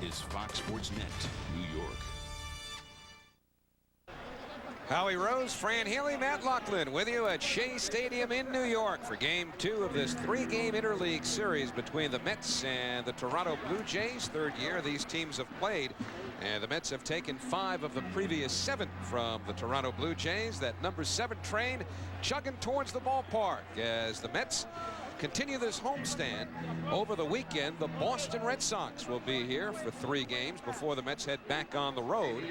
is Fox Sports Net, New York. Howie Rose, Fran Healy, Matt Loughlin with you at Shea Stadium in New York for Game 2 of this 3-game interleague series between the Mets and the Toronto Blue Jays. Third year these teams have played, and the Mets have taken 5 of the previous 7 from the Toronto Blue Jays. That number 7 train chugging towards the ballpark as the Mets continue this homestand. Over the weekend, the Boston Red Sox will be here for 3 games before the Mets head back on the road.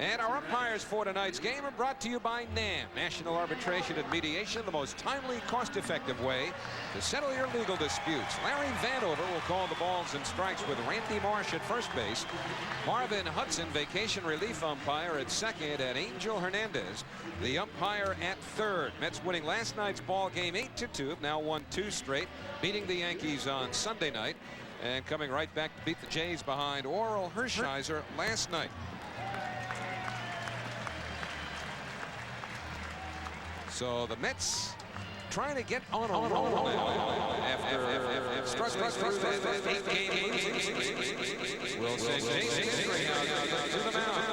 And our umpires for tonight's game are brought to you by NAM, National Arbitration and Mediation, the most timely, cost-effective way to settle your legal disputes. Larry Vanover will call the balls and strikes with Randy Marsh at first base. Marvin Hudson, vacation relief umpire, at second, and Angel Hernandez, the umpire, at third. Mets winning last night's ball game 8-2, have now won 2 straight, beating the Yankees on Sunday night, and coming right back to beat the Jays behind Oral Hershiser last night. So the Mets trying to get on a roll after struggling through 8 games. We'll send Jason Isringhausen to the mound.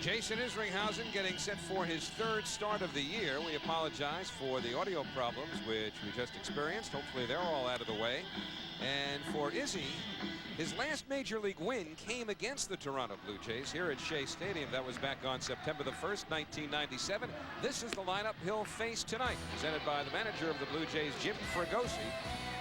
Jason Isringhausen getting set for his 3rd start of the year. We apologize for the audio problems which we just experienced. Hopefully they're all out of the way. And for Izzy, his last major league win came against the Toronto Blue Jays here at Shea Stadium. That was back on September the 1st, 1997. This is the lineup he'll face tonight, presented by the manager of the Blue Jays, Jim Fregosi.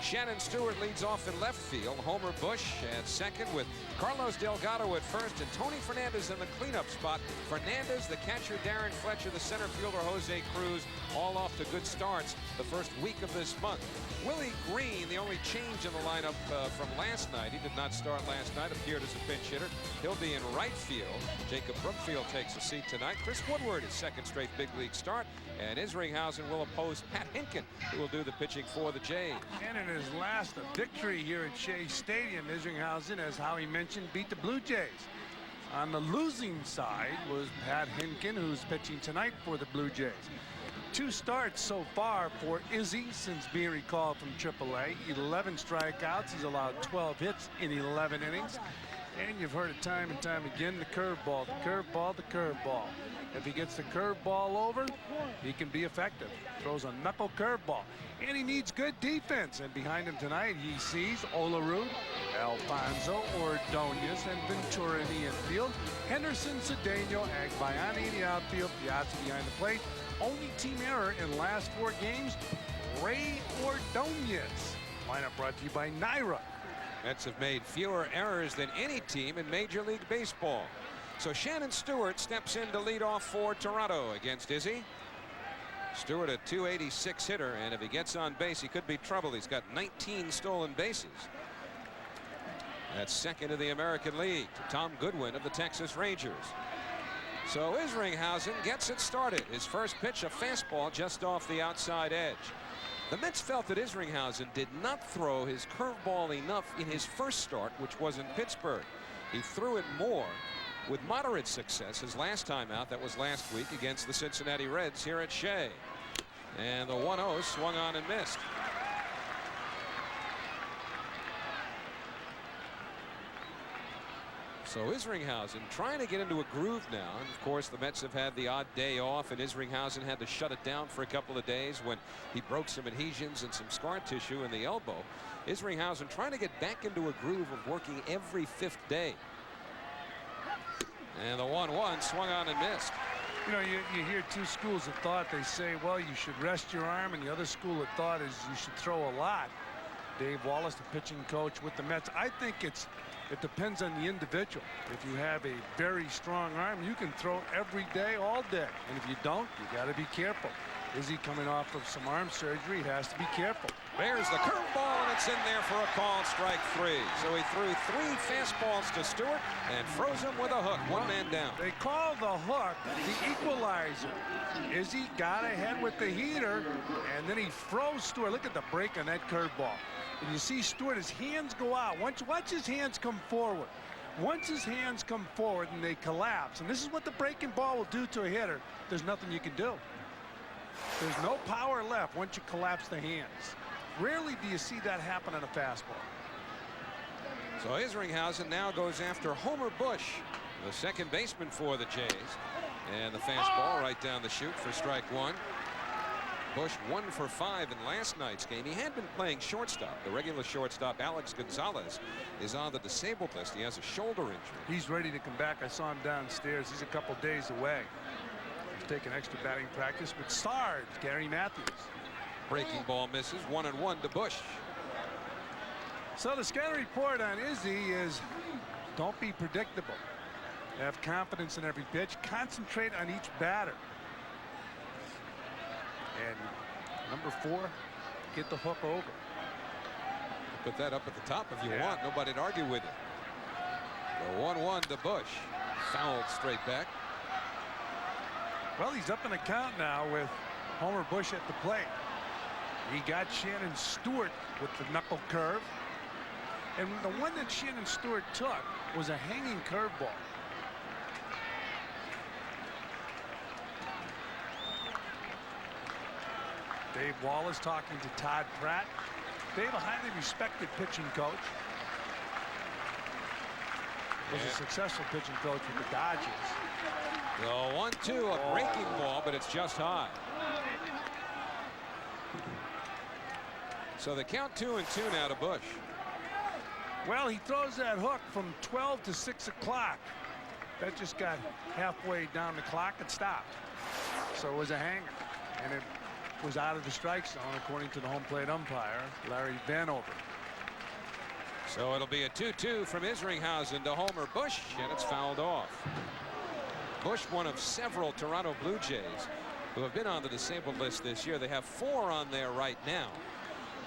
Shannon Stewart leads off in left field. Homer Bush at second with Carlos Delgado at first, and Tony Fernandez in the cleanup spot. Fernandez, the catcher, Darren Fletcher, the center fielder, Jose Cruz, all off to good starts the first week of this month. Willie Green, the only change in the lineup from last night. He did not start last night, appeared as a pinch hitter. He'll be in right field. Jacob Brookfield takes a seat tonight. Chris Woodward, his 2nd straight big league start. And Isringhausen will oppose Pat Hinkin, who will do the pitching for the Jays. And in his last victory here at Shea Stadium, Isringhausen, as Howie mentioned, beat the Blue Jays. On the losing side was Pat Hinkin, who's pitching tonight for the Blue Jays. 2 starts so far for Izzy since being recalled from AAA. 11 strikeouts. He's allowed 12 hits in 11 innings. And you've heard it time and time again, the curveball, the curveball, the curveball. If he gets the curveball over, he can be effective. Throws a knuckle curveball. And he needs good defense. And behind him tonight, he sees Olerud, Alfonso, Ordonez, and Ventura in the infield. Henderson, Cedeno, Agbayani in the outfield, Piazza behind the plate. Only team error in last 4 games, Ray Ordonez. Lineup brought to you by Naira. Mets have made fewer errors than any team in Major League Baseball. So Shannon Stewart steps in to lead off for Toronto against Izzy. Stewart, a .286 hitter, and if he gets on base, he could be trouble. He's got 19 stolen bases. That's 2nd in the American League to Tom Goodwin of the Texas Rangers. So Isringhausen gets it started. His first pitch, a fastball just off the outside edge. The Mets felt that Isringhausen did not throw his curveball enough in his first start, which was in Pittsburgh. He threw it more with moderate success his last time out. That was last week against the Cincinnati Reds here at Shea. And the 1-0 swung on and missed. So Isringhausen trying to get into a groove now. And of course, the Mets have had the odd day off, and Isringhausen had to shut it down for a couple of days when he broke some adhesions and some scar tissue in the elbow. Isringhausen trying to get back into a groove of working every 5th day. And the 1-1 swung on and missed. You know, you hear 2 schools of thought. They say, well, you should rest your arm, and the other school of thought is you should throw a lot. Dave Wallace, the pitching coach with the Mets. I think it's It depends on the individual. If you have a very strong arm, you can throw every day, all day. And if you don't, you got to be careful. Izzy coming off of some arm surgery, has to be careful. There's the curveball, and it's in there for a called strike 3. So he threw 3 fastballs to Stewart and froze him with a hook. One man down. They call the hook the equalizer. Izzy got ahead with the heater, and then he froze Stewart. Look at the break on that curveball. And you see Stewart, his hands go out. Watch his hands come forward. Once his hands come forward and they collapse, and this is what the breaking ball will do to a hitter, there's nothing you can do. There's no power left once you collapse the hands. Rarely do you see that happen on a fastball. So Isringhausen now goes after Homer Bush, the second baseman for the Jays. And the fastball right down the chute for strike 1. Bush 1 for 5 in last night's game. He had been playing shortstop. The regular shortstop, Alex Gonzalez, is on the disabled list. He has a shoulder injury. He's ready to come back. I saw him downstairs. He's a couple days away. He's taking extra batting practice with Sarge, Gary Matthews. Breaking ball misses. 1-1 to Bush. So the scouting report on Izzy is don't be predictable. Have confidence in every pitch. Concentrate on each batter. And number 4, get the hook over. Put that up at the top if you want. Nobody'd argue with it. The 1-1 to Bush. Fouled straight back. Well, he's up in the count now with Homer Bush at the plate. He got Shannon Stewart with the knuckle curve. And the one that Shannon Stewart took was a hanging curveball. Dave Wallace talking to Todd Pratt. Dave, a highly respected pitching coach. Was a successful pitching coach with the Dodgers. The 1-2, a breaking ball, but it's just high. So the count 2-2 now to Bush. Well, he throws that hook from 12 to 6 o'clock. That just got halfway down the clock and stopped. So it was a hanger, and it was out of the strike zone, according to the home plate umpire, Larry Vanover. So it'll be a 2-2 from Isringhausen to Homer Bush, and it's fouled off. Bush, one of several Toronto Blue Jays who have been on the disabled list this year. They have 4 on there right now.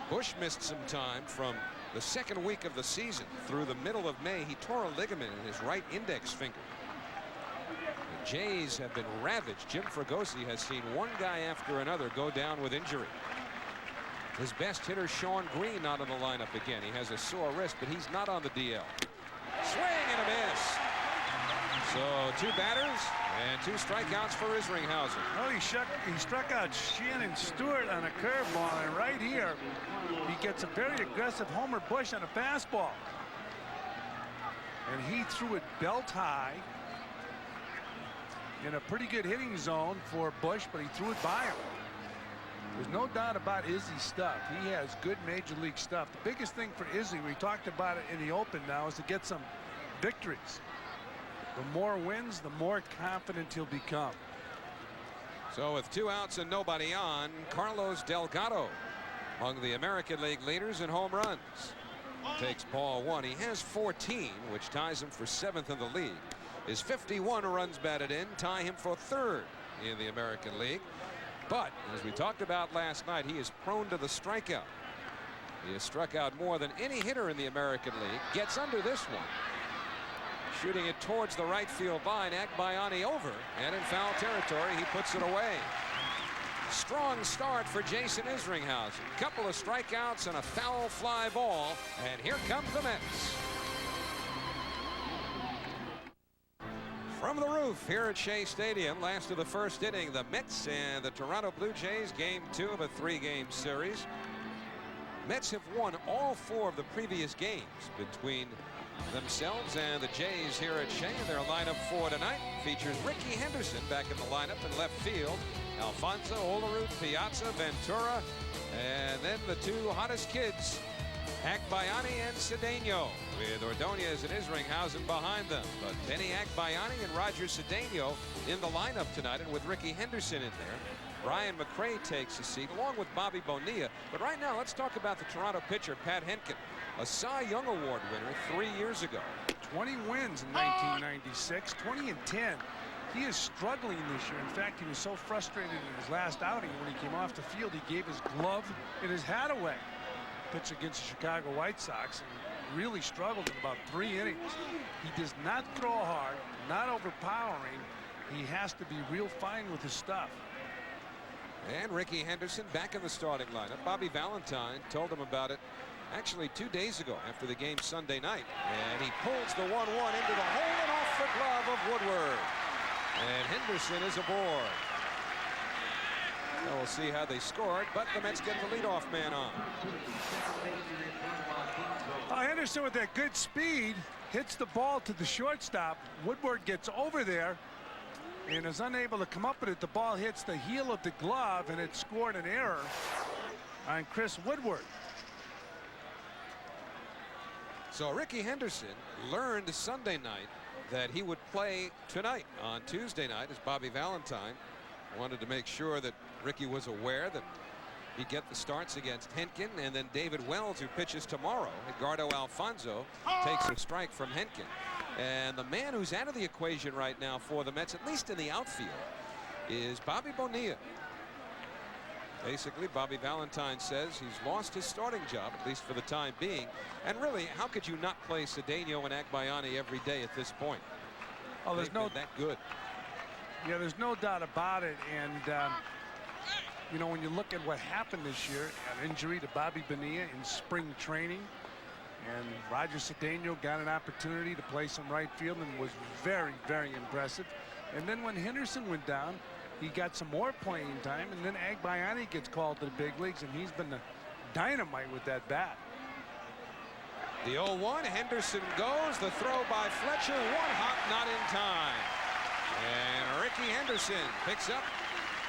Bush missed some time from the second week of the season through the middle of May. He tore a ligament in his right index finger. The Jays have been ravaged. Jim Fregosi has seen one guy after another go down with injury. His best hitter, Sean Green, not on the lineup again. He has a sore wrist, but he's not on the DL. Swing and a miss. So 2 batters and 2 strikeouts for Isringhausen. Well, he struck out Shannon Stewart on a curveball, and right here he gets a very aggressive Homer Bush on a fastball. And he threw it belt high in a pretty good hitting zone for Bush, but he threw it by him. There's no doubt about Izzy's stuff. He has good major league stuff. The biggest thing for Izzy, we talked about it in the open now, is to get some victories. The more wins, the more confident he'll become. So with 2 outs and nobody on, Carlos Delgado, among the American League leaders in home runs, takes ball 1. He has 14, which ties him for 7th in the league. His 51 runs batted in tie him for 3rd in the American League. But as we talked about last night, he is prone to the strikeout. He has struck out more than any hitter in the American League. Gets under this one. Shooting it towards the right field line. Agbayani over, and in foul territory, he puts it away. Strong start for Jason Isringhausen. Couple of strikeouts and a foul fly ball, and here comes the Mets. From the roof here at Shea Stadium, last of the first inning, the Mets and the Toronto Blue Jays, game 2 of a 3-game series. Mets have won all 4 of the previous games between themselves and the Jays here at Shea. Their lineup for tonight features Ricky Henderson back in the lineup in left field. Alfonso, Olerud, Piazza, Ventura, and then the 2 hottest kids, Agbayani and Cedeno, with Ordonez and Isringhausen behind them. But Benny Agbayani and Roger Cedeno in the lineup tonight, and with Ricky Henderson in there. Brian McRae takes a seat along with Bobby Bonilla. But right now, let's talk about the Toronto pitcher, Pat Henkin, a Cy Young Award winner 3 years ago. 20 wins in 1996, 20-10. He is struggling this year. In fact, he was so frustrated in his last outing when he came off the field, he gave his glove and his hat away. Pitched against the Chicago White Sox and really struggled in about 3 innings. He does not throw hard, not overpowering. He has to be real fine with his stuff. And Ricky Henderson back in the starting lineup. Bobby Valentine told him about it actually 2 days ago after the game Sunday night. And he pulls the 1-1 into the hole and off the glove of Woodward. And Henderson is aboard. So we'll see how they scored, but the Mets get the leadoff man on. Henderson with that good speed hits the ball to the shortstop. Woodward gets over there and is unable to come up with it. The ball hits the heel of the glove, and it scored an error on Chris Woodward. So Ricky Henderson learned Sunday night that he would play tonight on Tuesday night, as Bobby Valentine wanted to make sure that Ricky was aware that he'd get the starts against Henkin, and then David Wells, who pitches tomorrow. Edgardo Alfonzo takes a strike from Henkin. And the man who's out of the equation right now for the Mets, at least in the outfield, is Bobby Bonilla. Basically, Bobby Valentine says he's lost his starting job, at least for the time being. And really, how could you not play Cedeno and Agbayani every day at this point? Oh, there's no that good. Yeah, there's no doubt about it. And you know, when you look at what happened this year, an injury to Bobby Bonilla in spring training, and Roger Cedeno got an opportunity to play some right field and was very, very impressive. And then when Henderson went down, he got some more playing time, and then Agbayani gets called to the big leagues, and he's been the dynamite with that bat. The 0-1, Henderson goes. The throw by Fletcher, one hop, not in time. And Ricky Henderson picks up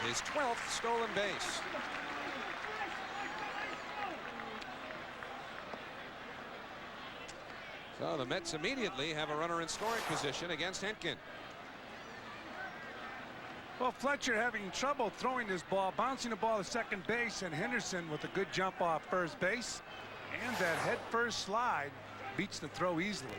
his 12th stolen base. So the Mets immediately have a runner in scoring position against Henkin. Well, Fletcher having trouble throwing this ball, bouncing the ball to second base, and Henderson with a good jump off first base, and that head first slide beats the throw easily.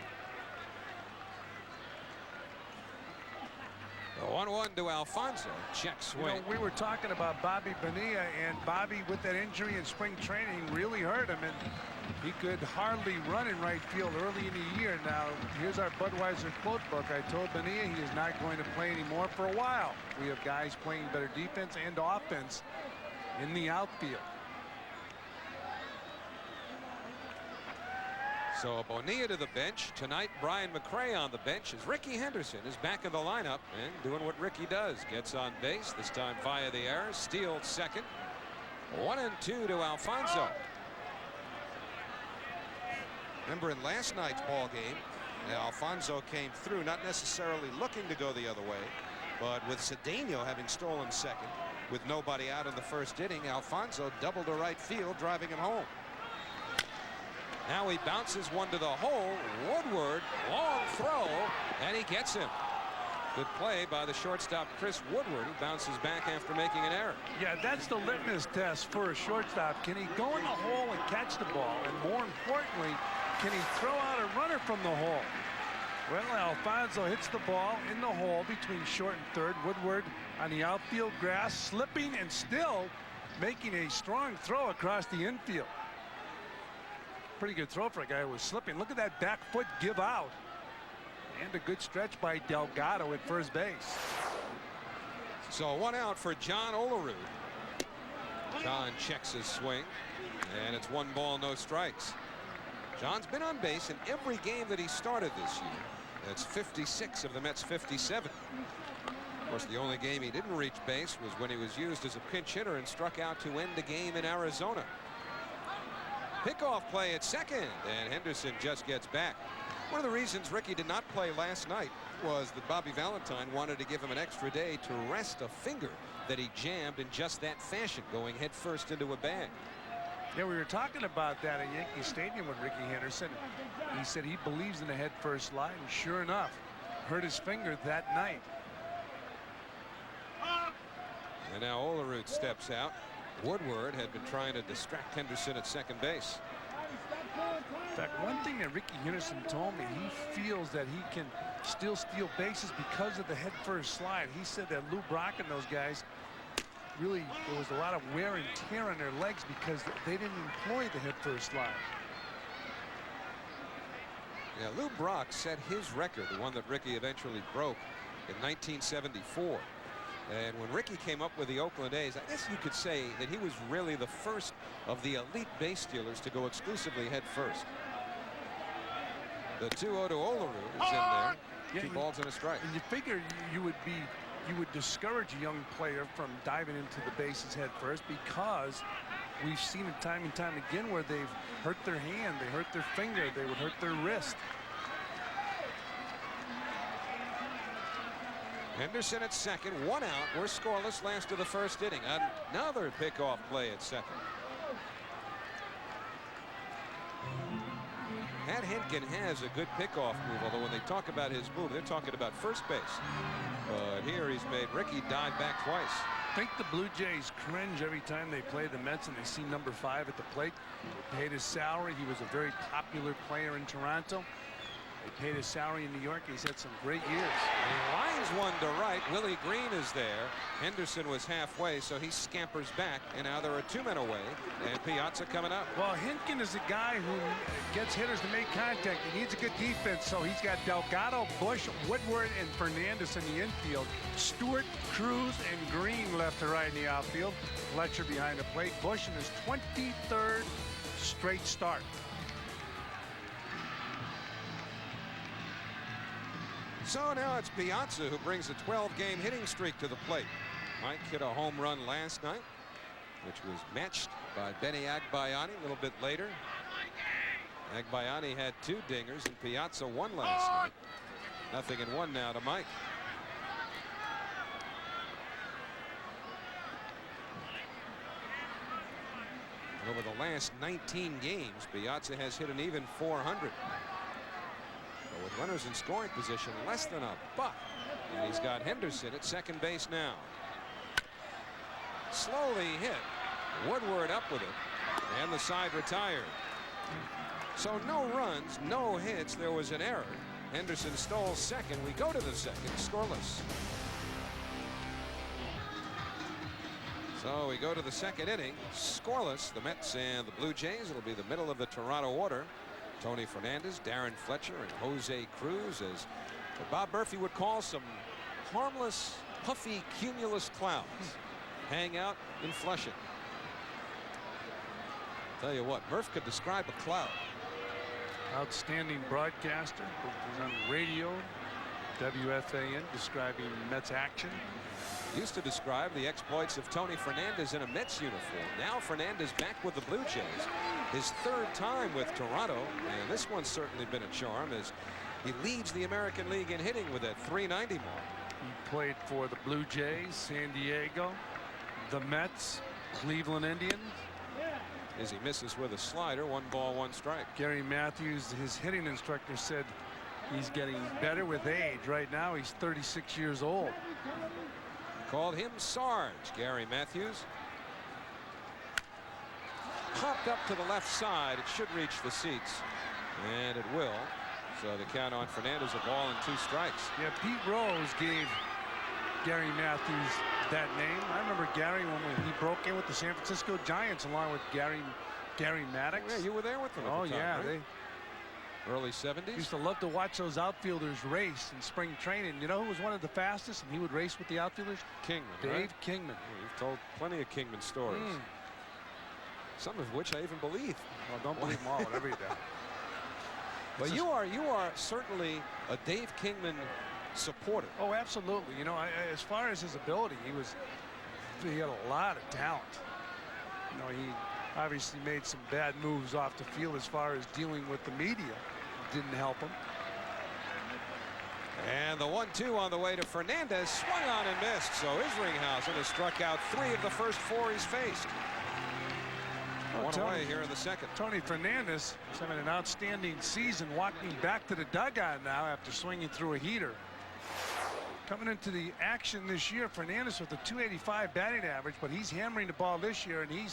The 1-1 to Alfonzo. Check swing. You know, we were talking about Bobby Bonilla, and Bobby, with that injury in spring training, really hurt him, and he could hardly run in right field early in the year. Now, here's our Budweiser quote book. I told Bonilla he is not going to play anymore for a while. We have guys playing better defense and offense in the outfield. So Bonilla to the bench. Tonight, Brian McRae on the bench as Ricky Henderson is back in the lineup and doing what Ricky does. Gets on base, this time via the error. Steals second. 1-2 to Alfonzo. Remember in last night's ball game, Alfonzo came through, not necessarily looking to go the other way, but with Cedeno having stolen second, with nobody out in the first inning, Alfonzo doubled to right field, driving him home. Now he bounces one to the hole. Woodward, long throw, and he gets him. Good play by the shortstop, Chris Woodward, who bounces back after making an error. Yeah, that's the litmus test for a shortstop. Can he go in the hole and catch the ball? And more importantly, can he throw out a runner from the hole? Well, Alfonzo hits the ball in the hole between short and third. Woodward on the outfield grass, slipping and still making a strong throw across the infield. Pretty good throw for a guy who was slipping. Look at that back foot give out. And a good stretch by Delgado at first base. So 1 out for John Olerud. John checks his swing, and it's 1 ball, no strikes. John's been on base in every game that he started this year. That's 56 of the Mets' 57. Of course, the only game he didn't reach base was when he was used as a pinch hitter and struck out to end the game in Arizona. Pickoff play at second, and Henderson just gets back. One of the reasons Ricky did not play last night was that Bobby Valentine wanted to give him an extra day to rest a finger that he jammed in just that fashion, going headfirst into a bag. Yeah, we were talking about that at Yankee Stadium with Ricky Henderson. He said he believes in the headfirst slide, and sure enough, hurt his finger that night. And now Olerud steps out. Woodward had been trying to distract Henderson at second base. In fact, one thing that Ricky Henderson told me, he feels that he can still steal bases because of the head-first slide. He said that Lou Brock and those guys, really, there was a lot of wear and tear on their legs because they didn't employ the head-first slide. Yeah, Lou Brock set his record, the one that Ricky eventually broke in 1974. And when Ricky came up with the Oakland A's, I guess you could say that he was really the first of the elite base stealers to go exclusively head first. The 2-0 to Olerud is in there. Yeah, 2 balls and a strike. And you figure you would discourage a young player from diving into the bases head first, because we've seen it time and time again where they've hurt their hand, they hurt their finger, they would hurt their wrist. Henderson at second, 1 out. We're scoreless, last of the first inning. Another pickoff play at second. Pat Hentgen has a good pickoff move, although when they talk about his move, they're talking about first base. But here he's made Ricky dive back twice. I think the Blue Jays cringe every time they play the Mets and they see number 5 at the plate. They paid his salary. He was a very popular player in Toronto. They paid his salary in New York. He's had some great years. And he lines one to right. Willie Green is there. Henderson was halfway, so he scampers back. And now there are 2 men away. And Piazza coming up. Well, Hentgen is a guy who gets hitters to make contact. He needs a good defense, so he's got Delgado, Bush, Woodward, and Fernandez in the infield. Stewart, Cruz, and Green left to right in the outfield. Fletcher behind the plate. Bush in his 23rd straight start. So now it's Piazza who brings a 12-game hitting streak to the plate. Mike hit a home run last night, which was matched by Benny Agbayani a little bit later. Agbayani had 2 dingers, and Piazza won last night. 0-1 now to Mike. Over the last 19 games, Piazza has hit an even .400. With runners in scoring position, less than a buck. And he's got Henderson at second base now. Slowly hit. Woodward up with it. And the side retired. So no runs, no hits. There was an error. Henderson stole second. We go to the second, scoreless. So we go to the second inning, scoreless. The Mets and the Blue Jays. It'll be the middle of the Toronto order. Tony Fernandez, Darren Fletcher, and Jose Cruz, as Bob Murphy would call some harmless, puffy cumulus clouds hang out in Flushing. Tell you what, Murph could describe a cloud. Outstanding broadcaster, was on radio, WFAN, describing Mets action. Used to describe the exploits of Tony Fernandez in a Mets uniform. Now Fernandez back with the Blue Jays. His 3rd time with Toronto, and this one's certainly been a charm as he leads the American League in hitting with that .390 mark. He played for the Blue Jays, San Diego, the Mets, Cleveland Indians. As he misses with a slider, 1 ball, 1 strike. Gary Matthews, his hitting instructor, said he's getting better with age. Right now he's 36 years old. Called him Sarge, Gary Matthews. Popped up to the left side. It should reach the seats, and it will. So the count on Fernandez, a ball and 2 strikes. Yeah, Pete Rose gave Gary Matthews that name. I remember Gary when he broke in with the San Francisco Giants along with Gary Maddox. Yeah, you were there with them at the time, yeah, right? Early 70s. Used to love to watch those outfielders race in spring training. You know who was one of the fastest and he would race with the outfielders? Kingman. Dave right? Kingman. You've told plenty of Kingman stories. Some of which I even believe. Well, don't believe them all, whatever you do. But you are certainly a Dave Kingman supporter. Oh, absolutely. You know, as far as his ability, he had a lot of talent. You know, he obviously made some bad moves off the field as far as dealing with the media. Didn't help him. And the 1-2 on the way to Fernandez, swung on and missed. So Isringhausen has struck out 3 of the first 4 he's faced. One away here in the second. Tony Fernandez is having an outstanding season, walking back to the dugout now after swinging through a heater. Coming into the action this year, Fernandez with a .285 batting average, but he's hammering the ball this year, and he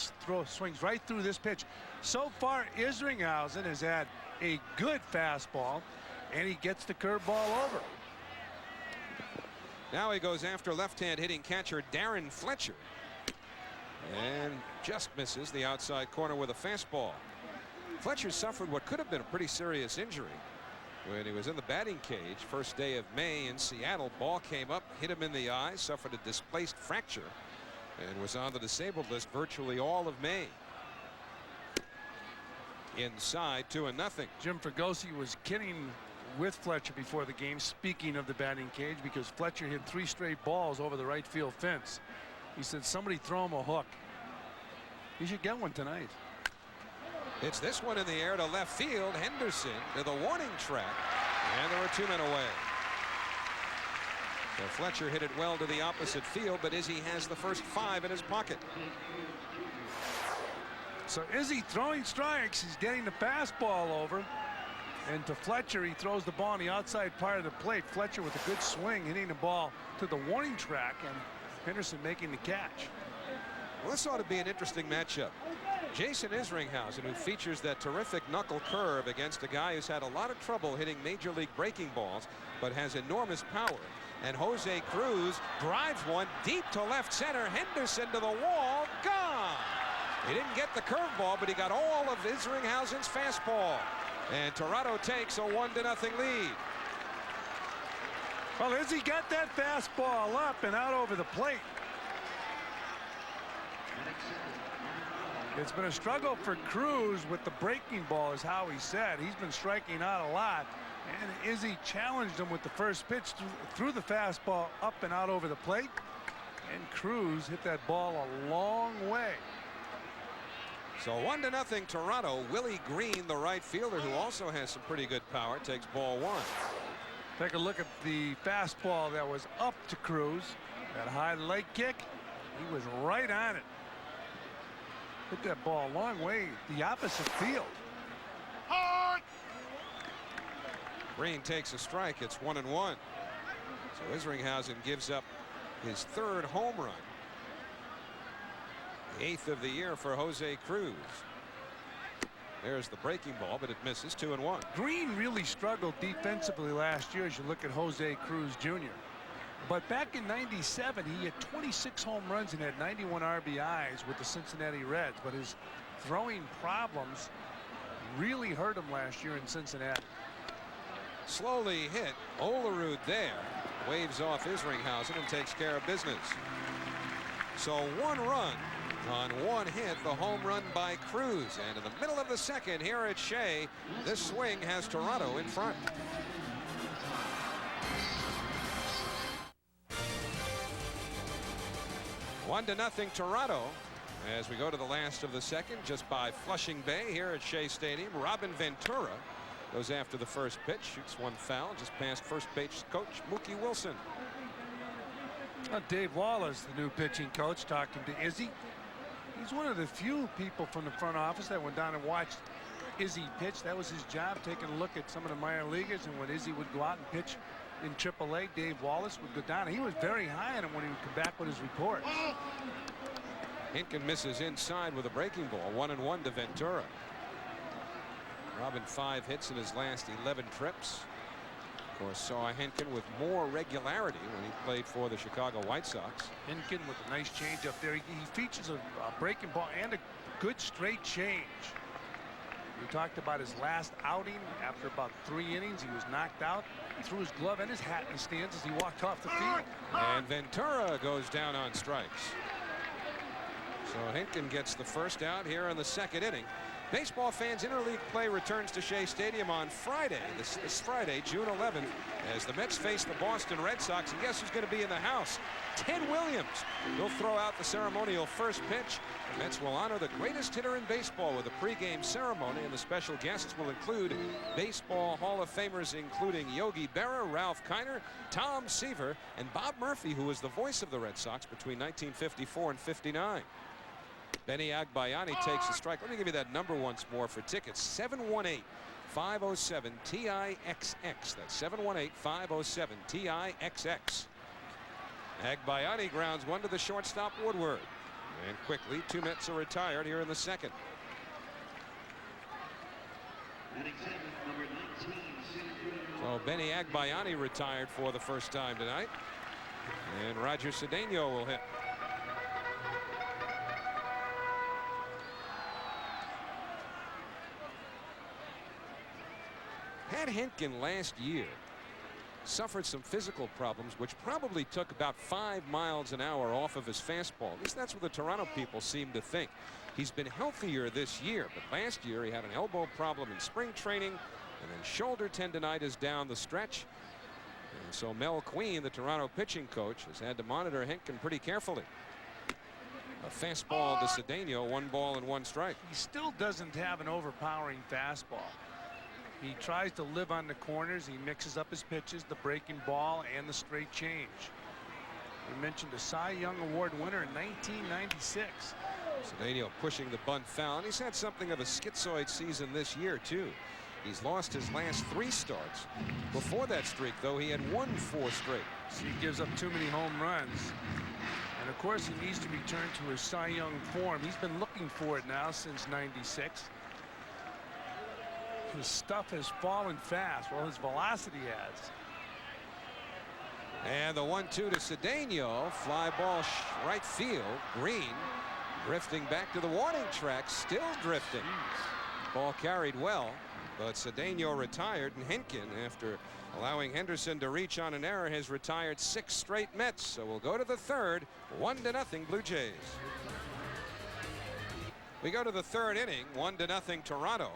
swings right through this pitch. So far, Isringhausen has had a good fastball, and he gets the curveball over. Now he goes after left-hand hitting catcher Darren Fletcher, and just misses the outside corner with a fastball. Fletcher suffered what could have been a pretty serious injury when he was in the batting cage first day of May in Seattle. Ball came up, hit him in the eye, suffered a displaced fracture, and was on the disabled list virtually all of May. Inside, 2-0. Jim Fregosi was kidding with Fletcher before the game, speaking of the batting cage, because Fletcher hit 3 straight balls over the right field fence. He said, somebody throw him a hook. He should get one tonight. It's this one in the air to left field. Henderson to the warning track, and there are 2 men away. So Fletcher hit it well to the opposite field, but Izzy has the first 5 in his pocket. So Izzy throwing strikes. He's getting the fastball over, and to Fletcher, he throws the ball on the outside part of the plate. Fletcher with a good swing, hitting the ball to the warning track, and Henderson making the catch. Well, this ought to be an interesting matchup. Jason Isringhausen, who features that terrific knuckle curve against a guy who's had a lot of trouble hitting major league breaking balls, but has enormous power. And Jose Cruz drives one deep to left center. Henderson to the wall. Gone. He didn't get the curveball, but he got all of Isringhausen's fastball. And Toronto takes a 1-0 lead. Well, Izzy got that fastball up and out over the plate. It's been a struggle for Cruz with the breaking ball, is how he said. He's been striking out a lot, and Izzy challenged him with the first pitch through the fastball up and out over the plate, and Cruz hit that ball a long way. So 1-0 Toronto. Willie Green, the right fielder, who also has some pretty good power, takes ball 1. Take a look at the fastball that was up to Cruz. That high leg kick, he was right on it. Hit that ball a long way the opposite field. Green takes a strike. It's 1-1. So Isringhausen gives up his 3rd home run. The 8th of the year for Jose Cruz. There's the breaking ball, but it misses. 2-1. Green really struggled defensively last year as you look at Jose Cruz Jr. But back in '97, he had 26 home runs and had 91 RBIs with the Cincinnati Reds. But his throwing problems really hurt him last year in Cincinnati. Slowly hit. Olerud there. Waves off Isringhausen and takes care of business. So 1 run on 1 hit, the home run by Cruz. And in the middle of the second here at Shea, this swing has Toronto in front. One to nothing Toronto as we go to the last of the second, just by Flushing Bay here at Shea Stadium. Robin Ventura goes after the first pitch, shoots one foul just past first base coach Mookie Wilson. Dave Wallace, the new pitching coach, talking to Izzy. He's one of the few people from the front office that went down and watched Izzy pitch. That was his job, taking a look at some of the minor leaguers, and when Izzy would go out and pitch in AAA, Dave Wallace would go down. He was very high on him when he would come back with his reports. Hinkin misses inside with a breaking ball. 1-1 to Ventura. Robin 5 hits in his last 11 trips. Of course, saw Hinkin with more regularity when he played for the Chicago White Sox. Hinkin with a nice change up there. He features a breaking ball and a good straight change. We talked about his last outing. After about 3 innings, he was knocked out. He threw his glove and his hat in the stands as he walked off the field. And Ventura goes down on strikes. So Hinkin gets the first out here in the second inning. Baseball fans, interleague play returns to Shea Stadium on Friday, this Friday, June 11th, as the Mets face the Boston Red Sox. And guess who's going to be in the house? Ted Williams. He'll throw out the ceremonial first pitch. The Mets will honor the greatest hitter in baseball with a pregame ceremony, and the special guests will include Baseball Hall of Famers including Yogi Berra, Ralph Kiner, Tom Seaver, and Bob Murphy, who was the voice of the Red Sox between 1954 and 59. Benny Agbayani takes a strike. Let me give you that number once more for tickets. 718-507-TIXX. That's 718-507-TIXX. Agbayani grounds one to the shortstop Woodward. And quickly, 2 Mets are retired here in the second. So Benny Agbayani retired for the first time tonight. And Roger Cedeno will hit. Pat Hentgen last year suffered some physical problems, which probably took about 5 miles an hour off of his fastball. At least that's what the Toronto people seem to think. He's been healthier this year, but last year he had an elbow problem in spring training, and then shoulder tendonitis down the stretch. And so Mel Queen, the Toronto pitching coach, has had to monitor Hentgen pretty carefully. A fastball to Cedeno, 1 ball and 1 strike. He still doesn't have an overpowering fastball. He tries to live on the corners. He mixes up his pitches, the breaking ball and the straight change. We mentioned a Cy Young Award winner in 1996. Cedeno pushing the bunt foul, and he's had something of a schizoid season this year too. He's lost his last 3 starts. Before that streak, though, he had won 4 straight. So he gives up too many home runs. And of course he needs to return to his Cy Young form. He's been looking for it now since '96. His stuff has fallen fast. Well, his velocity has. And the 1-2 to Cedeno. Fly ball right field. Green drifting back to the warning track. Still drifting. Ball carried well, but Cedeno retired, and Hentgen, after allowing Henderson to reach on an error, has retired 6 straight Mets. So we'll go to the third. 1-0 Blue Jays. We go to the third inning. 1-0 Toronto.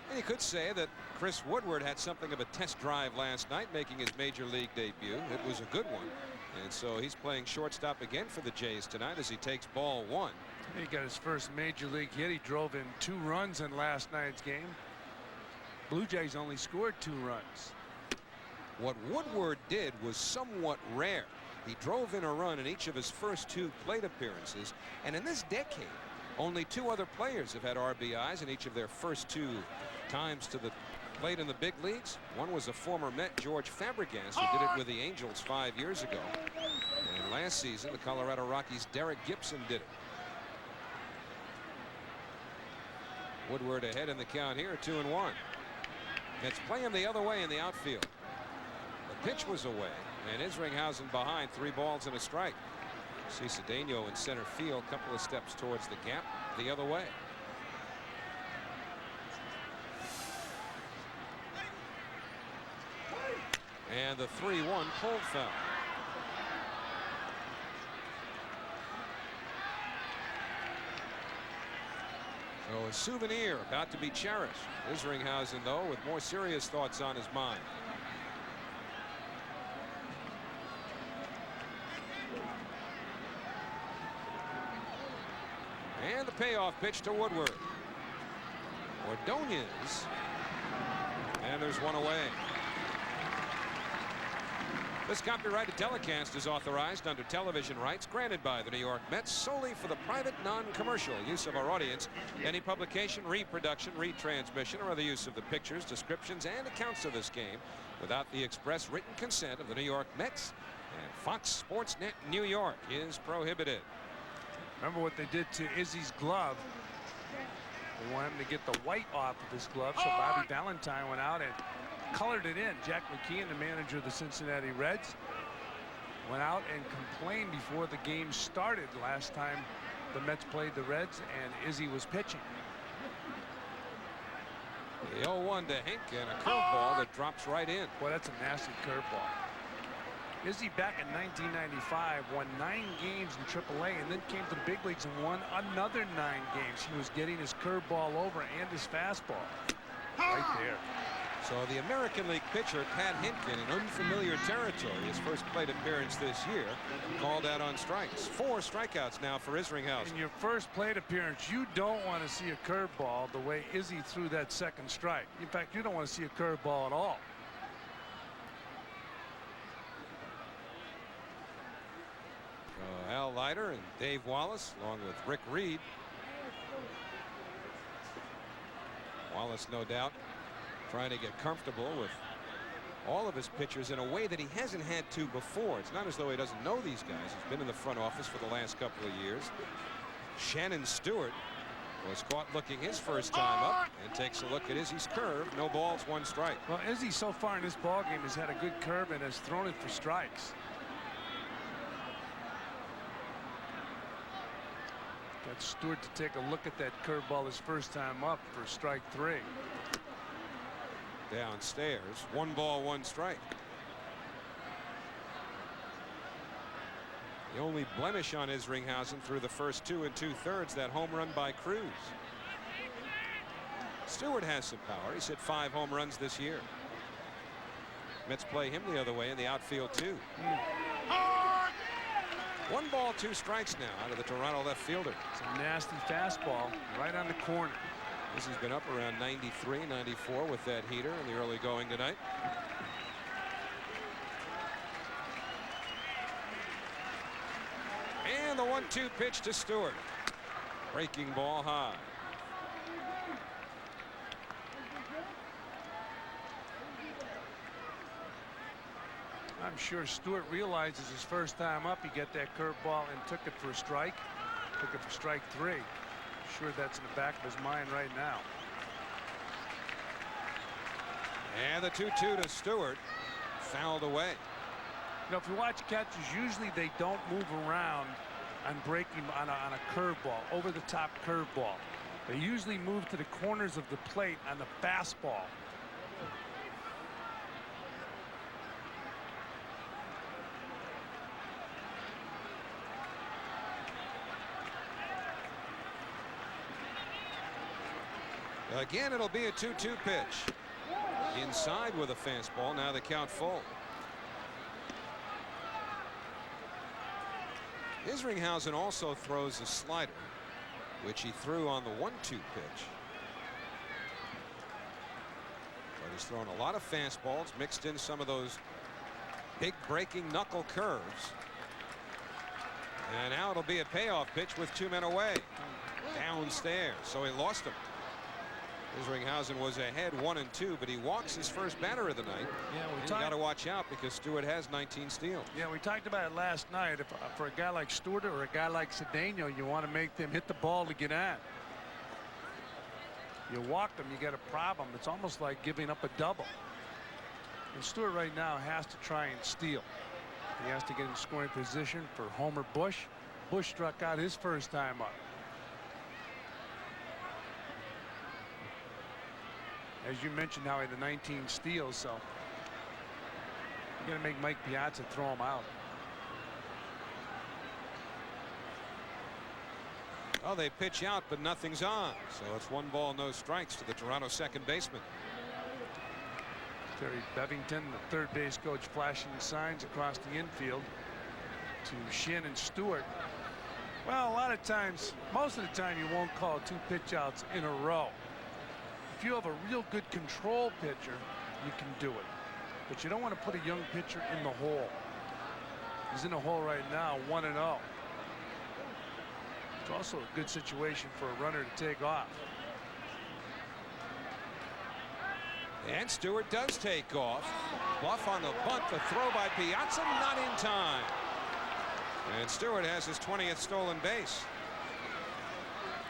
And you could say that Chris Woodward had something of a test drive last night, making his major league debut. It was a good one. And so he's playing shortstop again for the Jays tonight as he takes ball 1. He got his first major league hit. He drove in 2 runs in last night's game. Blue Jays only scored 2 runs. What Woodward did was somewhat rare. He drove in a run in each of his first 2 plate appearances. And in this decade, only 2 other players have had RBIs in each of their first 2 times to the plate in the big leagues. One was a former Met, George Fabregas, who did it with the Angels 5 years ago. And last season, the Colorado Rockies' Derek Gibson did it. Woodward ahead in the count here, 2-1. Mets play him the other way in the outfield. The pitch was away, and Isringhausen behind, 3 balls and a strike. See Cedeno in center field, couple of steps towards the gap, the other way. And the 3-1 pulled foul. So a souvenir about to be cherished. Isringhausen, though, with more serious thoughts on his mind. And the payoff pitch to Woodward. Ordonez. And there's one away. This copyrighted telecast is authorized under television rights granted by the New York Mets solely for the private non-commercial use of our audience. Any publication, reproduction, retransmission, or other use of the pictures, descriptions, and accounts of this game without the express written consent of the New York Mets and Fox Sports Net New York is prohibited. Remember what they did to Izzy's glove? They want him to get the white off of his glove, so Bobby Valentine went out and colored it in. Jack McKeon, the manager of the Cincinnati Reds, went out and complained before the game started last time the Mets played the Reds and Izzy was pitching. The 0-1 to Hentgen, a curveball that drops right in. Boy, that's a nasty curveball. Izzy back in 1995 won 9 games in AAA and then came to the big leagues and won another 9 games. He was getting his curveball over and his fastball right there. So the American League pitcher Pat Hentgen in unfamiliar territory, his first plate appearance this year, called out on strikes. 4 strikeouts now for Isringhausen. In your first plate appearance, you don't want to see a curveball the way Izzy threw that second strike. In fact, you don't want to see a curveball at all. Al Leiter and Dave Wallace, along with Rick Reed. Wallace, no doubt, trying to get comfortable with all of his pitchers in a way that he hasn't had to before. It's not as though he doesn't know these guys. He's been in the front office for the last couple of years. Shannon Stewart was caught looking his first time up and takes a look at Izzy's curve. No balls, 1 strike. Well, Izzy so far in this ball game has had a good curve and has thrown it for strikes. Got Stewart to take a look at that curveball his first time up for strike 3. Downstairs, 1 ball, 1 strike. The only blemish on Isringhausen through the first 2 2/3, that home run by Cruz. Stewart has some power. He's hit 5 home runs this year. Mets play him the other way in the outfield too. 1 ball, 2 strikes now out of the Toronto left fielder. It's a nasty fastball right on the corner. This has been up around 93, 94 with that heater in the early going tonight. And the 1-2 pitch to Stewart. Breaking ball high. I'm sure Stewart realizes his first time up, he got that curveball and took it for a strike. Took it for strike 3. Sure that's in the back of his mind right now. And the 2-2 to Stewart, fouled away. You know, if you watch catchers, usually they don't move around on breaking on a curveball, over the top curveball. They usually move to the corners of the plate on the fastball. Again, it'll be a 2-2 pitch. Inside with a fastball. Now the count full. Isringhausen also throws a slider, which he threw on the 1-2 pitch. But he's thrown a lot of fastballs, mixed in some of those big breaking knuckle curves. And now it'll be a payoff pitch with 2 men away. Downstairs, so he lost him. Isringhausen was ahead 1-2, but he walks his first batter of the night. Yeah, you got to watch out because Stewart has 19 steals. Yeah, we talked about it last night. If for a guy like Stewart or a guy like Cedeno, you want to make them hit the ball to get at. You walk them, you get a problem. It's almost like giving up a double. And Stewart right now has to try and steal. He has to get in scoring position for Homer Bush. Bush struck out his first time up. As you mentioned, how he had the 19 steals, so you're going to make Mike Piazza throw him out. Oh, they pitch out, but nothing's on. So it's 1 ball, no strikes to the Toronto second baseman. Terry Bevington, the third base coach, flashing signs across the infield to Shannon Stewart. Well, a lot of times, most of the time, you won't call 2 pitch outs in a row. If you have a real good control pitcher, you can do it. But you don't want to put a young pitcher in the hole. He's in the hole right now, 1-0. It's also a good situation for a runner to take off. And Stewart does take off. Bluff on the bunt. The throw by Piazza, not in time. And Stewart has his 20th stolen base.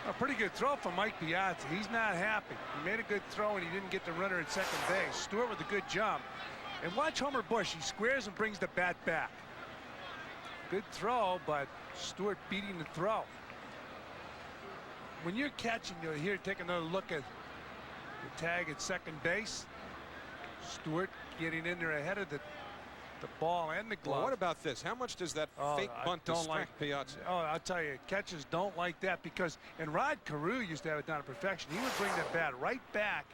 A pretty good throw from Mike Piazza. He's not happy. He made a good throw and he didn't get the runner at second base. Stewart with a good jump. And watch Homer Bush. He squares and brings the bat back. Good throw, but Stewart beating the throw. When you're catching, you're here, take another look at the tag at second base. Stewart getting in there ahead of the ball and the glove. Well, what about this? How much does that fake bunt distract Piazza? Oh, I'll tell you, catchers don't like that because, and Rod Carew used to have it down to perfection. He would bring that bat right back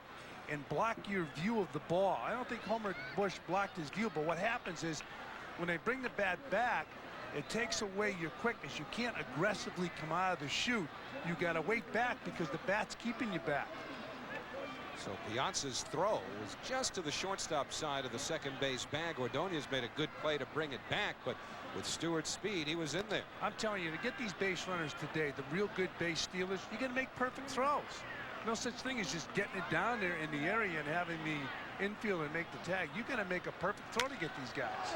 and block your view of the ball. I don't think Homer Bush blocked his view, but what happens is when they bring the bat back, it takes away your quickness. You can't aggressively come out of the chute. You got to wait back because the bat's keeping you back. So Piazza's throw was just to the shortstop side of the second base bag. Ordonez made a good play to bring it back, but with Stewart's speed, he was in there. I'm telling you, to get these base runners today, the real good base stealers, you got to make perfect throws. No such thing as just getting it down there in the area and having the infield and make the tag, you got to make a perfect throw to get these guys.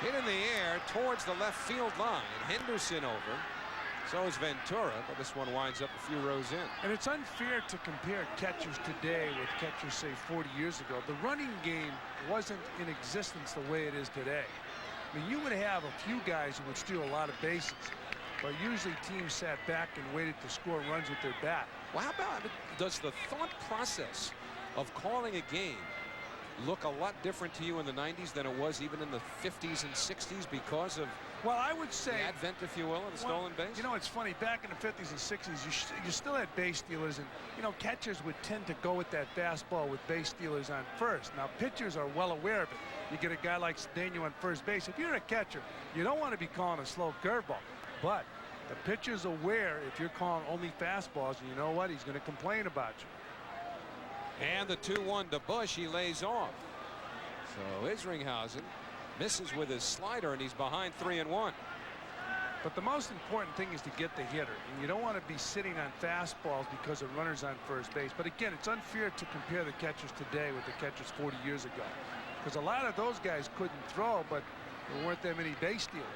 Hit in the air towards the left field line. Henderson over. So is Ventura, but this one winds up a few rows in. And it's unfair to compare catchers today with catchers, say, 40 years ago. The running game wasn't in existence the way it is today. I mean, you would have a few guys who would steal a lot of bases, but usually teams sat back and waited to score runs with their bat. Well, how about, does the thought process of calling a game look a lot different to you in the 90s than it was even in the 50s and 60s because of, well, I would say the advent, if you will, of the stolen base? You know, it's funny. Back in the 50s and 60s, you still had base stealers, and, you know, catchers would tend to go with that fastball with base stealers on first. Now, pitchers are well aware of it. You get a guy like Cedeno on first base. If you're a catcher, you don't want to be calling a slow curveball. But the pitcher's aware if you're calling only fastballs, and you know what? He's going to complain about you. And the 2-1 to Bush. He lays off. So Isringhausen misses with his slider, and he's behind 3-1. But the most important thing is to get the hitter, and you don't want to be sitting on fastballs because of runners on first base. But again, it's unfair to compare the catchers today with the catchers 40 years ago, because a lot of those guys couldn't throw, but there weren't that many base stealers.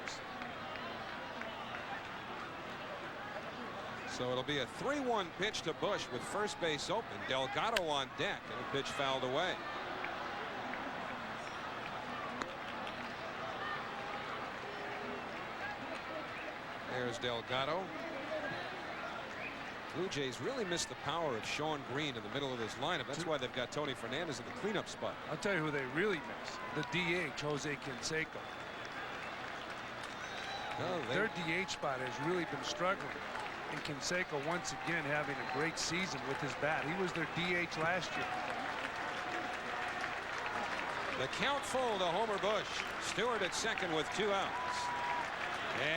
So it'll be a 3-1 pitch to Bush with first base open. Delgado on deck, and a pitch fouled away. There's Delgado. Blue Jays really missed the power of Sean Green in the middle of this lineup. That's why they've got Tony Fernandez in the cleanup spot. I'll tell you who they really miss. The DH, Jose Canseco. Their DH spot has really been struggling. And Canseco once again having a great season with his bat. He was their DH last year. The count full to Homer Bush. Stewart at second with 2 outs.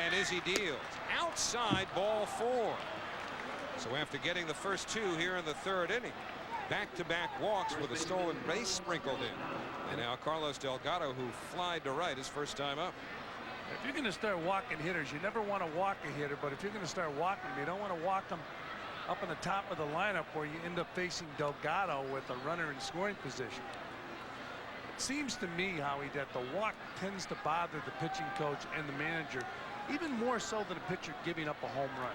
And Izzy deals. Outside, ball 4. So after getting the first 2 here in the 3rd inning, back-to-back walks with a stolen base sprinkled in. And now Carlos Delgado, who flied to right his first time up. If you're going to start walking hitters, you never want to walk a hitter, but if you're going to start walking them, you don't want to walk them up in the top of the lineup where you end up facing Delgado with a runner in scoring position. It seems to me, Howie, that the walk tends to bother the pitching coach and the manager, even more so than a pitcher giving up a home run.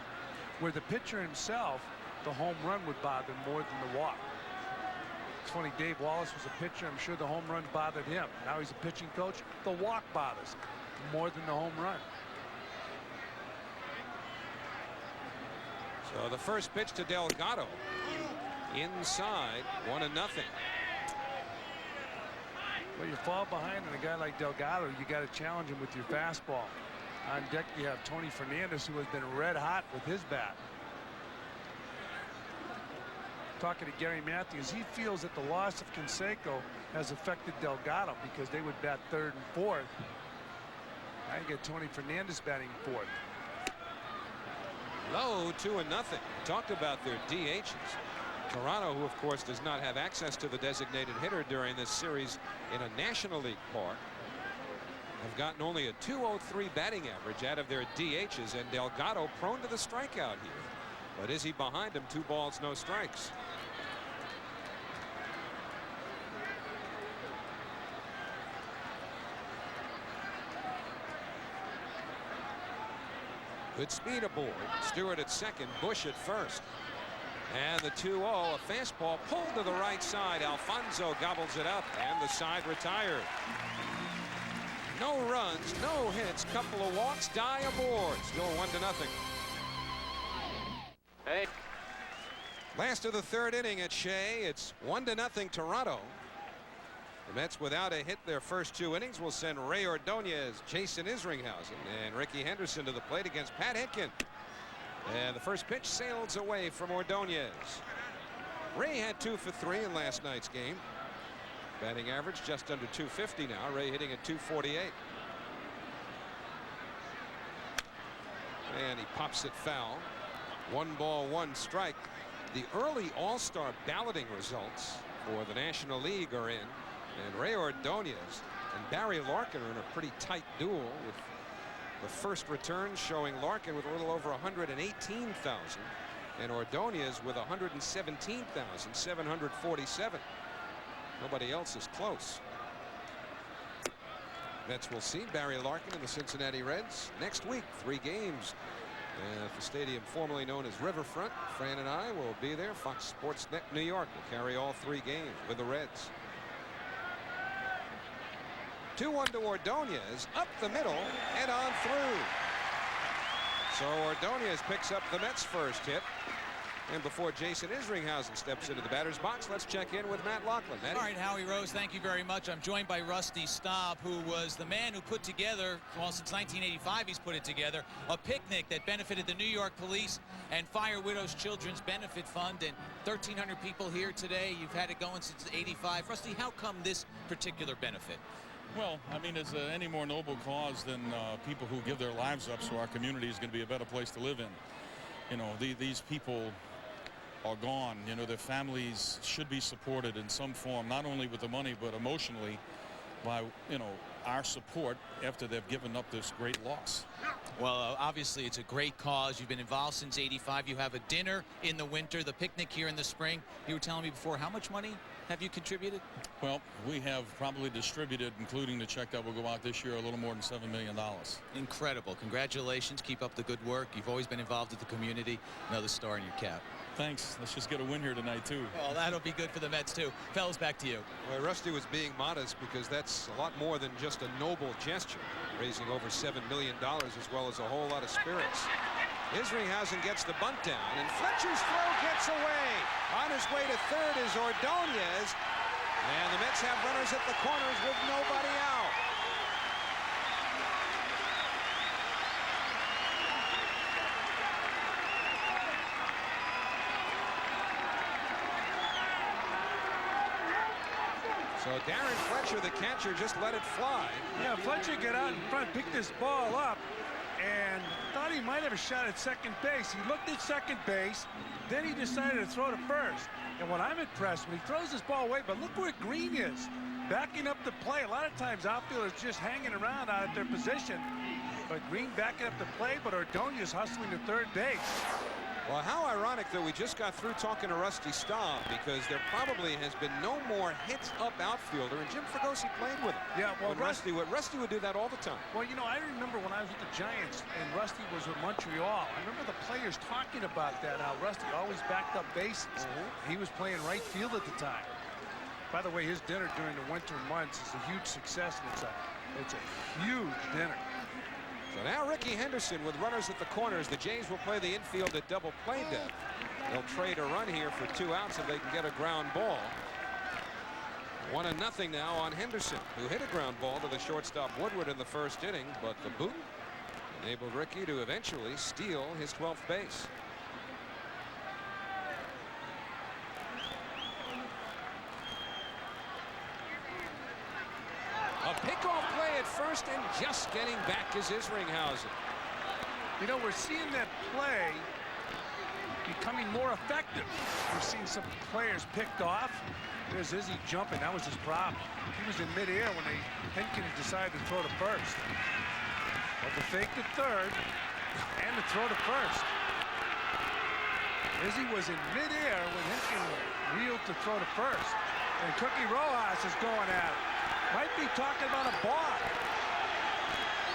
Where the pitcher himself, the home run would bother more than the walk. It's funny, Dave Wallace was a pitcher. I'm sure the home run bothered him. Now he's a pitching coach. The walk bothers him more than the home run. So the first pitch to Delgado. Inside, 1-0. Well, you fall behind on a guy like Delgado, you got to challenge him with your fastball. On deck, you have Tony Fernandez, who has been red hot with his bat. Talking to Gary Matthews, he feels that the loss of Canseco has affected Delgado because they would bat 3rd and 4th. Now you get Tony Fernandez batting 4th. Low, 2-0. Talked about their DHs. Toronto, who of course does not have access to the designated hitter during this series in a National League park, have gotten only a .203 batting average out of their DHs, and Delgado prone to the strikeout here. But Izzy behind him, 2 balls, no strikes. Good speed aboard. Stewart at second, Bush at first. And the 2-0, a fastball pulled to the right side. Alfonso gobbles it up, and the side retired. No runs, no hits, couple of walks, die aboard. Still 1-0. Hey. Last of the 3rd inning at Shea. It's 1-0 Toronto. The Mets, without a hit their first 2 innings, will send Ray Ordonez, Jason Isringhausen, and Ricky Henderson to the plate against Pat Hentgen. And the first pitch sails away from Ordonez. Ray had 2 for 3 in last night's game. Batting average just under .250 now. Ray hitting at .248. And he pops it foul. 1 ball, 1 strike. The early All-Star balloting results for the National League are in. And Ray Ordonez and Barry Larkin are in a pretty tight duel, with the first return showing Larkin with a little over 118,000 and Ordonez with 117,747. Nobody else is close. Mets will see Barry Larkin and the Cincinnati Reds next week. 3 games at the stadium formerly known as Riverfront. Fran and I will be there. Fox Sports Net New York will carry all 3 games with the Reds. 2-1 to Ordonez, up the middle and on through. So Ordonez picks up the Mets' first hit. And before Jason Isringhausen steps into the batter's box, let's check in with Matt Loughlin. Matty? All right, Howie Rose, thank you very much. I'm joined by Rusty Staub, who was the man who put together, well, since 1985 he's put it together, a picnic that benefited the New York Police and Fire Widows Children's Benefit Fund. And 1,300 people here today. You've had it going since '85. Rusty, how come this particular benefit? Well, I mean, is any more noble cause than people who give their lives up so our community is going to be a better place to live in? You know, these people are gone. You know, their families should be supported in some form, not only with the money, but emotionally by, you know, our support after they've given up this great loss. Well, obviously, it's a great cause. You've been involved since '85. You have a dinner in the winter, the picnic here in the spring. You were telling me before, how much money have you contributed? Well, we have probably distributed, including the check that will go out this year, a little more than $7 million. Incredible. Congratulations. Keep up the good work. You've always been involved with the community. Another star in your cap. Thanks. Let's just get a win here tonight, too. Well, that'll be good for the Mets, too. Fellas, back to you. Well, Rusty was being modest because that's a lot more than just a noble gesture. Raising over $7 million as well as a whole lot of spirits. Isringhausen gets the bunt down, and Fletcher's throw gets away. On his way to third is Ordonez. And the Mets have runners at the corners with nobody out. So Darren Fletcher, the catcher, just let it fly. Yeah, Fletcher got out in front, picked this ball up, and thought he might have a shot at second base. He looked at second base, then he decided to throw to first. And what I'm impressed when he throws this ball away, but look where Green is, backing up the play. A lot of times outfielders just hanging around out at their position, but Green backing up the play, but Ordonez hustling to third base. Well, how ironic that we just got through talking to Rusty Staub, because there probably has been no more hits up outfielder, and Jim Fregosi played with him. Yeah, well, Rusty would do that all the time. Well, you know, I remember when I was with the Giants and Rusty was with Montreal. I remember the players talking about that, how Rusty always backed up bases. He was playing right field at the time. By the way, his dinner during the winter months is a huge success, and it's a huge dinner. So now Ricky Henderson with runners at the corners. The Jays will play the infield at double play depth. They'll trade a run here for 2 outs if they can get a ground ball. 1-0 now on Henderson, who hit a ground ball to the shortstop Woodward in the first inning, but the boot enabled Ricky to eventually steal his 12th base. A pickoff play at first, and just getting back is Isringhausen. You know, we're seeing that play becoming more effective. We're seeing some players picked off. There's Izzy jumping. That was his problem. He was in midair when Henkin decided to throw to first. But the fake to third and the throw to first. Izzy was in midair when Henkin reeled to throw to first. And Cookie Rojas is going at it. Might be talking about a balk.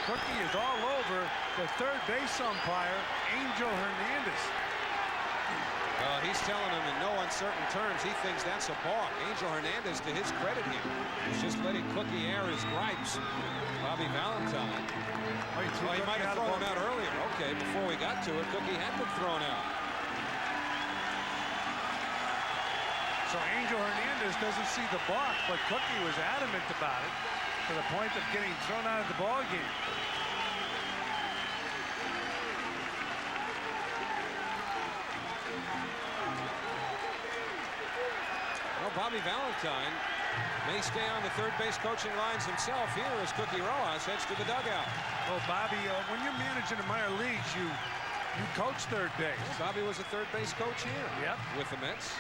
Cookie is all over the third base umpire, Angel Hernandez. Well, he's telling him in no uncertain terms he thinks that's a balk. Angel Hernandez, to his credit here, is just letting Cookie air his gripes. Bobby Valentine. Oh, he might have thrown him out earlier. Okay, before we got to it, Cookie had been thrown out. So Angel Hernandez doesn't see the balk, but Cookie was adamant about it to the point of getting thrown out of the ball game. Well, Bobby Valentine may stay on the third base coaching lines himself here as Cookie Rojas heads to the dugout. Well, Bobby, when you're managing the minor leagues, you coach third base. Well, Bobby was a third base coach here with the Mets.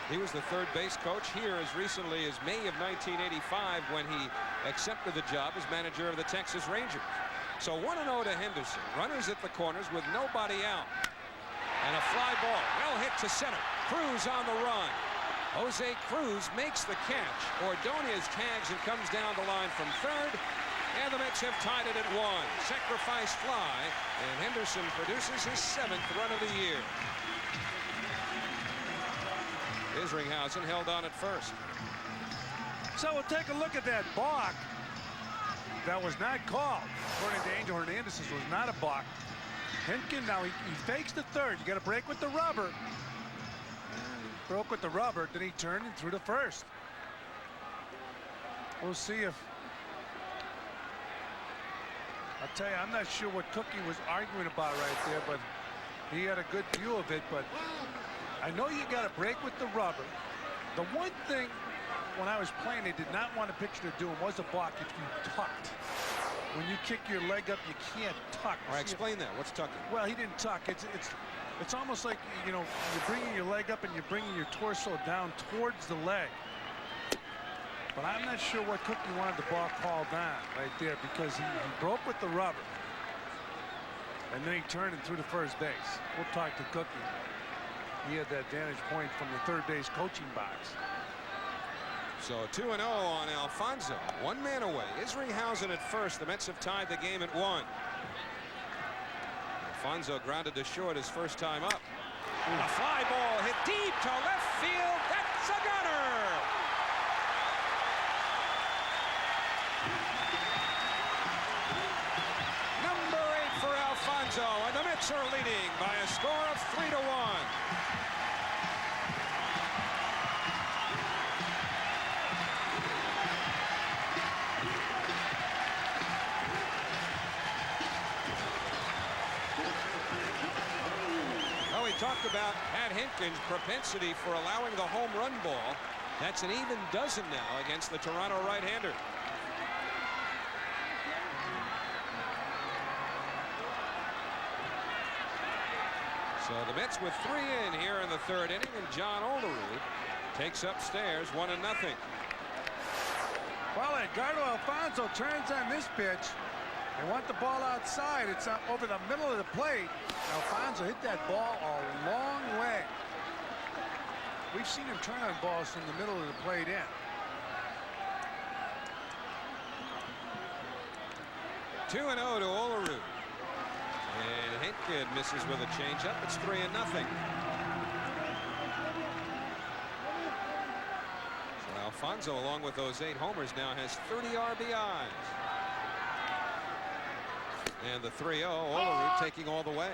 He was the third base coach here as recently as May of 1985 when he accepted the job as manager of the Texas Rangers. So 1-0 to Henderson. Runners at the corners with nobody out. And a fly ball well hit to center. Cruz on the run. Jose Cruz makes the catch. Ordonez tags and comes down the line from third. And the Mets have tied it at 1. Sacrifice fly. And Henderson produces his 7th run of the year. Isringhausen held on at first. So we'll take a look at that balk. That was not called. According to Angel Hernandez, this was not a balk. Hentgen, now he fakes the third. You got to break with the rubber. And he broke with the rubber, then he turned and threw the first. We'll see if... I'll tell you, I'm not sure what Cookie was arguing about right there, but he had a good view of it. But I know you got to break with the rubber. The one thing when I was playing, they did not want a pitcher to do was a balk if you tucked. When you kick your leg up, you can't tuck. All right, explain that. What's tucking? Well, he didn't tuck. It's almost like, you know, you're bringing your leg up and you're bringing your torso down towards the leg. But I'm not sure what Cookie wanted the ball called down right there, because he broke with the rubber. And then he turned and threw to first base. We'll talk to Cookie. He had that vantage point from the third base coaching box. So 2-0 on Alfonso. 1 man away. Isringhausen at first. The Mets have tied the game at 1. Alfonso grounded to short his first time up. A fly ball hit deep to left field. That's a gunner. Number 8 for Alfonso, and the Mets are leading by a score of 3-1. Talked about Pat Hentgen's propensity for allowing the home run ball. That's an even dozen now against the Toronto right-hander. So the Mets with 3 in here in the 3rd inning, and John Olerud takes upstairs 1-0. Well, Edgardo Alfonso turns on this pitch. They want the ball outside. It's over the middle of the plate. Alfonso hit that ball a long way. We've seen him turn on balls from the middle of the plate in. Two 2-0 to Olerud. And Hentgen misses with a changeup. It's 3-0. So Alfonso, along with those 8 homers, now has 30 RBIs. And the 3-0, Olerud taking all the way.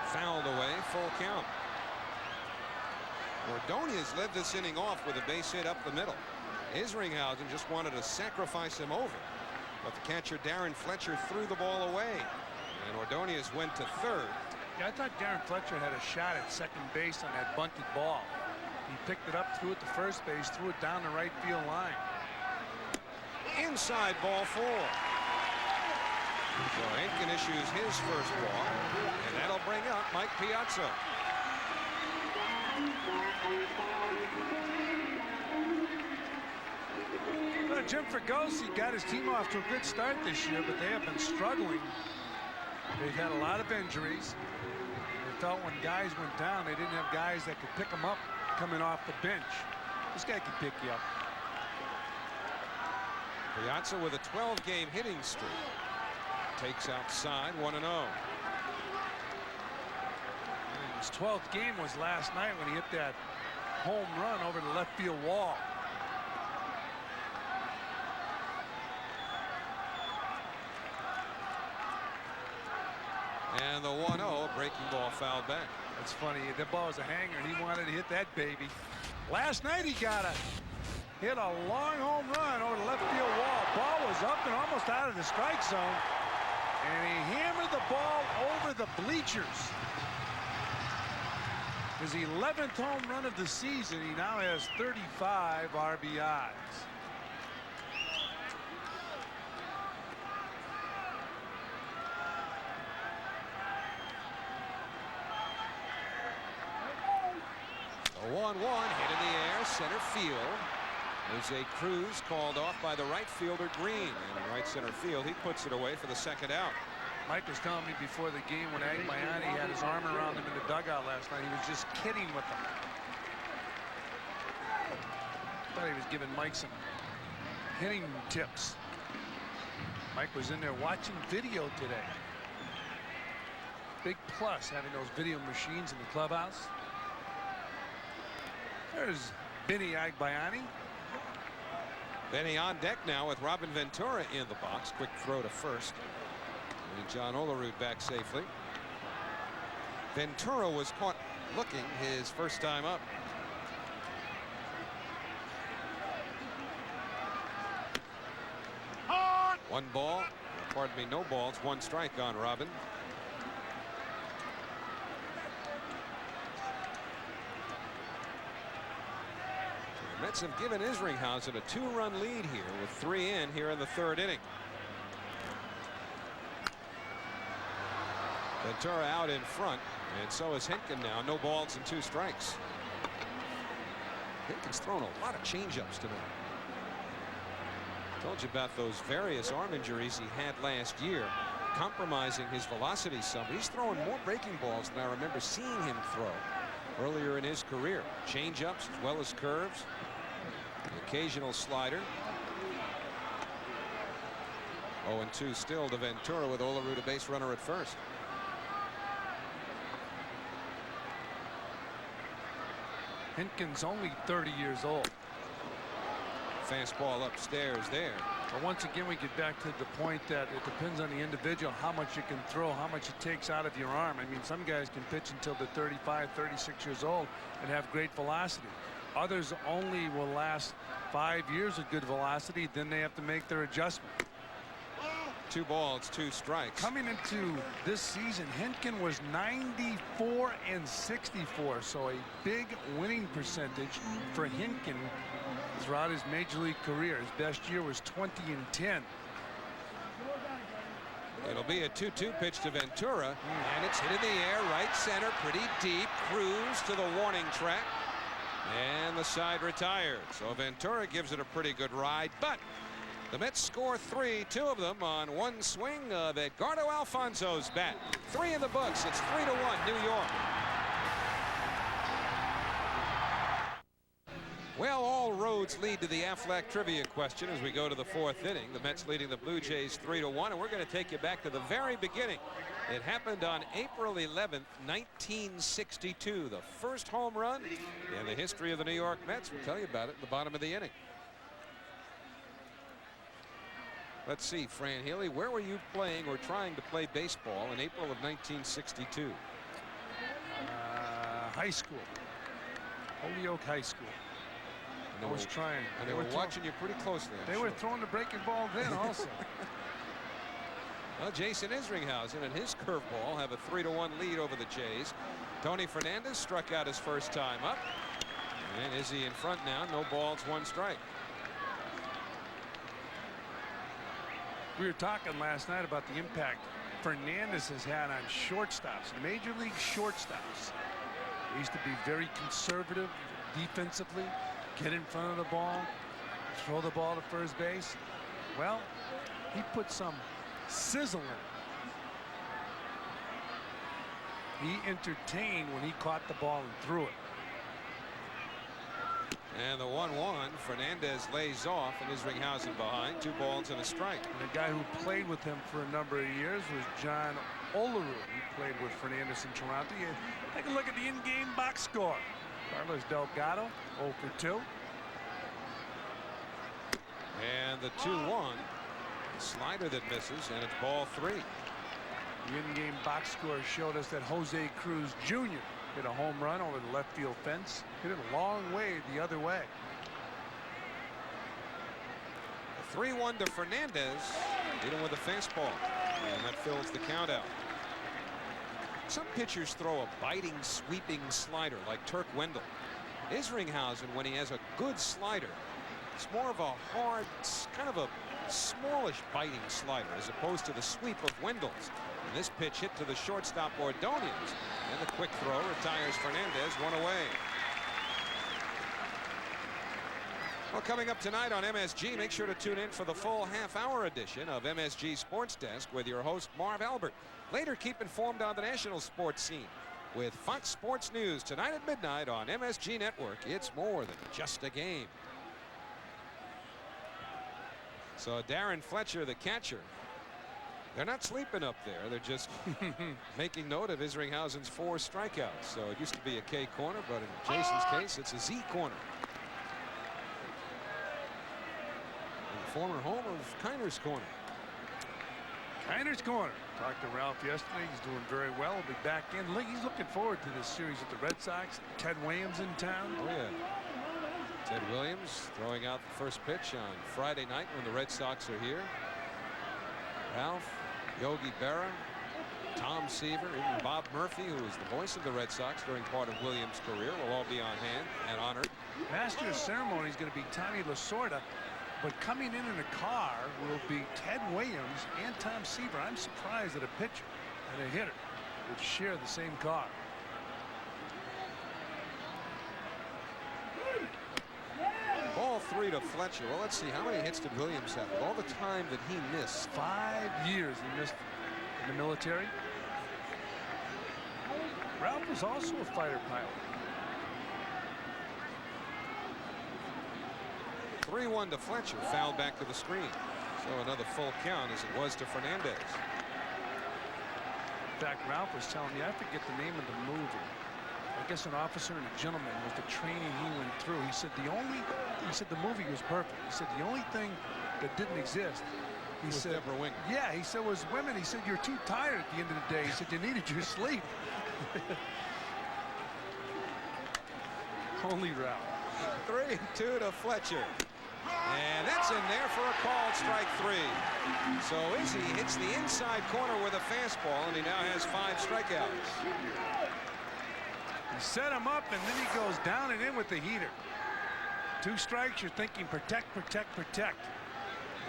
Fouled away, full count. Ordonez led this inning off with a base hit up the middle. Isringhausen just wanted to sacrifice him over, but the catcher Darren Fletcher threw the ball away, and Ordonez went to third. Yeah, I thought Darren Fletcher had a shot at second base on that bunted ball. He picked it up, threw it to first base, threw it down the right field line. Inside, ball 4. So Hentgen issues his first walk, and that'll bring up Mike Piazza. Well, Jim Fregosi got his team off to a good start this year, but they have been struggling. They've had a lot of injuries. They felt when guys went down, they didn't have guys that could pick them up coming off the bench. This guy can pick you up. Piazza with a 12-game hitting streak. Takes outside, 1-0. His 12th game was last night when he hit that home run over the left field wall. And the 1-0, breaking ball fouled back. It's funny, that ball was a hanger and he wanted to hit that baby. Last night he got hit a long home run over the left field wall. Ball was up and almost out of the strike zone, and he hammered the ball over the bleachers. His 11th home run of the season. He now has 35 RBIs. A 1-1 hit in the air, center field. Jose Cruz called off by the right fielder Green, and in right center field he puts it away for the second out. Mike was telling me before the game when Agbayani had his arm around him in the dugout last night, he was just kidding with him. Thought he was giving Mike some hitting tips. Mike was in there watching video today. Big plus having those video machines in the clubhouse. There's Benny Agbayani. Benny on deck now with Robin Ventura in the box. Quick throw to first. And John Olerud back safely. Ventura was caught looking his first time up. One ball, pardon me, no balls, one strike on Robin. The Mets have given Isringhausen a 2-run lead here with 3 in here in the third inning. Ventura out in front, and so is Hentgen now. No balls and 2 strikes. Hentgen's thrown a lot of changeups tonight. Told you about those various arm injuries he had last year, compromising his velocity some. He's throwing more breaking balls than I remember seeing him throw earlier in his career. Changeups as well as curves. The occasional slider. 0-2 still to Ventura with Olerud a base runner at first. Hentgen's only 30 years old. Fastball upstairs there. But once again, we get back to the point that it depends on the individual how much you can throw, how much it takes out of your arm. I mean, some guys can pitch until they're 35, 36 years old and have great velocity. Others only will last 5 years of good velocity, then they have to make their adjustment. 2 balls, 2 strikes. Coming into this season, Hentgen was 94 and 64, so a big winning percentage for Hentgen throughout his major league career. His best year was 20 and 10. It'll be a 2-2 pitch to Ventura, and it's hit in the air, right center, pretty deep. Cruz to the warning track, and the side retired. So Ventura gives it a pretty good ride, but the Mets score 3, 2 of them on one swing of Edgardo Alfonzo's bat. 3 in the books. It's 3-1 New York. Well, all roads lead to the Aflac trivia question as we go to the 4th inning. The Mets leading the Blue Jays 3-1, and we're going to take you back to the very beginning. It happened on April 11th, 1962. The first home run in the history of the New York Mets. We'll tell you about it at the bottom of the inning. Let's see, Fran Healy, where were you playing or trying to play baseball in April of 1962? High school. Holyoke High School. I was trying. And they were watching you pretty closely. They were throwing the breaking ball then also. Well, Jason Isringhausen and his curveball have a 3-1 lead over the Jays. Tony Fernandez struck out his first time up. And Izzy in front now. No balls, 1 strike. We were talking last night about the impact Fernandez has had on shortstops, major league shortstops. He used to be very conservative defensively, get in front of the ball, throw the ball to first base. Well, he put some sizzle in it. He entertained when he caught the ball and threw it. And the 1-1, Fernandez lays off, and Isringhausen behind. 2 balls and a strike. And the guy who played with him for a number of years was John Olerud. He played with Fernandez in Toronto. Take a look at the in-game box score. Carlos Delgado, 0 for 2. And the 2-1, slider that misses, and it's ball 3. The in-game box score showed us that Jose Cruz Jr. hit a home run over the left field fence. Hit it a long way the other way. 3-1 to Fernandez. Hit him with a fastball. And that fills the count out. Some pitchers throw a biting, sweeping slider like Turk Wendell. Isringhausen, when he has a good slider, it's more of a hard, kind of a smallish biting slider as opposed to the sweep of Wendell's. And this pitch hit to the shortstop Ordonez. And the quick throw retires Fernandez, 1 away. Well, coming up tonight on MSG, make sure to tune in for the full half-hour edition of MSG Sports Desk with your host, Marv Albert. Later, keep informed on the national sports scene with Fox Sports News tonight at midnight on MSG Network. It's more than just a game. So Darren Fletcher, the catcher, they're not sleeping up there. They're just making note of Isringhausen's 4 strikeouts. So it used to be a K corner, but in Jason's case, it's a Z corner. Former home of Kiner's Corner. Kiner's Corner. Talked to Ralph yesterday. He's doing very well. He'll be back in. He's looking forward to this series with the Red Sox. Ted Williams in town. Oh, yeah. Ted Williams throwing out the first pitch on Friday night when the Red Sox are here. Ralph, Yogi Berra, Tom Seaver, even Bob Murphy, who was the voice of the Red Sox during part of Williams' career, will all be on hand and honored. Master of ceremony is going to be Tommy Lasorda. But coming in a car will be Ted Williams and Tom Seaver. I'm surprised that a pitcher and a hitter would share the same car. Ball 3 to Fletcher. Well, let's see. How many hits did Williams have? With all the time that he missed. 5 years he missed in the military. Ralph was also a fighter pilot. 3-1 to Fletcher, fouled back to the screen. So another full count as it was to Fernandez. In fact, Ralph was telling me, I forget the name of the movie. I guess An Officer and a Gentleman was the training he went through. He said the movie was perfect. He said the only thing that didn't exist, he said, Deborah Winger. Yeah, he said, was women. He said, you're too tired at the end of the day. He said, you needed your sleep. Only Ralph. 3-2 to Fletcher. And that's in there for a called strike 3. So Izzy hits the inside corner with a fastball, and he now has 5 strikeouts. You set him up, and then he goes down and in with the heater. 2 strikes, you're thinking protect, protect, protect.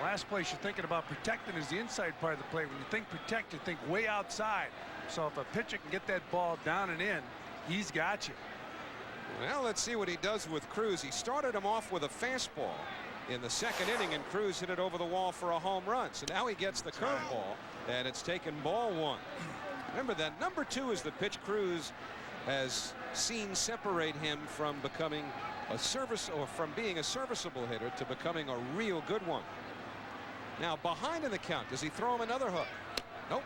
Last place you're thinking about protecting is the inside part of the plate. When you think protect, you think way outside. So if a pitcher can get that ball down and in, he's got you. Well, let's see what he does with Cruz. He started him off with a fastball in the 2nd inning, and Cruz hit it over the wall for a home run. So now he gets the curveball, and it's taken ball 1. Remember that number 2 is the pitch Cruz has seen separate him from becoming from being a serviceable hitter to becoming a real good one. Now behind in the count, does he throw him another hook? Nope.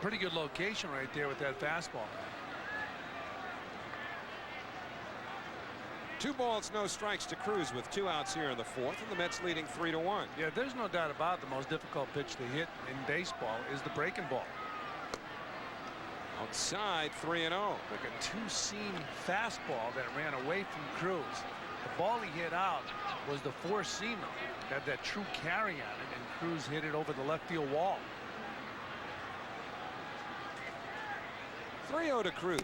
Pretty good location right there with that fastball. 2 balls, no strikes to Cruz with 2 outs here in the 4th, and the Mets leading 3-1. Yeah, there's no doubt about it. The most difficult pitch to hit in baseball is the breaking ball. Outside, 3-0. Like a 2-seam fastball that ran away from Cruz. The ball he hit out was the 4-seamer. Had that true carry on it, and Cruz hit it over the left field wall. 3-0 to Cruz.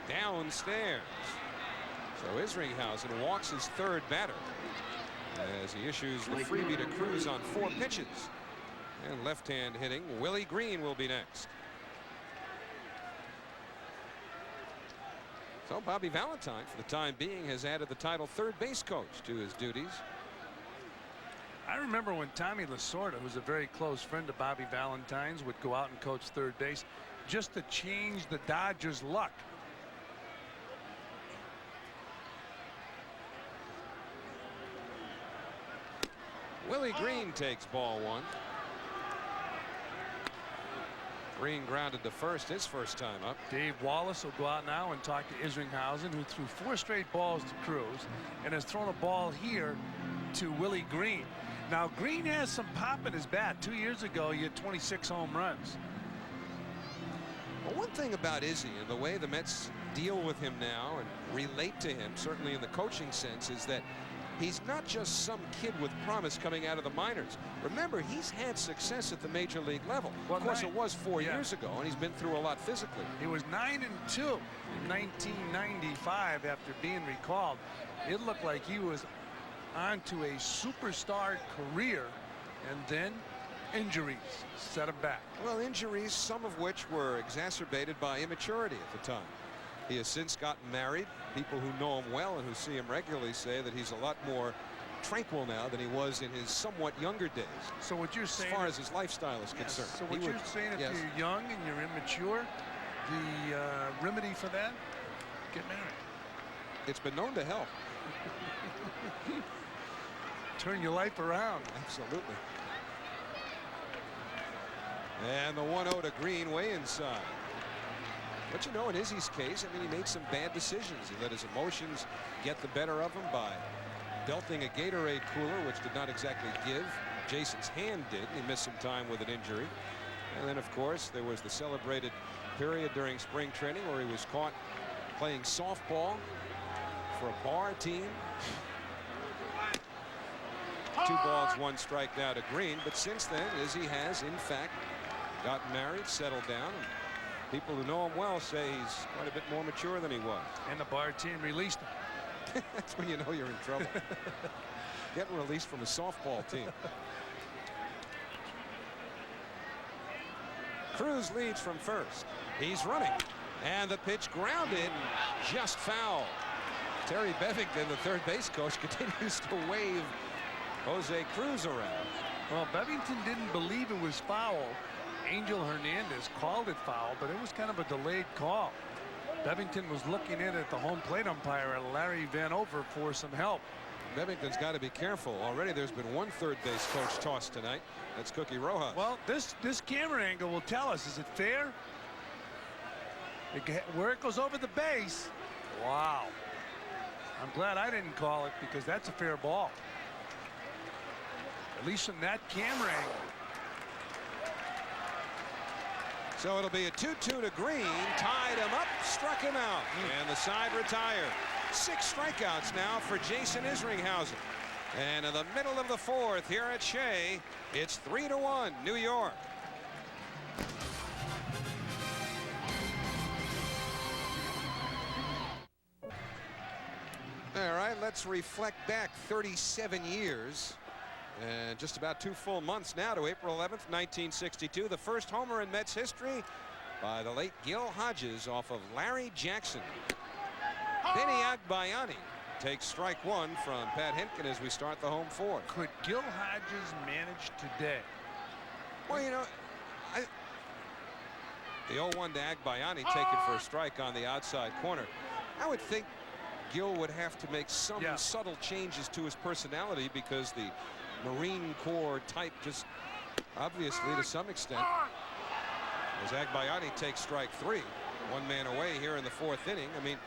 Downstairs. So Isringhausen walks his 3rd batter as he issues the freebie to Cruz on 4 pitches. And left-hand hitting Willie Green will be next. So Bobby Valentine, for the time being, has added the title 3rd base coach to his duties. I remember when Tommy Lasorda, who's a very close friend of Bobby Valentine's, would go out and coach 3rd base just to change the Dodgers' luck. Willie Green takes ball 1. Green grounded to first his first time up. Dave Wallace will go out now and talk to Isringhausen, who threw 4 straight balls to Cruz and has thrown a ball here to Willie Green. Now Green has some pop in his bat. 2 years ago he had 26 home runs. Well, one thing about Izzy and the way the Mets deal with him now and relate to him, certainly in the coaching sense, is that he's not just some kid with promise coming out of the minors. Remember, he's had success at the major league level. Well, of course, it was 4 years ago, and he's been through a lot physically. He was 9-2 in 1995 after being recalled. It looked like he was on to a superstar career, and then injuries set him back. Well, injuries, some of which were exacerbated by immaturity at the time. He has since gotten married. People who know him well and who see him regularly say that he's a lot more tranquil now than he was in his somewhat younger days. So what you're As saying, far as his lifestyle is concerned. so what you're saying, if yes. you're young and you're immature, the remedy for that, get married. It's been known to help. Turn your life around. Absolutely. And the 1-0 to Green way inside. But you know, in Izzy's case, I mean, he made some bad decisions. He let his emotions get the better of him by belting a Gatorade cooler, which did not exactly give. Jason's hand did. He missed some time with an injury. And then, of course, there was the celebrated period during spring training where he was caught playing softball for a bar team. 2 balls, 1 strike now to Green. But since then, Izzy has, in fact, gotten married, settled down. And people who know him well say he's quite a bit more mature than he was. And the bar team released him. That's when you know you're in trouble. Getting released from a softball team. Cruz leads from first. He's running. And the pitch grounded, just foul. Terry Bevington, the third base coach, continues to wave Jose Cruz around. Well, Bevington didn't believe it was foul. Angel Hernandez called it foul, but it was kind of a delayed call. Bevington was looking in at the home plate umpire, Larry Vanover, for some help. Bevington's got to be careful. Already there's been 1 third base coach tossed tonight. That's Cookie Rojas. Well, this camera angle will tell us, is it fair? Where it goes over the base. Wow. I'm glad I didn't call it, because that's a fair ball. At least from that camera angle. So it'll be a 2-2 to Green. Tied him up, struck him out. And the side retired. 6 strikeouts now for Jason Isringhausen. And in the middle of the 4th here at Shea, it's 3-1 New York. All right, let's reflect back 37 years. And just about 2 full months now to April 11th, 1962. The first homer in Mets history by the late Gil Hodges off of Larry Jackson. Benny Agbayani takes strike 1 from Pat Hentgen as we start the home 4th. Could Gil Hodges manage today? Well, you know, the 0-1 to Agbayani taken for a strike on the outside corner. I would think Gil would have to make some subtle changes to his personality, because the Marine Corps type just obviously to some extent, as Agbayani takes strike 3, 1 man away here in the 4th inning. I mean,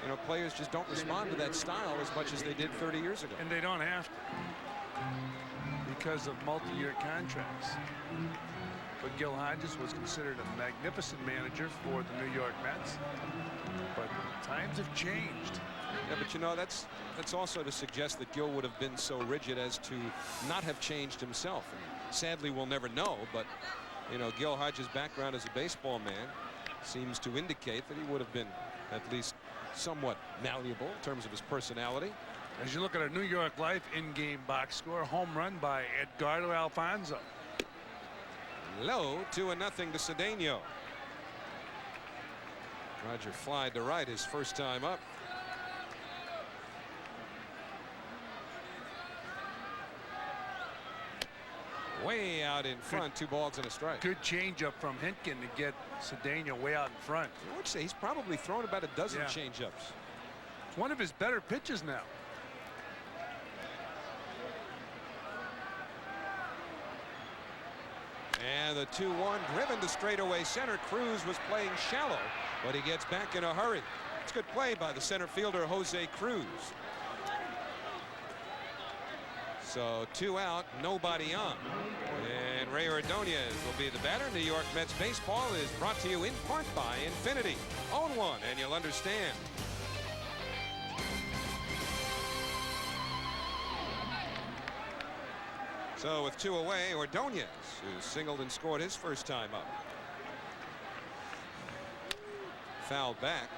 you know, players just don't respond to that style as much as they did 30 years ago. And they don't have to, because of multi-year contracts. But Gil Hodges was considered a magnificent manager for the New York Mets. But times have changed. Yeah, but you know, that's also to suggest that Gil would have been so rigid as to not have changed himself. And sadly, we'll never know, but you know, Gil Hodges' background as a baseball man seems to indicate that he would have been at least somewhat malleable in terms of his personality. As you look at our New York Life in-game box score, home run by Edgardo Alfonzo. Low, 2-0 to Cedeno. Roger flied to right his first time up. Way out in front, 2 balls and a strike. Good changeup from Hentgen to get Cedeno way out in front. I would say he's probably thrown about a dozen changeups. It's one of his better pitches now. And the 2-1 driven to straightaway center. Cruz was playing shallow, but he gets back in a hurry. It's good play by the center fielder Jose Cruz. So 2 out, nobody on. And Ray Ordonez will be the batter. New York Mets baseball is brought to you in part by Infinity. Own one and you'll understand. So with 2 away, Ordonez, who singled and scored his first time up. Fouled back.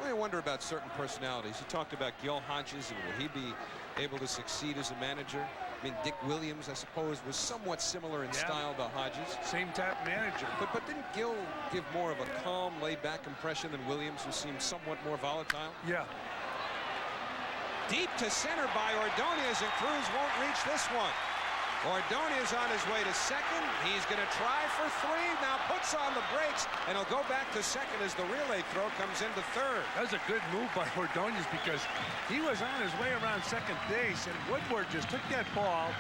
Well, I wonder about certain personalities. You talked about Gil Hodges, and will he be able to succeed as a manager? I mean, Dick Williams, I suppose, was somewhat similar in style to Hodges. Same type manager. But didn't Gil give more of a calm, laid-back impression than Williams, who seemed somewhat more volatile? Yeah. deep to center by Ordonez, and Cruz won't reach this one. Ordonez on his way to second. He's going to try for three. Now puts on the brakes, and he'll go back to second as the relay throw comes into third. That was a good move by Ordonez because he was on his way around second base, and Woodward just took that ball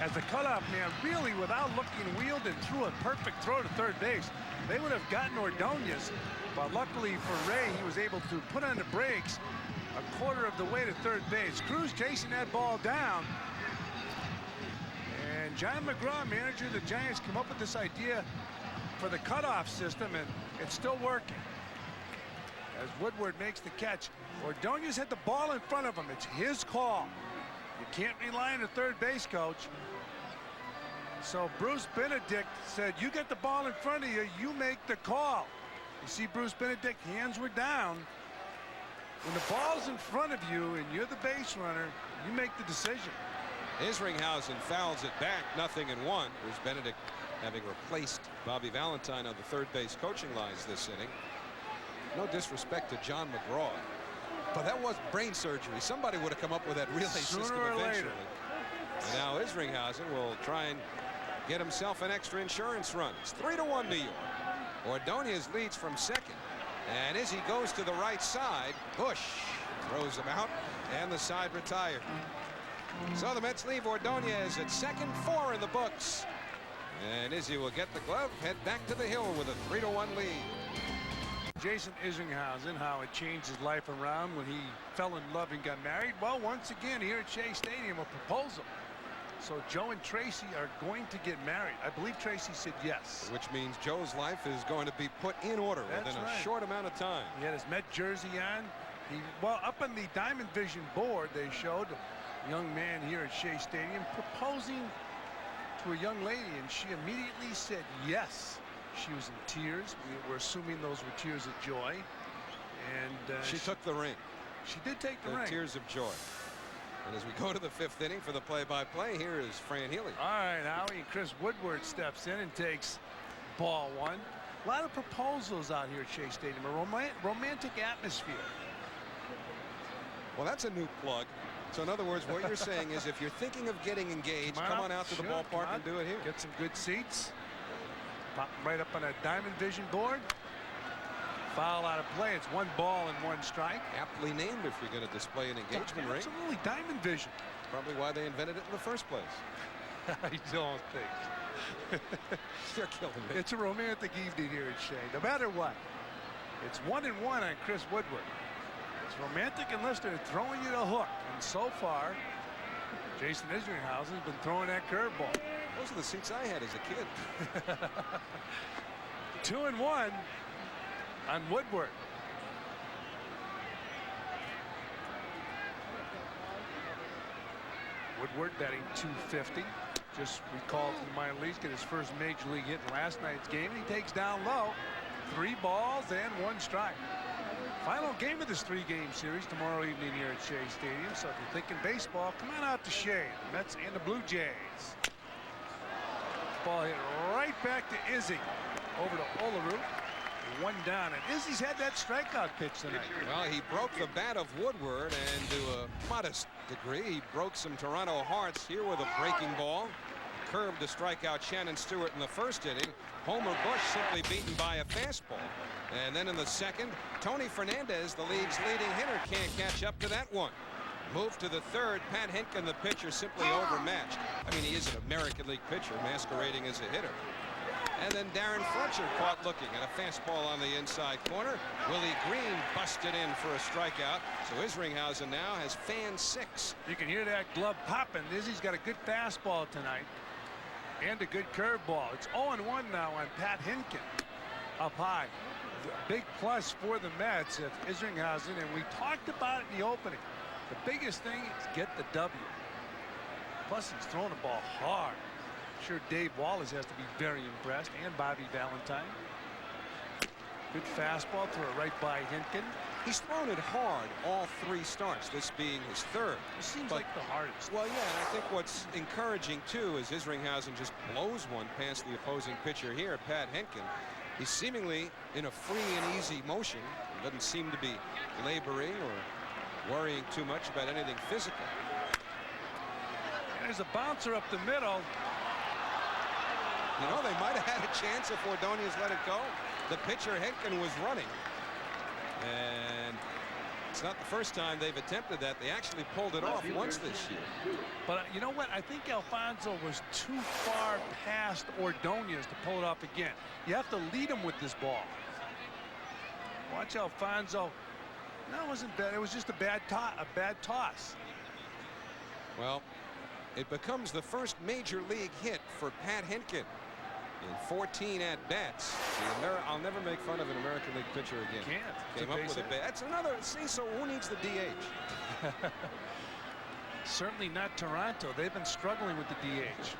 as the cutoff man, really without looking, wheeled and threw a perfect throw to third base. They would have gotten Ordonez, but luckily for Ray, he was able to put on the brakes a quarter of the way to third base. Cruz chasing that ball down. And John McGraw, manager of the Giants, came up with this idea for the cutoff system, and it's still working. As Woodward makes the catch, Ordonez had the ball in front of him. It's his call. You can't rely on the third base coach. So Bruce Benedict said, you get the ball in front of you, you make the call. You see Bruce Benedict, hands were down. When the ball's in front of you and you're the base runner, you make the decision. Isringhausen fouls it back, 0-1. Bruce Benedict having replaced Bobby Valentine on the third base coaching lines this inning. No disrespect to John McGraw, but that was brain surgery. Somebody would have come up with that relay system eventually. And now Isringhausen will try and get himself an extra insurance run. It's 3-1 New York. Ordonez leads from second, and Izzy goes to the right side. Bush throws him out, and the side retired. So the Mets leave Ordonez at second, 4 in the books. And Izzy will get the glove, head back to the hill with a 3-1 lead. Jason Isringhausen, how it changed his life around when he fell in love and got married. Well, once again here at Shea Stadium, a proposal. So Joe and Tracy are going to get married. I believe Tracy said yes. Which means Joe's life is going to be put in order within a short amount of time. He had his Met jersey on. Well, up on the Diamond Vision board, they showed a young man here at Shea Stadium proposing to a young lady, and she immediately said yes. She was in tears. We're assuming those were tears of joy. And she took the ring. She did take the ring. Tears of joy. And as we go to the 5th inning for the play-by-play, here is Fran Healy. All right, Howie, and Chris Woodward steps in and takes ball one. A lot of proposals out here at Shea Stadium. A romantic atmosphere. Well, that's a new plug. So in other words, what you're saying is if you're thinking of getting engaged, come on out to the ballpark and do it here. Get some good seats. Pop right up on that Diamond Vision board. Foul out of play. It's 1 ball and 1 strike. Aptly named if you're going to display an engagement ring. Absolutely, Diamond Vision. Probably why they invented it in the first place. I don't think. They're killing me. It's a romantic evening here at Shea. No matter what. It's 1-1 on Chris Woodward. It's romantic unless they're throwing you the hook. And so far, Jason Isringhausen has been throwing that curveball. Those are the seats I had as a kid. 2-1 on Woodward. Woodward batting .250. Just recalled from the minor leagues, get his first major league hit in last night's game. And he takes down low. 3 balls and 1 strike. Final game of this 3-game series tomorrow evening here at Shea Stadium. So if you're thinking baseball, come on out to Shea. The Mets and the Blue Jays. Ball hit right back to Izzy. Over to Olerud. 1 down, and Izzy's had that strikeout pitch tonight. Well, he broke the bat of Woodward, and to a modest degree, he broke some Toronto hearts here with a breaking ball. Curved to strike out Shannon Stewart in the first inning. Homer Bush simply beaten by a fastball. And then in the second, Tony Fernandez, the league's leading hitter, can't catch up to that one. Move to the third. Pat Hentgen, the pitcher, simply overmatched. I mean, he is an American League pitcher masquerading as a hitter. And then Darren Fletcher caught looking at a fastball on the inside corner. Willie Green busted in for a strikeout. So Isringhausen now has fan 6. You can hear that glove popping. Izzy's got a good fastball tonight and a good curveball. It's 0-1 now on Pat Hentgen up high. A big plus for the Mets if Isringhausen, and we talked about it in the opening. The biggest thing is get the W. Plus he's throwing the ball hard. I'm sure Dave Wallace has to be very impressed, and Bobby Valentine. Good fastball to a right by Hentgen. He's thrown it hard all 3 starts, this being his 3rd. It seems like the hardest. Well, yeah, and I think what's encouraging too is Isringhausen just blows one past the opposing pitcher here, Pat Hentgen. He's seemingly in a free and easy motion. Doesn't seem to be laboring or worrying too much about anything physical. And there's a bouncer up the middle. You know, they might have had a chance if Ordonez let it go. The pitcher, Henkin, was running. And it's not the first time they've attempted that. They actually pulled it off once this year. But you know what? I think Alfonso was too far past Ordonez to pull it off again. You have to lead him with this ball. Watch Alfonso. No, it wasn't bad. It was just a bad toss. Well, it becomes the first major league hit for Pat Henkin in 14 at-bats. I'll never make fun of an American League pitcher again. Can't. Came up with a bat. That's another. See, so who needs the DH? Certainly not Toronto. They've been struggling with the DH.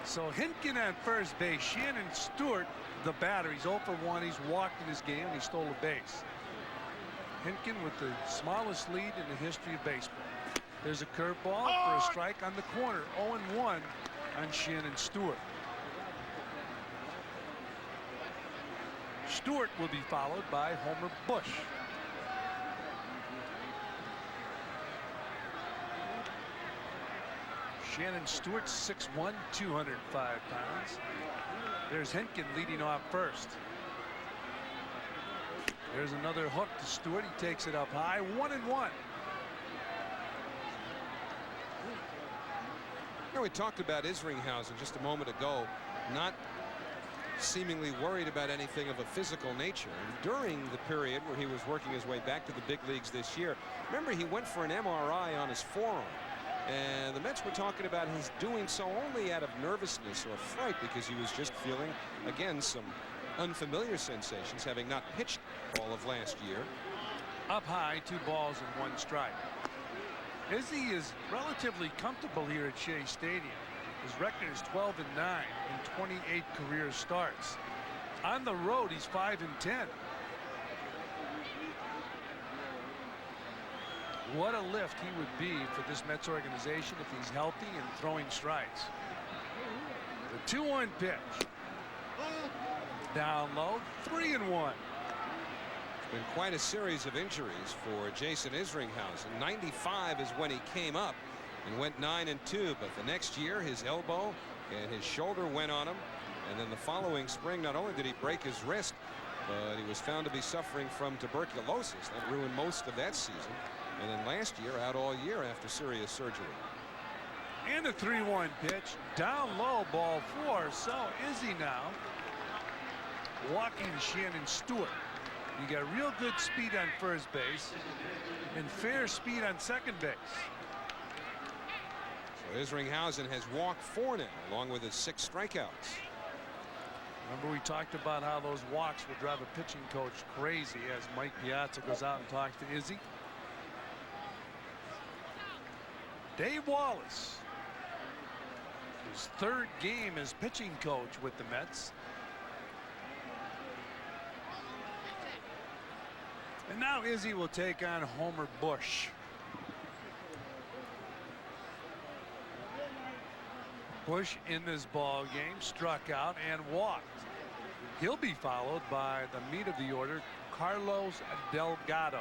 So Henkin on first base. Shannon Stewart, the batter. He's 0 for 1. He's walked in his game and he stole a base. Henkin with the smallest lead in the history of baseball. There's a curveball for a strike on the corner. 0-1 on Shannon Stewart. Stewart will be followed by Homer Bush. Shannon Stewart, 6'1", 205 pounds. There's Henkin leading off first. There's another hook to Stewart. He takes it up high. 1-1. We talked about Isringhausen just a moment ago, not seemingly worried about anything of a physical nature. And during the period where he was working his way back to the big leagues this year, remember, he went for an MRI on his forearm. And the Mets were talking about his doing so only out of nervousness or fright, because he was just feeling, again, some unfamiliar sensations, having not pitched all of last year. Up high, 2 balls and 1 strike. Izzy is relatively comfortable here at Shea Stadium. His record is 12-9 in 28 career starts. On the road, he's 5-10. What a lift he would be for this Mets organization if he's healthy and throwing strikes. The 2-1 pitch. Down low, 3-1. Been quite a series of injuries for Jason Isringhausen. 95 is when he came up and went 9-2, but the next year his elbow and his shoulder went on him, and then the following spring not only did he break his wrist, but he was found to be suffering from tuberculosis. That ruined most of that season, and then last year out all year after serious surgery. And a 3-1 pitch, down low, ball 4. So Izzy now walking Shannon Stewart. You got real good speed on first base and fair speed on second base. So Isringhausen has walked 4 now, along with his 6 strikeouts. Remember, we talked about how those walks will drive a pitching coach crazy as Mike Piazza goes out and talks to Izzy. Dave Wallace, his 3rd game as pitching coach with the Mets. And now Izzy will take on Homer Bush. Bush in this ball game struck out and walked. He'll be followed by the meat of the order, Carlos Delgado.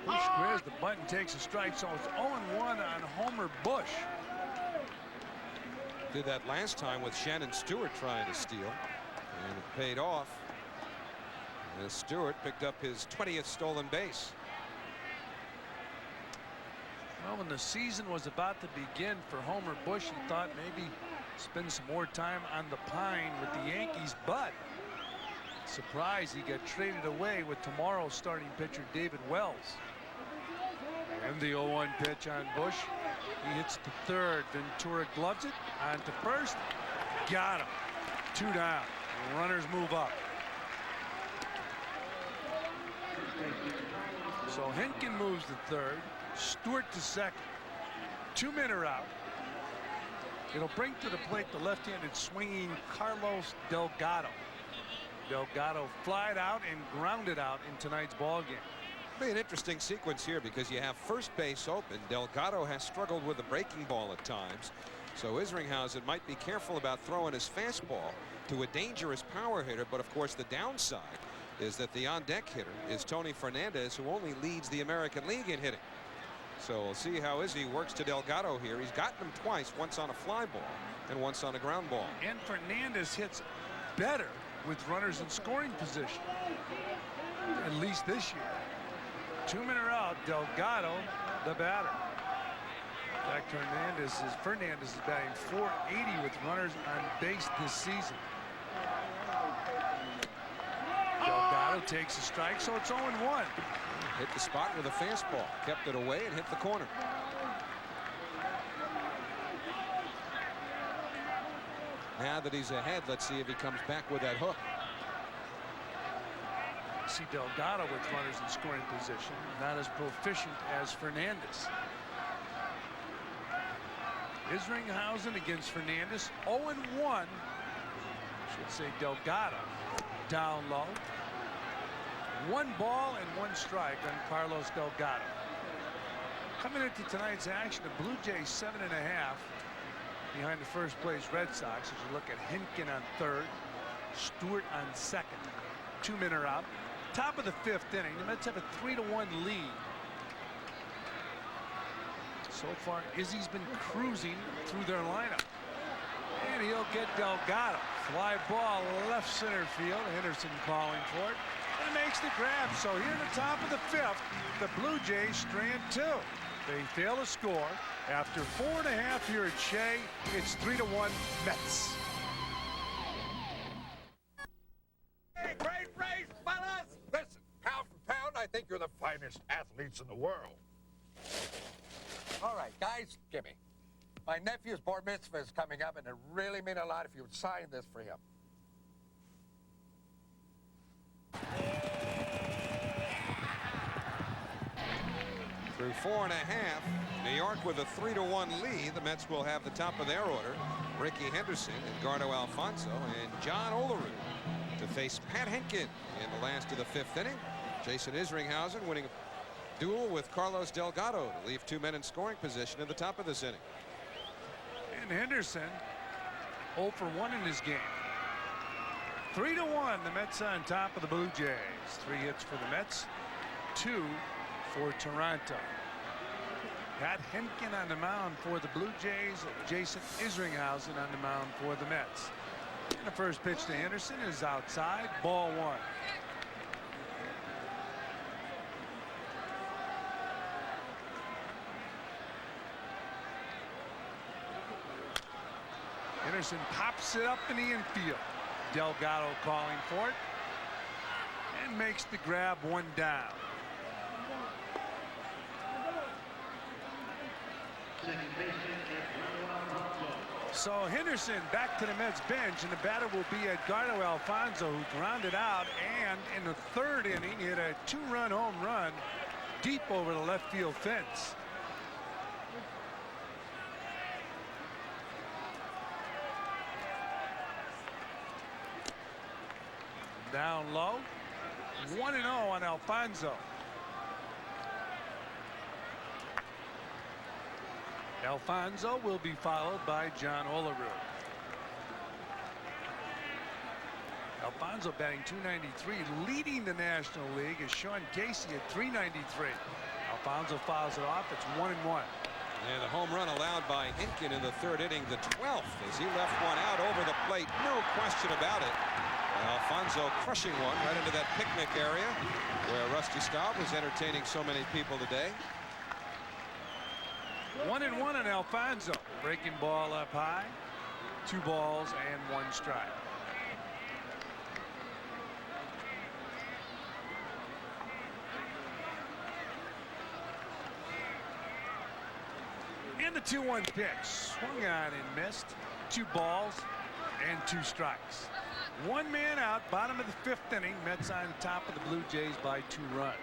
Bush squares the button, takes a strike, so it's 0-1 on Homer Bush. Did that last time with Shannon Stewart trying to steal, and it paid off. As Stewart picked up his 20th stolen base. Well, when the season was about to begin for Homer Bush, he thought maybe spend some more time on the pine with the Yankees, but surprise, he got traded away with tomorrow's starting pitcher David Wells. And the 0-1 pitch on Bush. He hits to third. Ventura gloves it on to first. Got him. 2 down. Runners move up. So Henkin moves to third. Stewart to second. 2 men are out. It'll bring to the plate the left-handed swinging Carlos Delgado. Delgado flied out and grounded out in tonight's ball game. Be an interesting sequence here because you have first base open. Delgado has struggled with the breaking ball at times, so Isringhausen might be careful about throwing his fastball to a dangerous power hitter. But of course the downside is that the on-deck hitter is Tony Fernandez, who only leads the American League in hitting. So we'll see how Izzy works to Delgado here. He's gotten him twice, once on a fly ball and once on a ground ball. And Fernandez hits better with runners in scoring position, at least this year. 2 men are out. Delgado, the batter. In fact, Fernandez is batting .480 with runners on base this season. Delgado takes a strike, so it's 0-1. Hit the spot with a fastball, kept it away and hit the corner. Now that he's ahead, let's see if he comes back with that hook. See Delgado with runners in scoring position, not as proficient as Fernandez. Isringhausen against Fernandez, 0-1. Should say Delgado down low. 1 ball and 1 strike on Carlos Delgado. Coming into tonight's action, the Blue Jays 7.5 behind the first place Red Sox. As you look at Henkin on third, Stewart on second. 2 men are out. Top of the 5th inning, the Mets have a 3-1 lead. So far, Izzy's been cruising through their lineup. And he'll get Delgado. Fly ball left center field. Henderson calling for it. And makes the grab. So here at the top of the 5th, the Blue Jays strand 2. They fail to score. After 4.5 here at Shea, it's 3-1 Mets. Hey, great race, fellas! Listen, pound for pound, I think you're the finest athletes in the world. All right, guys, gimme. My nephew's bar mitzvah is coming up, and it really mean a lot if you would sign this for him. Through 4.5, New York with a 3-1 lead. The Mets will have the top of their order. Ricky Henderson, Edgardo Alfonzo, and John Olerud to face Pat Henkin in the last of the 5th inning. Jason Isringhausen winning a duel with Carlos Delgado to leave 2 men in scoring position at the top of this inning. And Henderson 0 for 1 in this game. 3-1, the Mets on top of the Blue Jays. 3 hits for the Mets, 2 for Toronto. Pat Henkin on the mound for the Blue Jays. Jason Isringhausen on the mound for the Mets. And the first pitch to Henderson is outside, ball 1. Henderson pops it up in the infield. Delgado calling for it and makes the grab, 1 down. So Henderson back to the Mets bench, and the batter will be Edgardo Alfonzo, who grounded out and in the 3rd inning hit a 2-run home run deep over the left field fence. Down low, 1-0 on Alfonzo. Alfonzo will be followed by John Olerud. Alfonzo batting .293, leading the National League is Sean Casey at .393. Alfonzo fouls it off. It's 1-1. And the home run allowed by Henkin in the 3rd inning, the 12th, as he left one out over the plate. No question about it. Alfonzo crushing one right into that picnic area where Rusty Staub was entertaining so many people today. 1-1 on Alfonzo. Breaking ball up high. 2 balls and 1 strike. And the 2-1 pitch. Swung on and missed. 2 balls and 2 strikes. 1 man out, bottom of the 5th inning. Mets on top of the Blue Jays by 2 runs.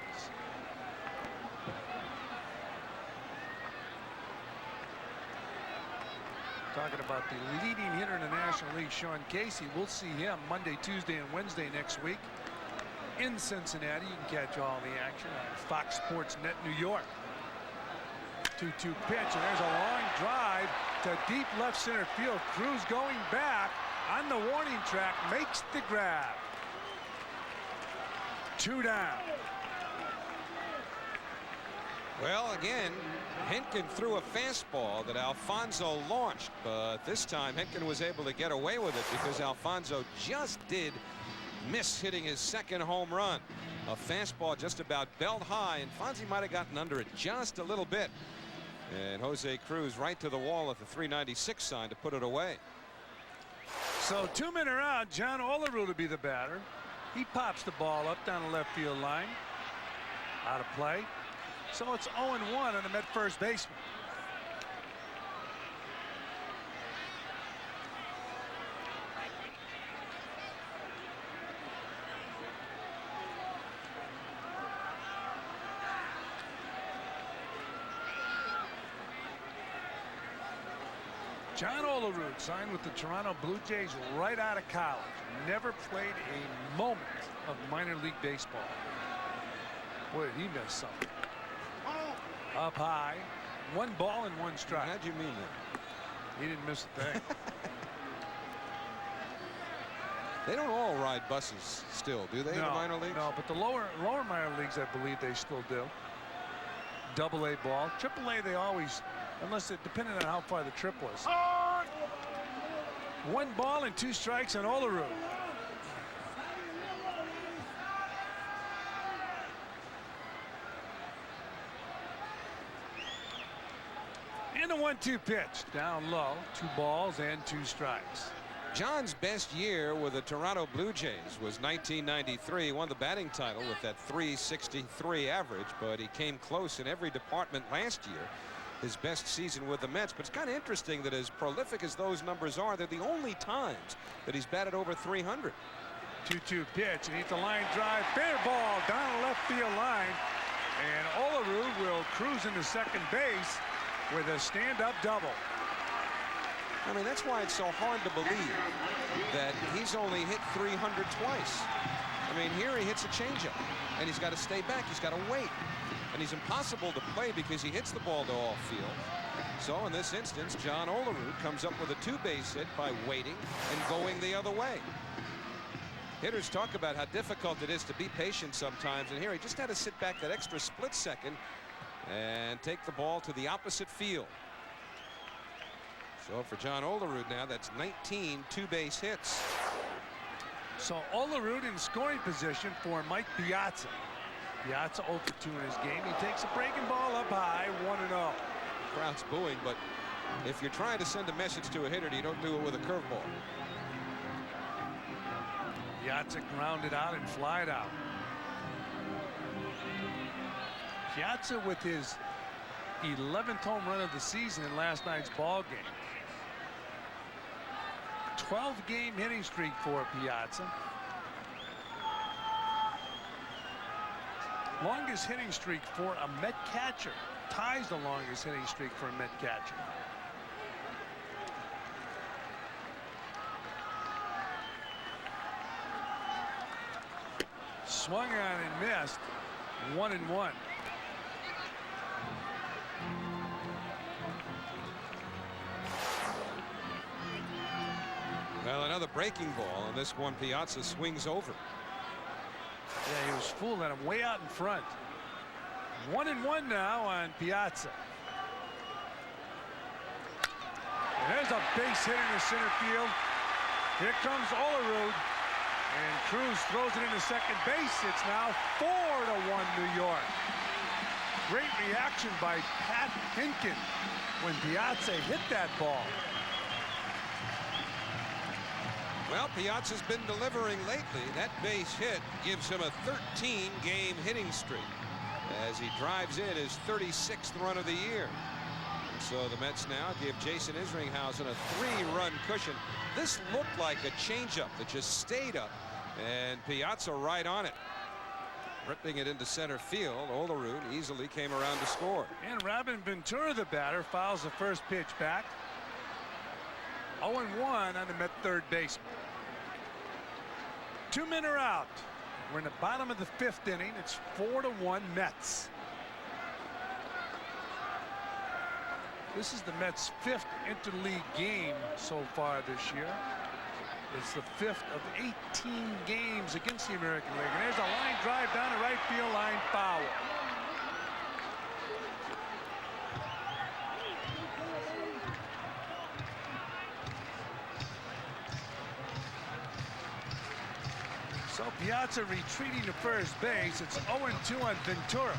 Talking about the leading hitter in the National League, Sean Casey. We'll see him Monday, Tuesday, and Wednesday next week. in Cincinnati. You can catch all the action on Fox Sports Net New York. 2-2 pitch, and there's a long drive to deep left center field. Cruz going back on the warning track, makes the grab. 2 down. Well, again, Henkin threw a fastball that Alfonso launched, but this time Henkin was able to get away with it because Alfonso just did miss hitting his second home run. A fastball just about belt high, and Fonzie might have gotten under it just a little bit. And Jose Cruz right to the wall at the 396 sign to put it away. So 2 men are out. John Olerud will be the batter. He pops the ball up down the left field line. Out of play. So it's 0-1 on the Met first baseman. John Olerud signed with the Toronto Blue Jays right out of college. Never played a moment of minor league baseball. Boy, did he miss something. Up high. 1 ball and 1 strike. How'd you mean that? He didn't miss a thing. They don't all ride buses still, do they, in the minor leagues? No, but the lower minor leagues, I believe they still do. Double-A ball. Triple-A, they always, unless it depending on how far the trip was. 1 ball and 2 strikes on Olerud. And a 1-2 pitch down low. 2 balls and 2 strikes. John's best year with the Toronto Blue Jays was 1993. He won the batting title with that .363 average, but he came close in every department last year. His best season with the Mets. But it's kind of interesting that as prolific as those numbers are, they're the only times that he's batted over 300. 2-2 pitch, and he's the line drive. Fair ball down the left field line. And Olerud will cruise into second base with a stand-up double. I mean, that's why it's so hard to believe that he's only hit 300 twice. I mean, here he hits a changeup, and he's got to stay back. He's got to wait. And he's impossible to play because he hits the ball to all field. So in this instance, John Olerud comes up with a 2-base hit by waiting and going the other way. Hitters talk about how difficult it is to be patient sometimes, and here he just had to sit back that extra split second and take the ball to the opposite field. So for John Olerud now, that's 19 2-base hits. So Olerud in scoring position for Mike Piazza. Piazza 0 for 2 in his game. He takes a breaking ball up high, 1-0. Crowd's booing, but if you're trying to send a message to a hitter, you don't do it with a curveball. Piazza grounded out and flied out. Piazza with his 11th home run of the season in last night's ball game. 12-game hitting streak for Piazza. Longest hitting streak for a Met catcher. Ties the longest hitting streak for a Met catcher. Swung on and missed. 1-1. Well, another breaking ball, and this one Piazza swings over. Yeah, he was fooled at him way out in front. 1-1 now on Piazza. And there's a base hit in the center field. Here comes Olerud. And Cruz throws it into second base. It's now 4-1 New York. Great reaction by Pat Hinkin when Piazza hit that ball. Well, Piazza's been delivering lately. That base hit gives him a 13-game hitting streak as he drives in his 36th run of the year. And so the Mets now give Jason Isringhausen a 3-run cushion. This looked like a changeup that just stayed up, and Piazza right on it. Ripping it into center field. Olerud easily came around to score. And Robin Ventura, the batter, fouls the first pitch back. 0-1 on the Met third baseman. 2 men are out. We're in the bottom of the 5th inning. It's 4-1 Mets. This is the Mets' 5th interleague game so far this year. It's the 5th of 18 games against the American League. And there's a line drive down the right field line, foul. So Piazza retreating to first base. It's 0-2 on Ventura.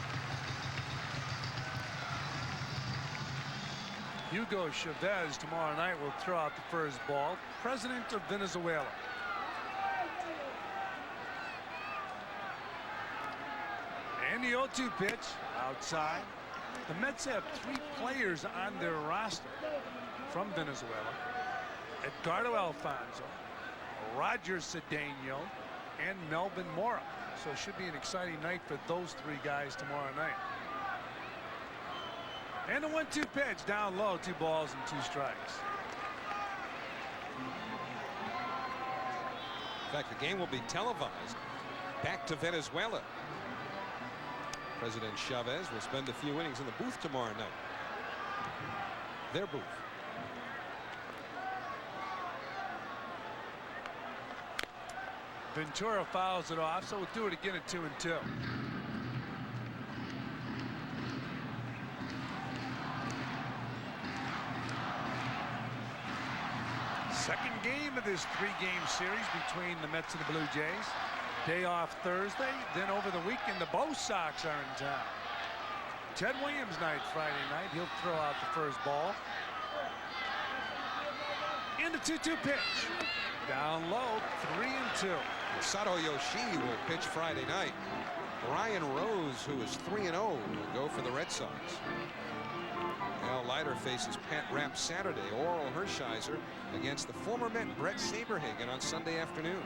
Hugo Chavez tomorrow night will throw out the first ball. President of Venezuela. And the 0-2 pitch outside. The Mets have 3 players on their roster from Venezuela. Edgardo Alfonso, Roger Cedeno, and Melvin Mora. So it should be an exciting night for those 3 guys tomorrow night. And the 1-2 pitch down low, 2 balls and 2 strikes. In fact, the game will be televised back to Venezuela. President Chavez will spend a few innings in the booth tomorrow night. Their booth. Ventura fouls it off, so we'll do it again at 2-2. Second game of this 3-game series between the Mets and the Blue Jays. Day off Thursday, then over the weekend the Bo Sox are in town. Ted Williams night Friday night. He'll throw out the first ball. And the 2-2 pitch. Down low, 3-2. Masato Yoshii will pitch Friday night. Brian Rose, who is 3-0, will go for the Red Sox. Al Leiter faces Pat Rapp Saturday. Oral Hershiser against the former Met Brett Saberhagen on Sunday afternoon.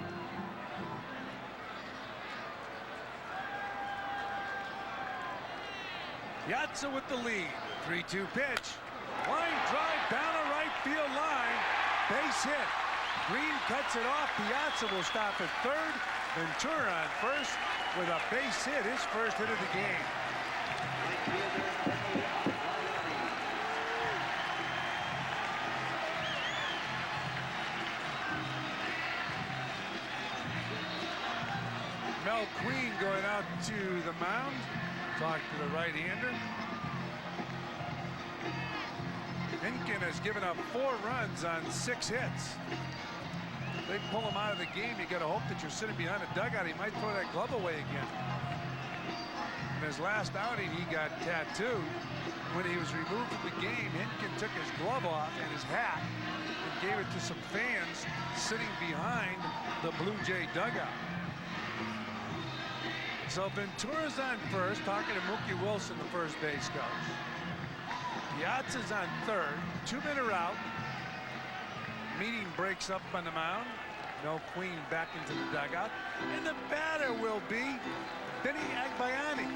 Piazza with the lead. 3-2 pitch. Line drive down the right field line. Base hit. Green cuts it off. Piazza will stop at third. Ventura on first with a base hit, his first hit of the game. Mel Queen going out to the mound. Talk to the right-hander. Hinkin has given up 4 runs on 6 hits. If they pull him out of the game, you got to hope that you're sitting behind a dugout. He might throw that glove away again. In his last outing, he got tattooed. When he was removed from the game, Hinkin took his glove off and his hat and gave it to some fans sitting behind the Blue Jay dugout. So Ventura's on first, talking to Mookie Wilson, the first base coach. Piazza's on third. 2-minute out. Meeting breaks up on the mound. Mel Queen back into the dugout. And the batter will be Benny Agbayani.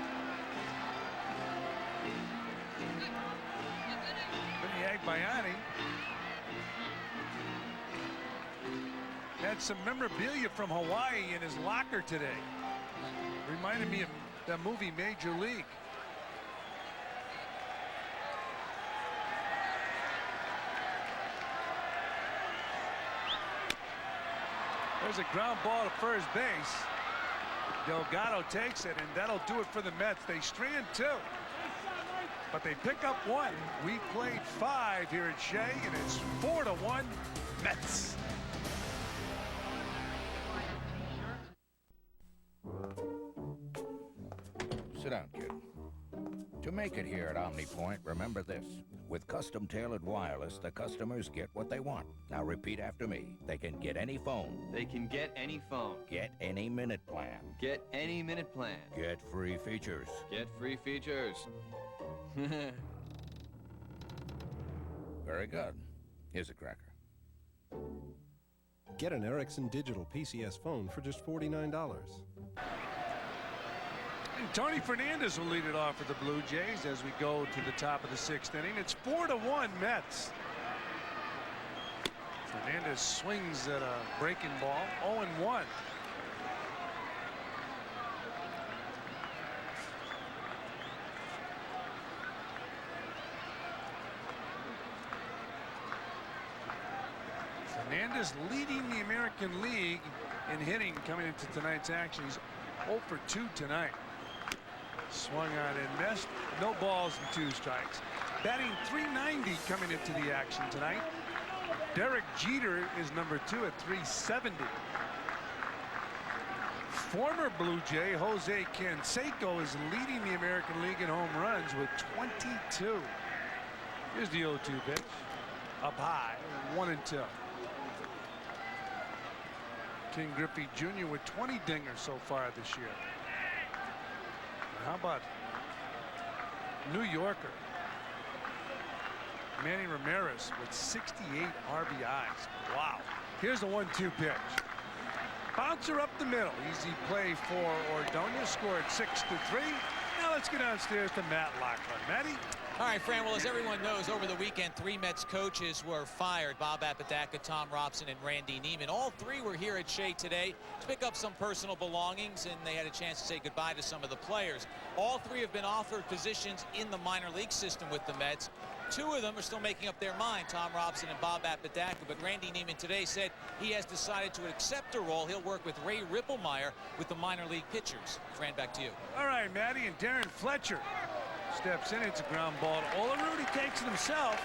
Benny Agbayani had some memorabilia from Hawaii in his locker today. Reminded me of the movie Major League. There's a ground ball to first base. Delgado takes it, and that'll do it for the Mets. They strand 2, but they pick up 1. We played 5 here at Shea, and it's 4-1 Mets. Sit down, kid. To make it here at OmniPoint, remember this. With custom-tailored wireless, the customers get what they want. Now repeat after me. They can get any phone. They can get any phone. Get any minute plan. Get any minute plan. Get free features. Get free features. Very good. Here's a cracker. Get an Ericsson Digital PCS phone for just $49. And Tony Fernandez will lead it off for the Blue Jays as we go to the top of the 6th inning. It's 4-1 Mets. Fernandez swings at a breaking ball. 0-1. Hernandez leading the American League in hitting coming into tonight's action. He's 0 for 2 tonight. Swung on and missed. No balls and 2 strikes. Batting .390 coming into the action tonight. Derek Jeter is number 2 at .370. Former Blue Jay Jose Canseco is leading the American League in home runs with 22. Here's the 0-2 pitch. Up high, 1-2. King Griffey Jr. with 20 dingers so far this year. How about New Yorker Manny Ramirez with 68 RBIs? Wow. Here's the 1-2 pitch. Bouncer up the middle. Easy play for Ordonez. Scored 6-3. Now let's get downstairs to Matt Loughlin. Matty? All right, Fran, well, as everyone knows, over the weekend, 3 Mets coaches were fired. Bob Apodaca, Tom Robson, and Randy Neiman. All 3 were here at Shea today to pick up some personal belongings, and they had a chance to say goodbye to some of the players. All 3 have been offered positions in the minor league system with the Mets. 2 of them are still making up their mind, Tom Robson and Bob Apodaca, but Randy Neiman today said he has decided to accept a role. He'll work with Ray Ripplemeyer with the minor league pitchers. Fran, back to you. All right, Matty, and Darren Fletcher steps in. It's a ground ball to Olerud. He takes it himself.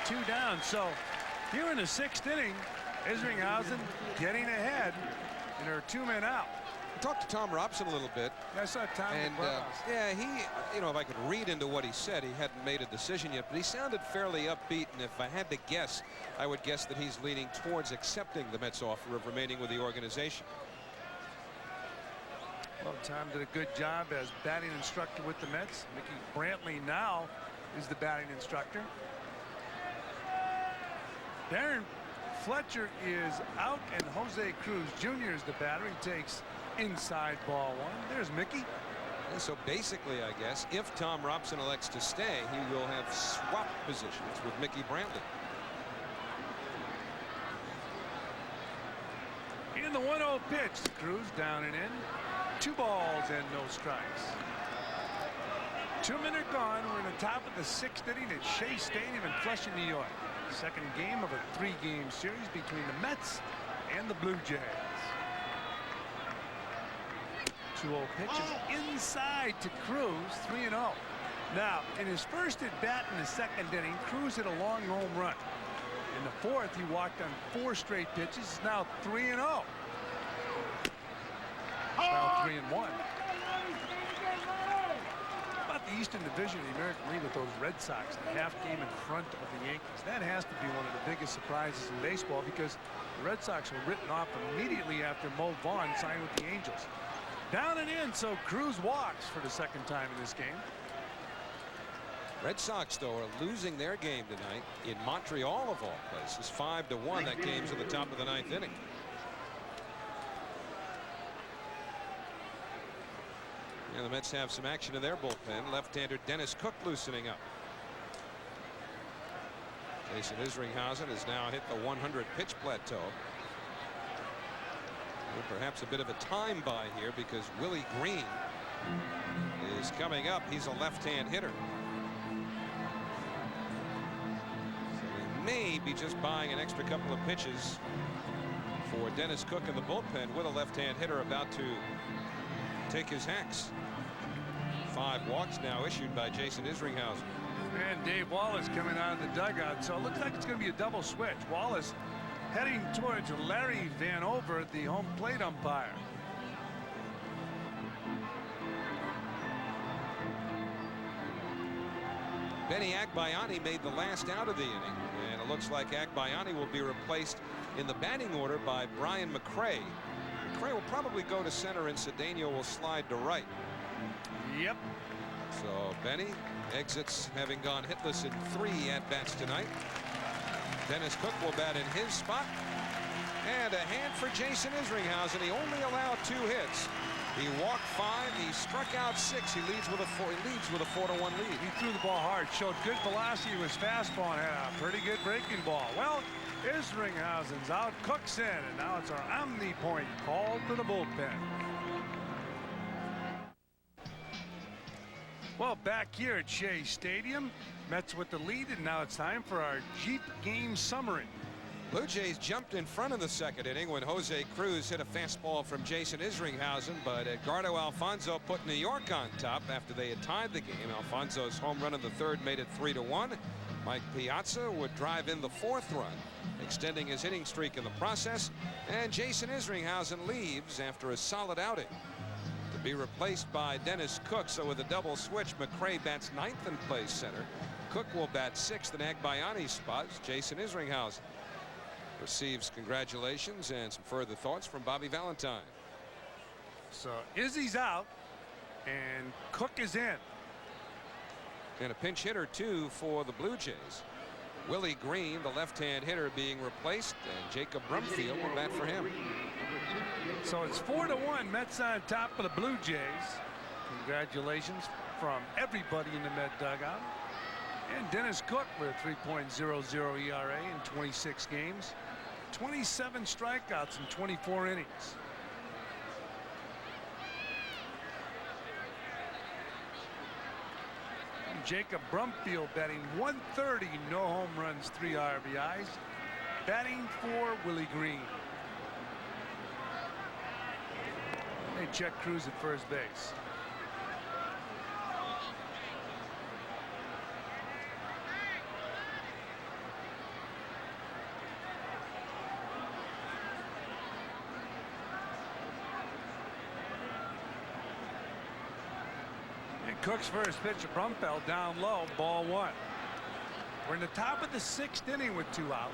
2 down. So here in the 6th inning, Isringhausen getting ahead, and there are 2 men out. I talked to Tom Robson a little bit. Yeah, I saw Tom. And yeah, he, you know, if I could read into what he said, he hadn't made a decision yet, but he sounded fairly upbeat. And if I had to guess, I would guess that he's leaning towards accepting the Mets offer of remaining with the organization. Well, Tom did a good job as batting instructor with the Mets. Mickey Brantley now is the batting instructor. Darren Fletcher is out, and Jose Cruz Jr. is the batter. He takes inside ball 1. There's Mickey. And so basically, I guess, if Tom Robson elects to stay, he will have swapped positions with Mickey Brantley. In the 1-0 pitch, Cruz down and in. 2 balls and no strikes. 2 men are gone. We're in the top of the 6th inning at Shea Stadium in Flushing, New York. Second game of a 3-game series between the Mets and the Blue Jays. 2-0 pitches inside to Cruz, 3-0. Now, in his first at bat in the 2nd inning, Cruz hit a long home run. In the 4th, he walked on 4 straight pitches. It's now 3-0. Now 3-1. About the Eastern Division of the American League with those Red Sox, the half game in front of the Yankees. That has to be one of the biggest surprises in baseball, because the Red Sox were written off immediately after Mo Vaughn signed with the Angels. Down and in, so Cruz walks for the 2nd time in this game. Red Sox, though, are losing their game tonight in Montreal, of all places, 5-1. That game's at the top of the 9th inning. And the Mets have some action in their bullpen. Left-hander Dennis Cook loosening up. Jason Isringhausen has now hit the 100-pitch plateau. And perhaps a bit of a time buy here, because Willie Green is coming up. He's a left-hand hitter. So we may be just buying an extra couple of pitches for Dennis Cook in the bullpen, with a left-hand hitter about to take his hacks. 5 walks now issued by Jason Isringhausen. And Dave Wallace coming out of the dugout, so it looks like it's going to be a double switch. Wallace heading towards Larry Vanover, the home plate umpire. Benny Agbayani made the last out of the inning, and it looks like Agbayani will be replaced in the batting order by Brian McRae. McRae will probably go to center, and Cedeno will slide to right. Yep. So Benny exits, having gone hitless in 3 at-bats tonight. Dennis Cook will bat in his spot. And a hand for Jason Isringhausen. He only allowed 2 hits. He walked 5. He struck out 6. He leads with a 4-1 lead. He threw the ball hard, showed good velocity with his fastball, and had a pretty good breaking ball. Well, Isringhausen's out, Cook's in, and now it's our Omni point called to the bullpen. Well, back here at Shea Stadium, Mets with the lead, and now it's time for our Jeep game summary. Blue Jays jumped in front in the second inning when Jose Cruz hit a fastball from Jason Isringhausen, but Edgardo Alfonzo put New York on top after they had tied the game. Alfonzo's home run in the third made it 3-1. Mike Piazza would drive in the fourth run, extending his hitting streak in the process, and Jason Isringhausen leaves after a solid outing to be replaced by Dennis Cook. So with a double switch, McRae bats ninth and plays center. Cook will bat sixth in Agbayani's spot. Jason Isringhausen receives congratulations and some further thoughts from Bobby Valentine. So Izzy's out and Cook is in. And a pinch hitter too for the Blue Jays. Willie Green, the left-hand hitter, being replaced, and Jacob Brumfield will bat for him. So it's 4-1 Mets on top of the Blue Jays. Congratulations from everybody in the Met dugout. And Dennis Cook with a 3.00 ERA in 26 games. 27 strikeouts in 24 innings. And Jacob Brumfield batting 130, no home runs, 3 RBIs. Batting for Willie Green. They check Cruz at first base. Cook's first pitch to Brumfield down low, ball 1. We're in the top of the 6th inning with 2 outs.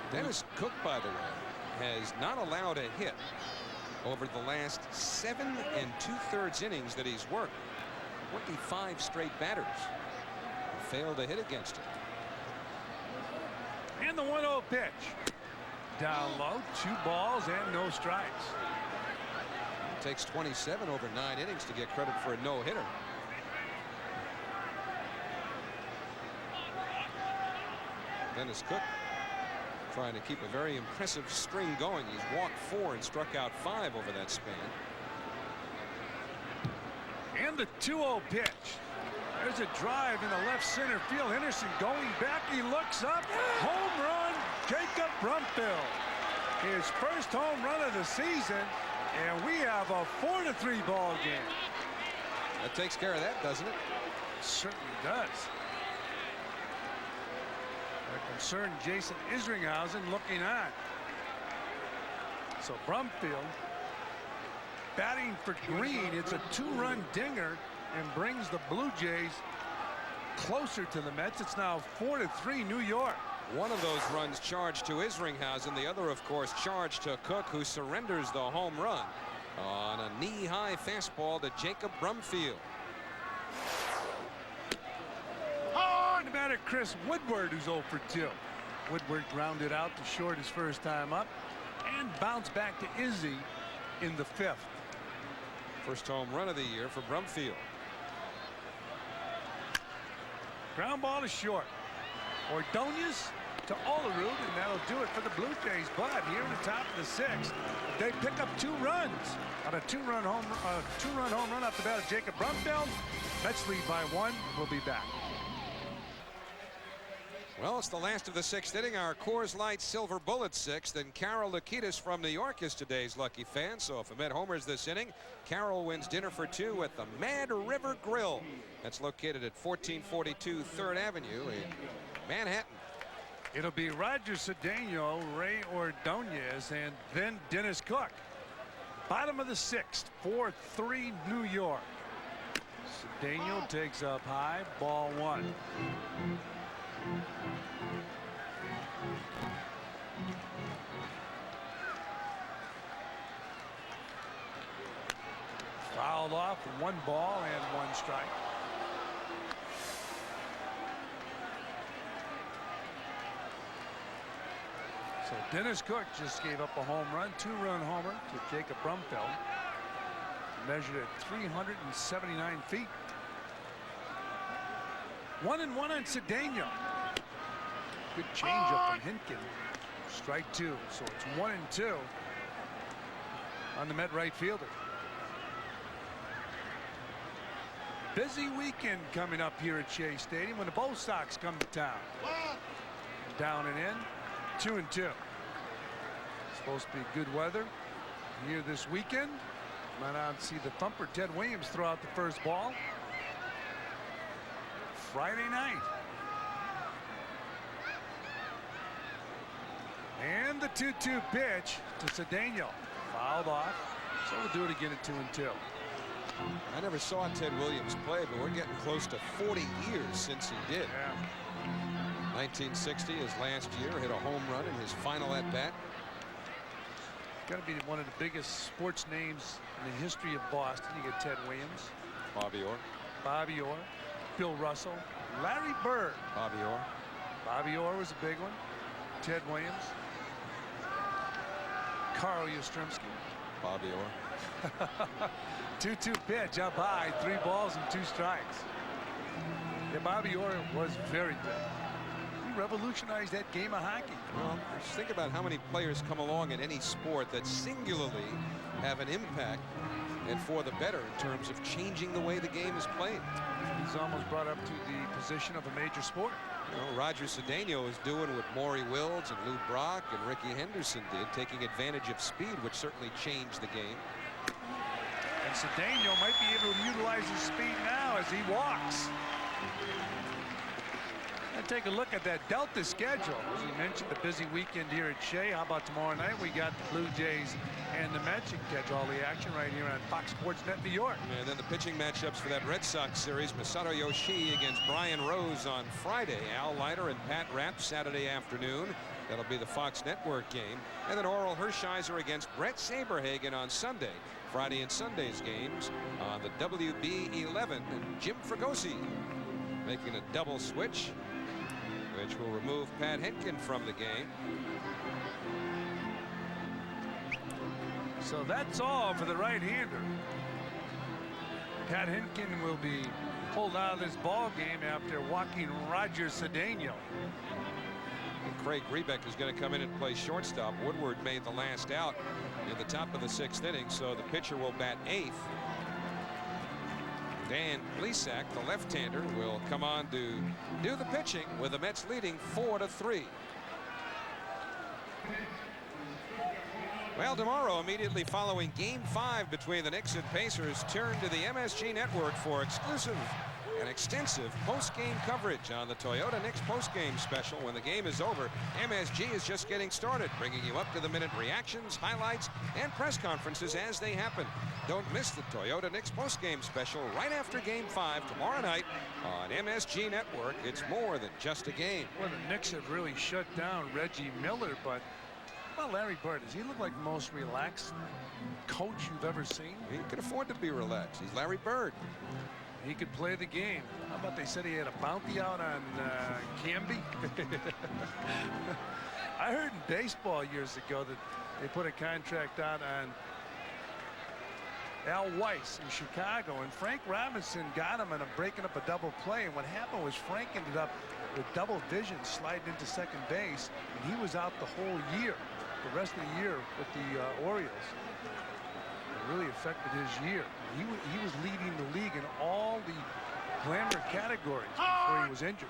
Dennis Cook, by the way, has not allowed a hit over the last 7 2/3 innings that he's worked. 25 straight batters failed to hit against him. And the 1-0 pitch. Down low, 2 balls and no strikes. Takes 27 over 9 innings to get credit for a no-hitter. Dennis Cook trying to keep a very impressive string going. He's walked 4 and struck out 5 over that span. And the 2-0 pitch. There's a drive in the left center field. Henderson going back. He looks up. Home run, Jacob Brumfield. His first home run of the season. And we have a 4-3 ball game. That takes care of that, doesn't it? Certainly does. A concerned Jason Isringhausen looking on. So Brumfield batting for Green. It's a 2-run dinger and brings the Blue Jays closer to the Mets. It's now 4-3 New York. One of those runs charged to Isringhausen. The other, of course, charged to Cook, who surrenders the home run on a knee-high fastball to Jacob Brumfield. Oh, the batter Chris Woodward, who's 0 for 2. Woodward grounded out to short his first time up and bounced back to Izzy in the 5th. First home run of the year for Brumfield. Ground ball to short. Ordonez to Olerud, and that'll do it for the Blue Jays. But here in the top of the 6th, they pick up 2 runs on a 2-run home run off the bat of Jacob Brumfield. Mets lead by 1. We'll be back. Well, it's the last of the 6th inning. Our Coors Light Silver Bullet 6th, and Carol Lukitas from New York is today's lucky fan. So if a Met homers this inning, Carol wins dinner for 2 at the Mad River Grill. That's located at 1442 3rd Avenue in Manhattan. It'll be Roger Cedeno, Ray Ordonez, and then Dennis Cook. Bottom of the 6th, 4-3 New York. Cedeno takes up high, ball 1. Fouled off, 1 ball and 1 strike. So Dennis Cook just gave up a home run, 2-run homer to Jacob Brumfield. Measured at 379 feet. 1-1 on Cedeno. Good changeup from Hinkin. Strike 2. So it's 1-2 on the Met right fielder. busy weekend coming up here at Shea Stadium when the Bo Sox come to town. Down and in, 2-2. Supposed to be good weather here this weekend. Went out and see the thumper Ted Williams throw out the first ball Friday night. And the 2-2 pitch to Cedeno. Fouled off. So we'll do it again at 2-2. I never saw Ted Williams play, but we're getting close to 40 years since he did. Yeah. 1960, his last year, hit a home run in his final at bat. Got to be one of the biggest sports names in the history of Boston. You get Ted Williams, Bobby Orr. Bobby Orr, Bill Russell, Larry Bird. Bobby Orr. Bobby Orr was a big one. Ted Williams, Carl Yastrzemski. Bobby Orr. 2-2 pitch up high, 3 balls and 2 strikes. Yeah, Bobby Orr was very good. He revolutionized that game of hockey. Well, just think about how many players come along in any sport that singularly have an impact and for the better in terms of changing the way the game is played. He's almost brought up to the position of a major sport. You know, Roger Cedeno is doing what Maury Wills and Lou Brock and Ricky Henderson did, taking advantage of speed, which certainly changed the game. And Cedeno might be able to utilize his speed now as he walks. And take a look at that Delta schedule. As you mentioned, the busy weekend here at Shea. How about tomorrow night? We got the Blue Jays and the Mets. You can catch all the action right here on Fox Sports Net New York. And then the pitching matchups for that Red Sox series. Masato Yoshii against Brian Rose on Friday. Al Leiter and Pat Rapp Saturday afternoon. That'll be the Fox Network game. And then Oral Hershiser against Brett Saberhagen on Sunday. Friday and Sunday's games on the WB11. And Jim Fregosi making a double switch, which will remove Pat Henkin from the game. So that's all for the right-hander. Pat Henkin will be pulled out of this ball game after walking Roger Cedeno. And Craig Rebeck is going to come in and play shortstop. Woodward made the last out in the top of the 6th inning, so the pitcher will bat 8th. Dan Plesac, the left-hander, will come on to do the pitching with the Mets leading 4-3. Well, tomorrow, immediately following Game 5 between the Knicks and Pacers, turn to the MSG Network for exclusive and extensive post-game coverage on the Toyota Knicks post-game special. When the game is over, MSG is just getting started, bringing you up-to-the-minute reactions, highlights, and press conferences as they happen. Don't miss the Toyota Knicks post-game special right after Game 5 tomorrow night on MSG Network. It's more than just a game. Well, the Knicks have really shut down Reggie Miller, but well, Larry Bird, does he look like the most relaxed coach you've ever seen? He can afford to be relaxed. He's Larry Bird. He could play the game. How about they said he had a bounty out on Camby? I heard in baseball years ago that they put a contract out on Al Weiss in Chicago, and Frank Robinson got him in a breaking up a double play. And what happened was Frank ended up with double vision sliding into second base, and he was out the whole year, the rest of the year with the Orioles. It really affected his year. He was leading the league in all the glamour categories before he was injured.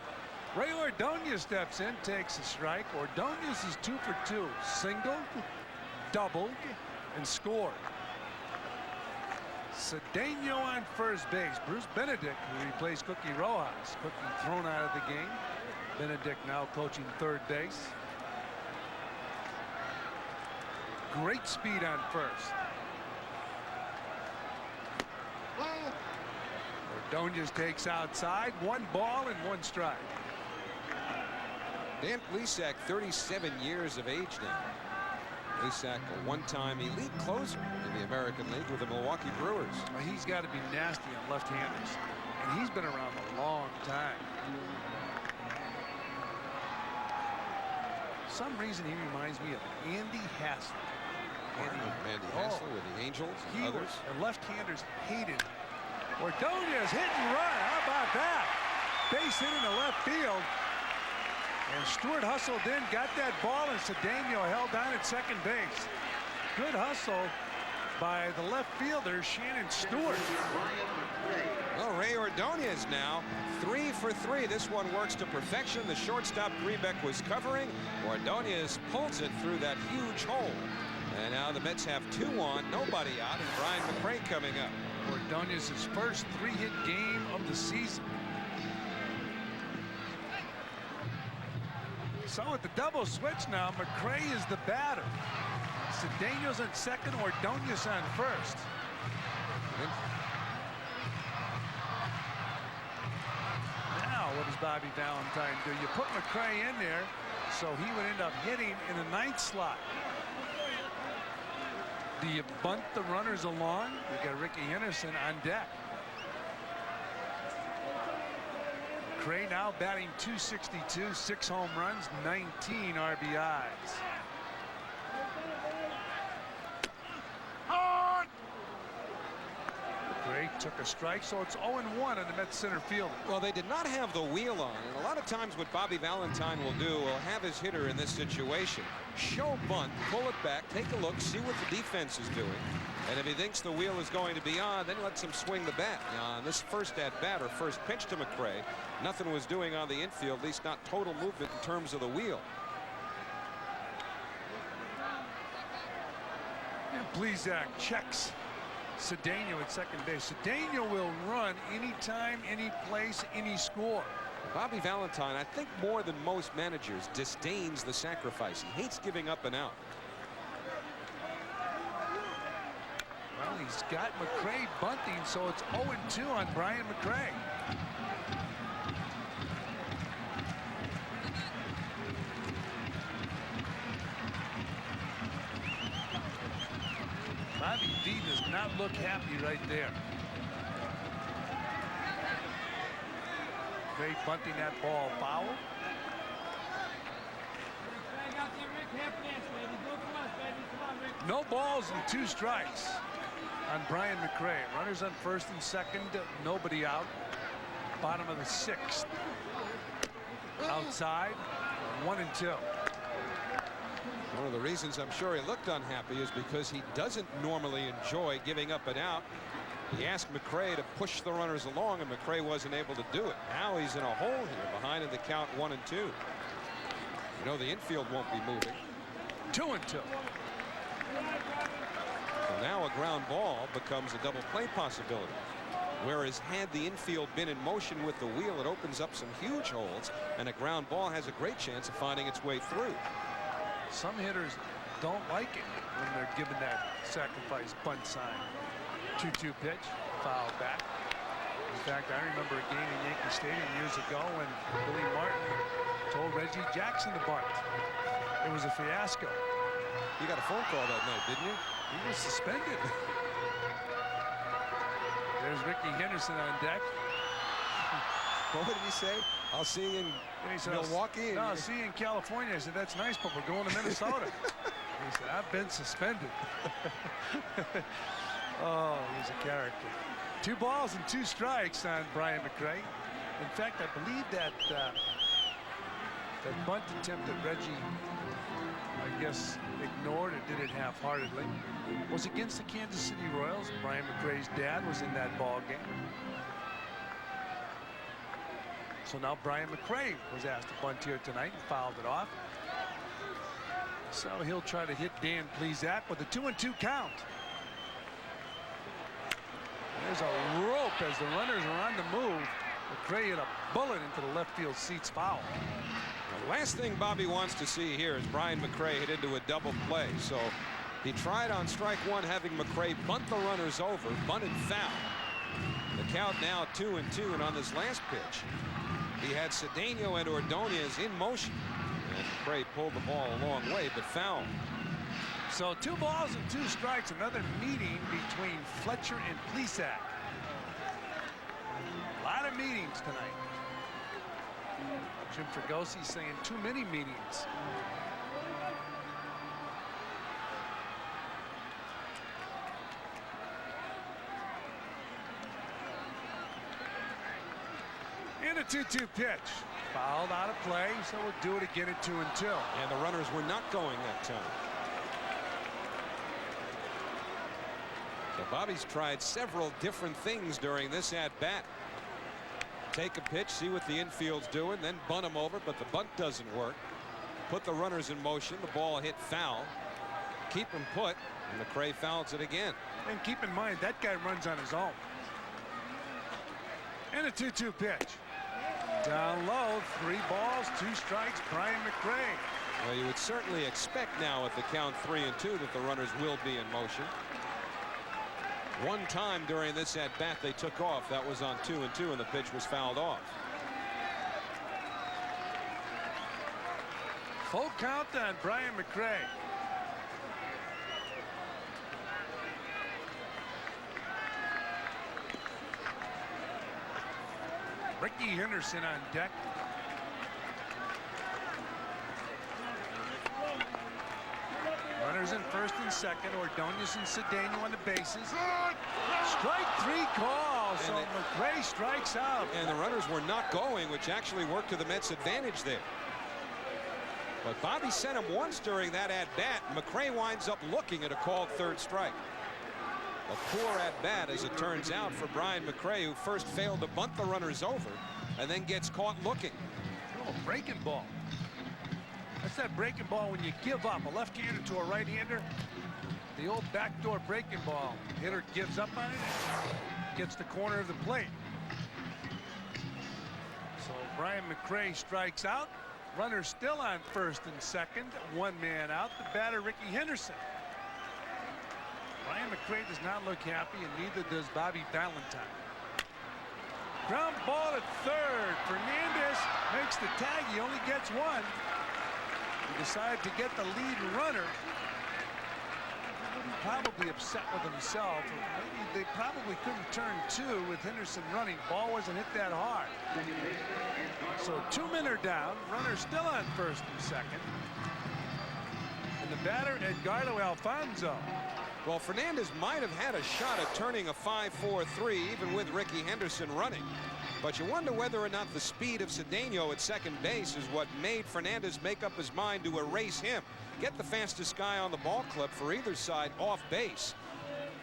Ray Ordonez steps in, takes a strike. Ordonez is 2 for 2, singled, doubled, and scored. Cedeno on first base. Bruce Benedict, who replaced Cookie Rojas. Cookie thrown out of the game. Benedict now coaching third base. Great speed on first. Ordonez takes outside. 1 ball and 1 strike. Dan Plesac, 37 years of age now. Plesac, a one-time elite closer in the American League with the Milwaukee Brewers. Well, he's got to be nasty on left-handers, and he's been around a long time. For some reason, he reminds me of Andy Hassler. Andy Hassler with the Angels and others. And left-handers hated him. Ordonez hit and run. How about that? Base hit in the left field. And Stuart Hustle then got that ball, and Cedeno held on at second base. Good hustle by the left fielder, Shannon Stewart. Well, Ray Ordonez now 3 for 3. This one works to perfection. The shortstop Grebeck was covering. Ordonez pulls it through that huge hole. And now the Mets have 2 on, nobody out, and Brian McRae coming up. Ordonez's first 3-hit game of the season. So with the double switch now, McRae is the batter. Cedeno's on second, Ordonez on first. Now what does Bobby Valentine do? You put McRae in there, so he would end up hitting in the 9th slot. Do you bunt the runners along? We got Ricky Henderson on deck. McRae now batting .262, 6 home runs, 19 RBIs. McRae took a strike, so it's 0-1 on the Mets center field. Well, they did not have the wheel on, and a lot of times what Bobby Valentine will do will have his hitter in this situation show bunt, pull it back, take a look, see what the defense is doing, and if he thinks the wheel is going to be on, then lets him swing the bat. Now, on this first at bat or first pitch to McRae, nothing was doing on the infield, at least not total movement in terms of the wheel. And Plesac checks Cedeno at second base. Cedeno will run anytime, any place, any score. Bobby Valentine, I think more than most managers, disdains the sacrifice. He hates giving up and out. Well, he's got McRae bunting, so it's 0-2 on Brian McRae. Bobby V does not look happy right there. McRae bunting that ball foul. No balls and 2 strikes on Brian McRae. Runners on first and second, nobody out. Bottom of the 6th. Outside, 1-2. One of the reasons I'm sure he looked unhappy is because he doesn't normally enjoy giving up and out. He asked McRae to push the runners along, and McRae wasn't able to do it. Now he's in a hole here behind in the count 1-2. You know the infield won't be moving. 2-2. So now a ground ball becomes a double play possibility. Whereas had the infield been in motion with the wheel, it opens up some huge holes, and a ground ball has a great chance of finding its way through. Some hitters don't like it when they're given that sacrifice bunt sign. 2-2 pitch, foul back. In fact, I remember a game in Yankee Stadium years ago when Billy Martin told Reggie Jackson to bunt. It was a fiasco. You got a phone call that night, didn't you? He was suspended. There's Ricky Henderson on deck. What did he say? I'll see you in Milwaukee. No, I'll see you in California. I said, that's nice, but we're going to Minnesota. He said, I've been suspended. Oh, he's a character. 2 balls and 2 strikes on Brian McRae. In fact, I believe that that bunt attempt that Reggie, I guess, ignored or did it half-heartedly was against the Kansas City Royals. Brian McRae's dad was in that ball game. So now Brian McRae was asked to bunt here tonight and fouled it off. So he'll try to hit Dan Plesac with a 2-2 count. There's a rope as the runners are on the move. McRae hit a bullet into the left field seats foul. The last thing Bobby wants to see here is Brian McRae hit into a double play. So he tried on strike 1 having McRae bunt the runners over, bunted foul. The count now 2-2, and on this last pitch he had Cedeno and Ordonez in motion, and McRae pulled the ball a long way but foul. So 2 balls and 2 strikes. Another meeting between Fletcher and Plesac. A lot of meetings tonight. Jim Fregosi saying too many meetings. And a 2-2 pitch. Fouled out of play, so we'll do it again at 2-2. And the runners were not going that time. So Bobby's tried several different things during this at-bat. Take a pitch, see what the infield's doing, then bunt him over, but the bunt doesn't work. Put the runners in motion. The ball hit foul. Keep him put, and McRae fouls it again. And keep in mind, that guy runs on his own. And a 2-2 pitch. Down low, 3 balls, 2 strikes, Brian McRae. Well, you would certainly expect now at the count 3-2 that the runners will be in motion. One time during this at-bat they took off. That was on 2-2, and the pitch was fouled off. Full count on Brian McRae. Ricky Henderson on deck. Runners in first and second. Ordonez and Cedeno on the bases. Strike 3 call. So McRae strikes out. And the runners were not going, which actually worked to the Mets' advantage there. But Bobby sent him once during that at-bat. McRae winds up looking at a called 3rd strike. A poor at-bat, as it turns out, for Brian McRae, who first failed to bunt the runners over and then gets caught looking. Oh, breaking ball. That's that breaking ball when you give up. A left-hander to a right-hander. The old backdoor breaking ball. Hitter gives up on it, gets the corner of the plate. So Brian McRae strikes out. Runner still on first and second. 1 man out. The batter, Ricky Henderson. Brian McRae does not look happy, and neither does Bobby Valentine. Ground ball at third. Fernandez makes the tag. He only gets 1. He decided to get the lead runner. Probably upset with himself. Maybe they probably couldn't turn 2 with Henderson running. Ball wasn't hit that hard. So 2 men are down. Runner still on first and second. And the batter, Edgardo Alfonzo. Well, Fernandez might have had a shot at turning a 5-4-3 even with Ricky Henderson running. But you wonder whether or not the speed of Cedeno at second base is what made Fernandez make up his mind to erase him. Get the fastest guy on the ball club for either side off base.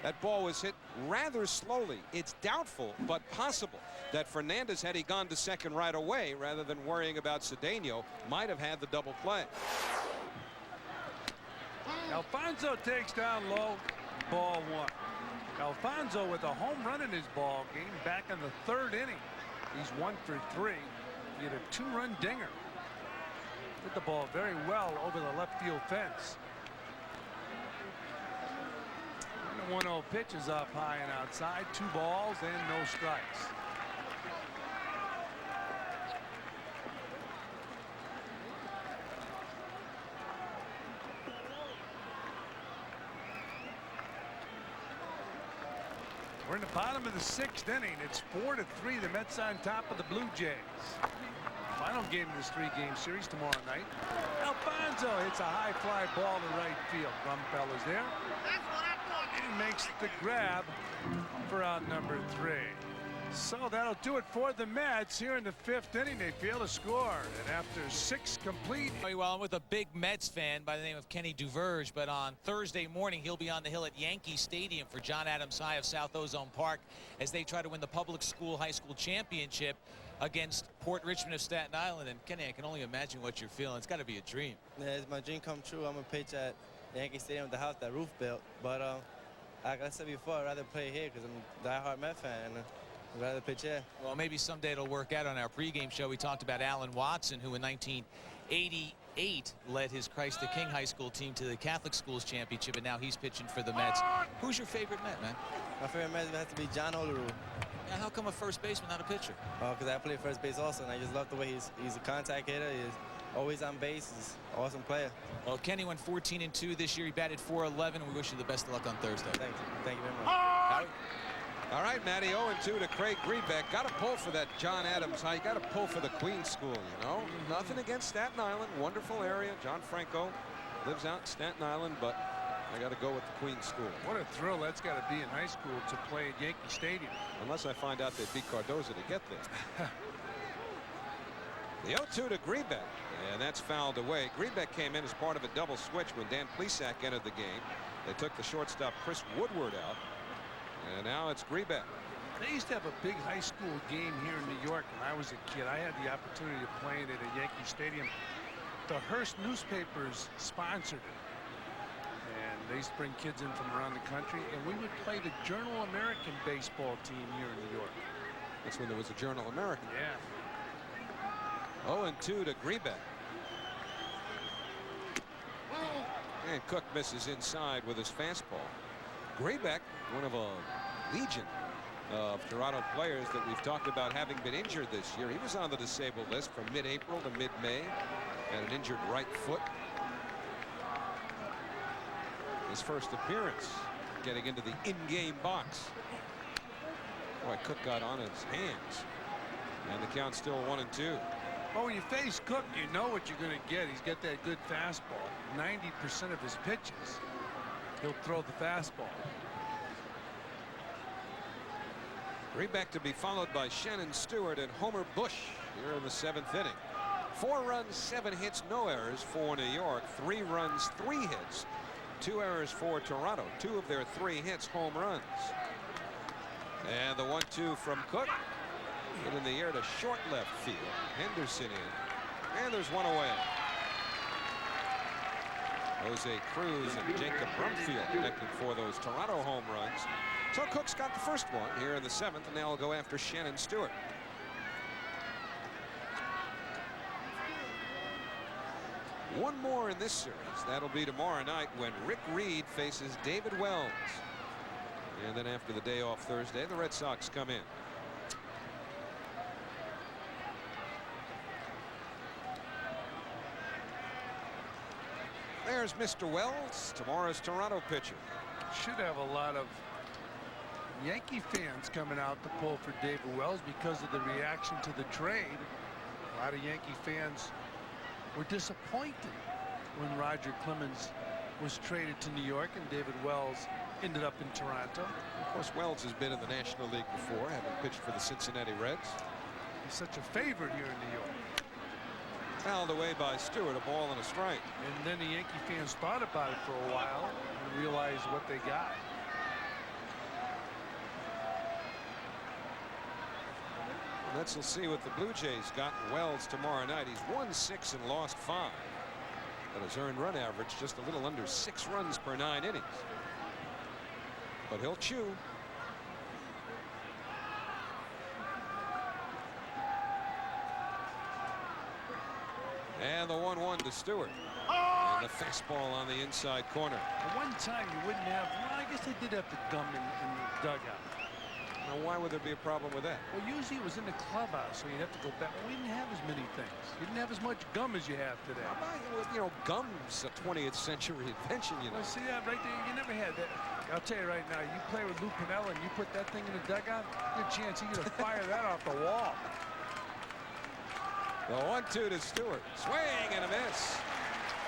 That ball was hit rather slowly. It's doubtful, but possible, that Fernandez, had he gone to second right away rather than worrying about Cedeno, might have had the double play. Alfonzo takes down low, ball 1. Alfonzo with a home run in his ball game back in the 3rd inning. He's 1 for 3. He had a 2-run dinger. Hit the ball very well over the left field fence. The 1-0 pitch is up high and outside. 2 balls and no strikes. We're in the bottom of the 6th inning. It's 4-3. The Mets on top of the Blue Jays. Final game of this 3-game series tomorrow night. Alfonzo hits a high fly ball to right field. Rumpel is there. And makes the grab for out number 3. So that'll do it for the Mets here in the 5th inning. They fail to score, and after 6 complete. Well, I'm with a big Mets fan by the name of Kenny Duverge, but on Thursday morning he'll be on the hill at Yankee Stadium for John Adams High of South Ozone Park as they try to win the public school high school championship against Port Richmond of Staten Island. And Kenny, I can only imagine what you're feeling. It's got to be a dream. Yeah, it's my dream come true. I'm gonna pitch at Yankee Stadium with the house that Roof built, but like I said before, I'd rather play here because I'm a diehard Met fan. And, I'd rather pitch here. Well, maybe someday it'll work out. On our pregame show, we talked about Alan Watson, who in 1988 led his Christ the King high school team to the Catholic Schools Championship, and now he's pitching for the Mets. Who's your favorite Met, man? My favorite Met has to be John Olerud. Yeah, how come a first baseman, not a pitcher? Oh, because I play first base also, and I just love the way he's a contact hitter. He's always on base. He's an awesome player. Well, Kenny went 14-2 this year. He batted .411, and we wish you the best of luck on Thursday. Thank you. Thank you very much. All right, Matty, 0-2 to Craig Grebeck. Got to pull for that John Adams High. You got to pull for the Queen School, you know. Nothing against Staten Island. Wonderful area. John Franco lives out in Staten Island, but I got to go with the Queen School. What a thrill that's got to be in high school to play at Yankee Stadium. Unless I find out they beat Cardozo to get there. The 0-2 to Grebeck, and that's fouled away. Grebeck came in as part of a double switch when Dan Plesac entered the game. They took the shortstop Chris Woodward out. And now it's Grebeck. They used to have a big high school game here in New York when I was a kid. I had the opportunity of playing at a Yankee Stadium. The Hearst newspapers sponsored it. And they used to bring kids in from around the country. And we would play the Journal American baseball team here in New York. That's when there was a Journal American. Yeah. 0-2 to Grebeck. And Cook misses inside with his fastball. Grebeck, one of a legion of Toronto players that we've talked about having been injured this year. He was on the disabled list from mid-April to mid-May. Had an injured right foot. His first appearance getting into the in-game box. Boy, Cook got on his hands. And the count's still 1-2. Well, when you face Cook, you know what you're going to get. He's got that good fastball. 90% of his pitches, he'll throw the fastball. Grebeck to be followed by Shannon Stewart and Homer Bush here in the 7th inning. 4 runs, 7 hits, no errors for New York. 3 runs, 3 hits, 2 errors for Toronto. 2 of their 3 hits home runs. And the 1-2 from Cook. Hit in the air to short left field. Henderson in. And there's one away. Jose Cruz and Jacob Brumfield connected for those Toronto home runs. So Cook's got the first one here in the 7th, and now he'll go after Shannon Stewart. One more in this series. That'll be tomorrow night when Rick Reed faces David Wells. And then after the day off Thursday, the Red Sox come in. There's Mr. Wells, tomorrow's Toronto pitcher. Should have a lot of Yankee fans coming out to pull for David Wells because of the reaction to the trade. A lot of Yankee fans were disappointed when Roger Clemens was traded to New York and David Wells ended up in Toronto. Of course, Wells has been in the National League before, having pitched for the Cincinnati Reds. He's such a favorite here in New York. Fouled away by Stewart, a ball and a strike. And then the Yankee fans thought about it for a while and realized what they got. Let's see what the Blue Jays got in Wells tomorrow night. He's won 6 and lost 5. But his earned run average just a little under 6 runs per 9 innings. But he'll chew. And the 1-1 to Stewart. And the fastball on the inside corner. At one time you wouldn't have, well, I guess they did have the gum in the dugout. Now, why would there be a problem with that? Well, usually it was in the clubhouse, so you'd have to go back. We didn't have as many things. You didn't have as much gum as you have today. You know, gum's a 20th century invention, you know. Well, see that right there? You never had that. I'll tell you right now, you play with Lou Piniella and you put that thing in the dugout, good chance he's going to fire that off the wall. The 1-2 to Stewart. Swing and a miss.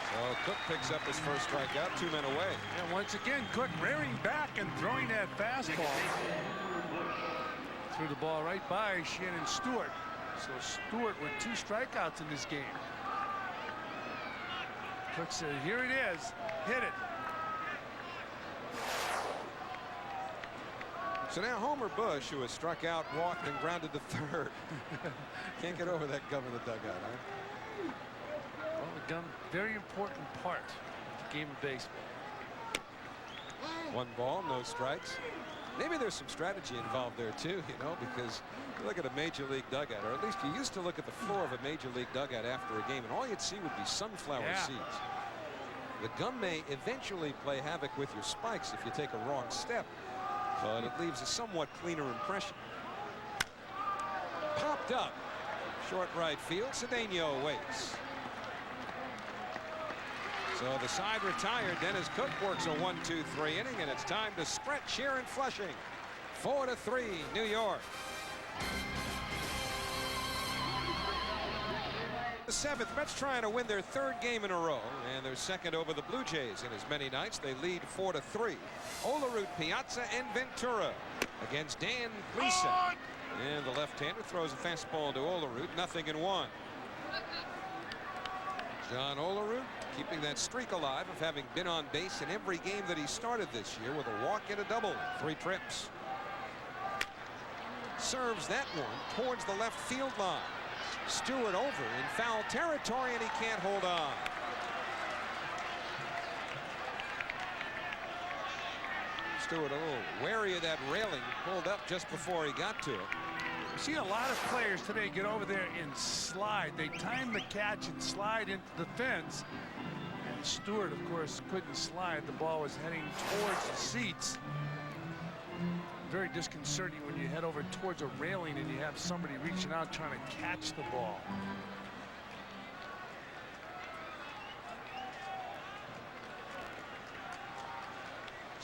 So Cook picks up his first strikeout, 2 men away. And once again, Cook rearing back and throwing that fastball. Threw the ball right by Shannon Stewart. So Stewart with 2 strikeouts in this game. Cook said, here it is. Hit it. So now Homer Bush, who has struck out, walked, and grounded to third. Can't get over that gum in the dugout, huh? Well, the gum, very important part of the game of baseball. 1 ball, no strikes. Maybe there's some strategy involved there too, you know, because you look at a major league dugout, or at least you used to look at the floor of a major league dugout after a game, and all you'd see would be sunflower seeds. The gum may eventually play havoc with your spikes if you take a wrong step, but it leaves a somewhat cleaner impression. Popped up. Short right field. Cedeno waits. So the side retired. Dennis Cook works a 1-2-3 inning, and it's time to stretch here in Flushing. 4-3 New York. The 7th, Mets trying to win their 3rd game in a row, and their 2nd over the Blue Jays in as many nights. They lead 4-3. Olerud, Piazza, and Ventura against Dan Gleason. And the left-hander throws a fastball to Olerud, 0-1. John Olerud keeping that streak alive of having been on base in every game that he started this year with a walk and a double, 3 trips. serves that one towards the left field line. Stewart over in foul territory, and he can't hold on. Stewart a little wary of that railing, pulled up just before he got to it. You see a lot of players today get over there and slide. They time the catch and slide into the fence. And Stewart, of course, couldn't slide. The ball was heading towards the seats. Very disconcerting when you head over towards a railing and you have somebody reaching out trying to catch the ball.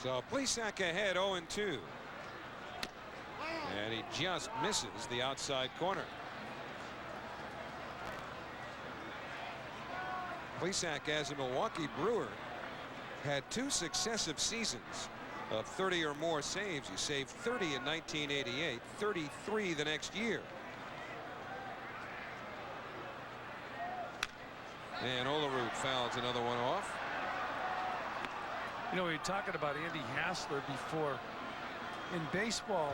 So Plesac ahead 0-2. And he just misses the outside corner. Plesac, as a Milwaukee Brewer, had 2 successive seasons of 30 or more saves. He saved 30 in 1988, 33 the next year. And Olerud fouls another one off. You know, we were talking about Andy Hassler before. In baseball,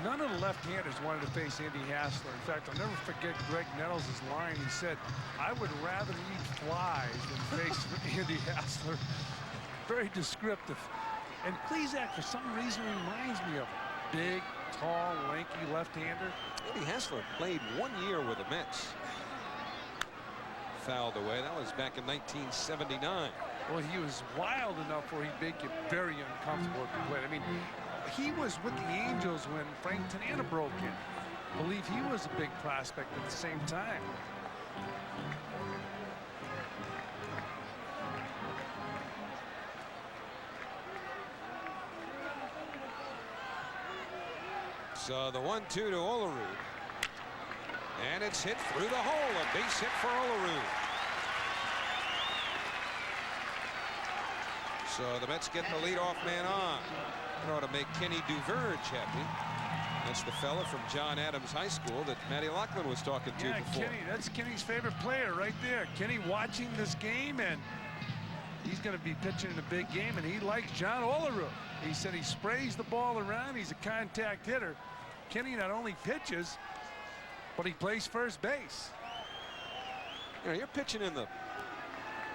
none of the left-handers wanted to face Andy Hassler. In fact, I'll never forget Greg Nettles' line. He said, "I would rather eat flies than face Andy Hassler." Very descriptive. And Plesac, for some reason, reminds me of him. Big, tall, lanky left-hander. Andy Hassler played 1 year with the Mets. Fouled away. That was back in 1979. Well, he was wild enough where he'd make it very uncomfortable at the plate. I mean, he was with the Angels when Frank Tanana broke in. I believe he was a big prospect at the same time. So the 1-2 to Olerud. And it's hit through the hole. A base hit for Olerud. So the Mets get the leadoff man on. That ought to make Kenny Duverge happy. That's the fella from John Adams High School that Matty Loughlin was talking to before. Kenny, that's Kenny's favorite player right there. Kenny watching this game, and he's going to be pitching in a big game, and he likes John Olerud. He said he sprays the ball around. He's a contact hitter. Kenny not only pitches, but he plays first base. You know, you're pitching in the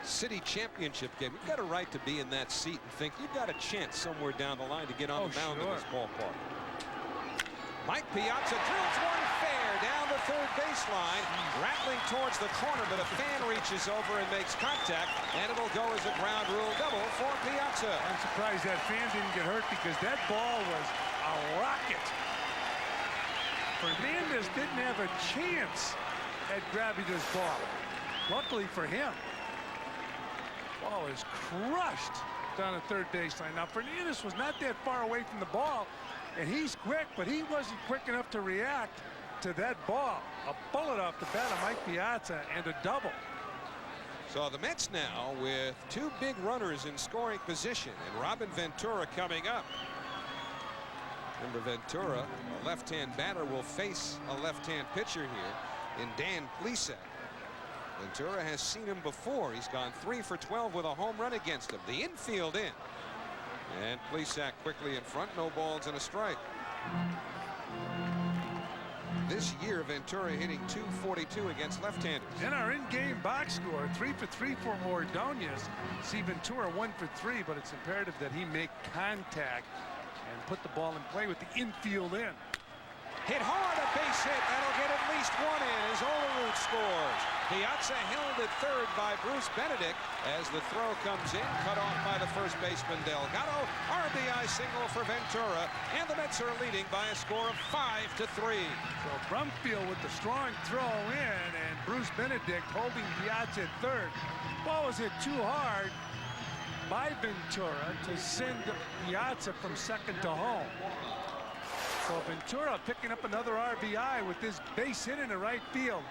city championship game. You've got a right to be in that seat and think you've got a chance somewhere down the line to get on the mound in this ballpark. Mike Piazza drills one fair down the third baseline, rattling towards the corner, but a fan reaches over and makes contact, and it'll go as a ground rule double for Piazza. I'm surprised that fan didn't get hurt because that ball was a rocket. Fernandez didn't have a chance at grabbing this ball. Luckily for him, ball is crushed down the third baseline. Now Fernandez was not that far away from the ball, and he's quick, but he wasn't quick enough to react to that ball. A bullet off the bat of Mike Piazza and a double. So the Mets now with 2 big runners in scoring position, and Robin Ventura coming up. Remember, Ventura, a left-hand batter, will face a left-hand pitcher here in Dan Plesac. Ventura has seen him before. He's gone 3 for 12 with a home run against him. The infield in. And Plesac quickly in front. No balls and a strike. This year, Ventura hitting .242 against left-handers. In our in-game box score, 3 for 3 for Ordonez. See Ventura 1 for 3, but it's imperative that he make contact and put the ball in play with the infield in. Hit hard, a base hit. That'll get at least 1 in as Olerud scores. Piazza held at third by Bruce Benedict as the throw comes in, cut off by the first baseman Delgado. RBI single for Ventura, and the Mets are leading by a score of 5-3. So Brumfield with the strong throw in, and Bruce Benedict holding Piazza at third. Ball was hit too hard by Ventura to send Piazza from second to home. So Ventura picking up another RBI with this base hit in the right field.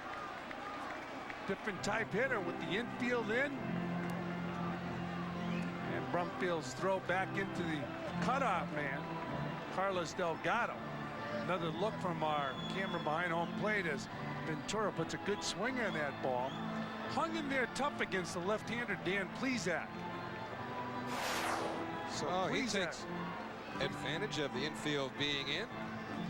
Different type hitter with the infield in. And Brumfield's throw back into the cutoff man, Carlos Delgado. Another look from our camera behind home plate as Ventura puts a good swing on that ball. Hung in there tough against the left-hander Dan Plesac. So he takes advantage of the infield being in.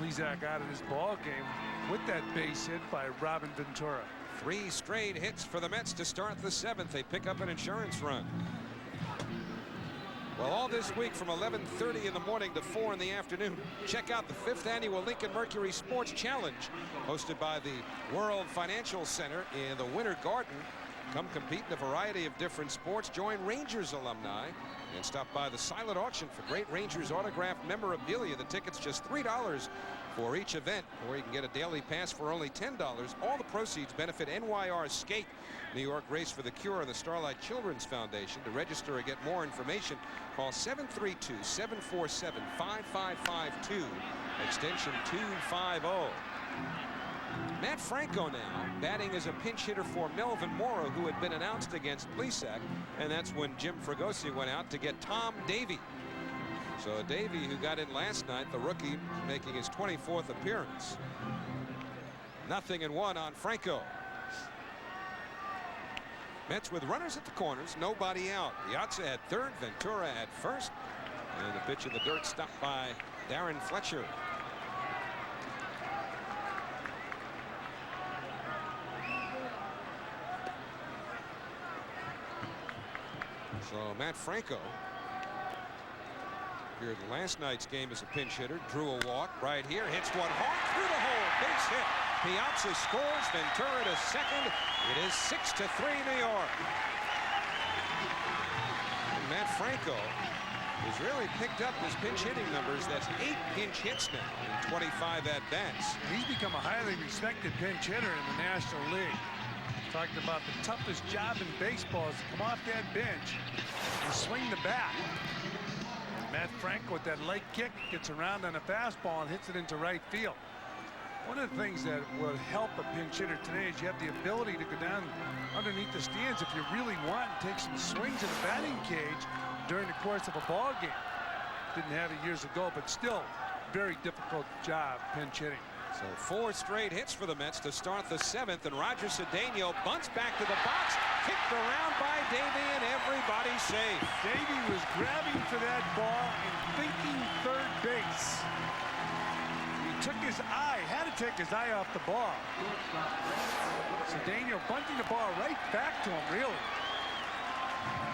Plesac out of this ball game with that base hit by Robin Ventura. 3 straight hits for the Mets to start the 7th. They pick up an insurance run. Well, all this week from 11:30 in the morning to 4 in the afternoon, check out the 5th annual Lincoln Mercury Sports Challenge, hosted by the World Financial Center in the Winter Garden. Come compete in a variety of different sports. Join Rangers alumni and stop by the silent auction for great Rangers autographed memorabilia. The tickets just $3 for each event, or you can get a daily pass for only $10. All the proceeds benefit NYR Skate, New York Race for the Cure, and the Starlight Children's Foundation. To register or get more information, call 732-747-5552, extension 250. Matt Franco now batting as a pinch hitter for Melvin Mora, who had been announced against Plesac, and that's when Jim Fregosi went out to get Tom Davey. So Davey, who got in last night, the rookie, making his 24th appearance. 0-1 on Franco. Mets with runners at the corners, nobody out. Piazza at third, Ventura at first, and the pitch in the dirt stopped by Darren Fletcher. So Matt Franco appeared in last night's game as a pinch hitter, drew a walk right here, hits one hard through the hole, base hit. Piazza scores, Ventura to second. It is 6-3 New York. And Matt Franco has really picked up his pinch hitting numbers. That's 8 pinch hits now in 25 at-bats. He's become a highly respected pinch hitter in the National League. Talking about the toughest job in baseball is to come off that bench and swing the bat. And Matt Franco with that leg kick gets around on a fastball and hits it into right field. One of the things that will help a pinch hitter today is you have the ability to go down underneath the stands if you really want and take some swings in the batting cage during the course of a ball game. Didn't have it years ago, but still very difficult job pinch hitting. So 4 straight hits for the Mets to start the 7th, and Roger Cedeno bunts back to the box, kicked around by Davey, and everybody's safe. Davey was grabbing for that ball and thinking third base. He took his eye, had to take his eye off the ball. Cedeno bunting the ball right back to him, really.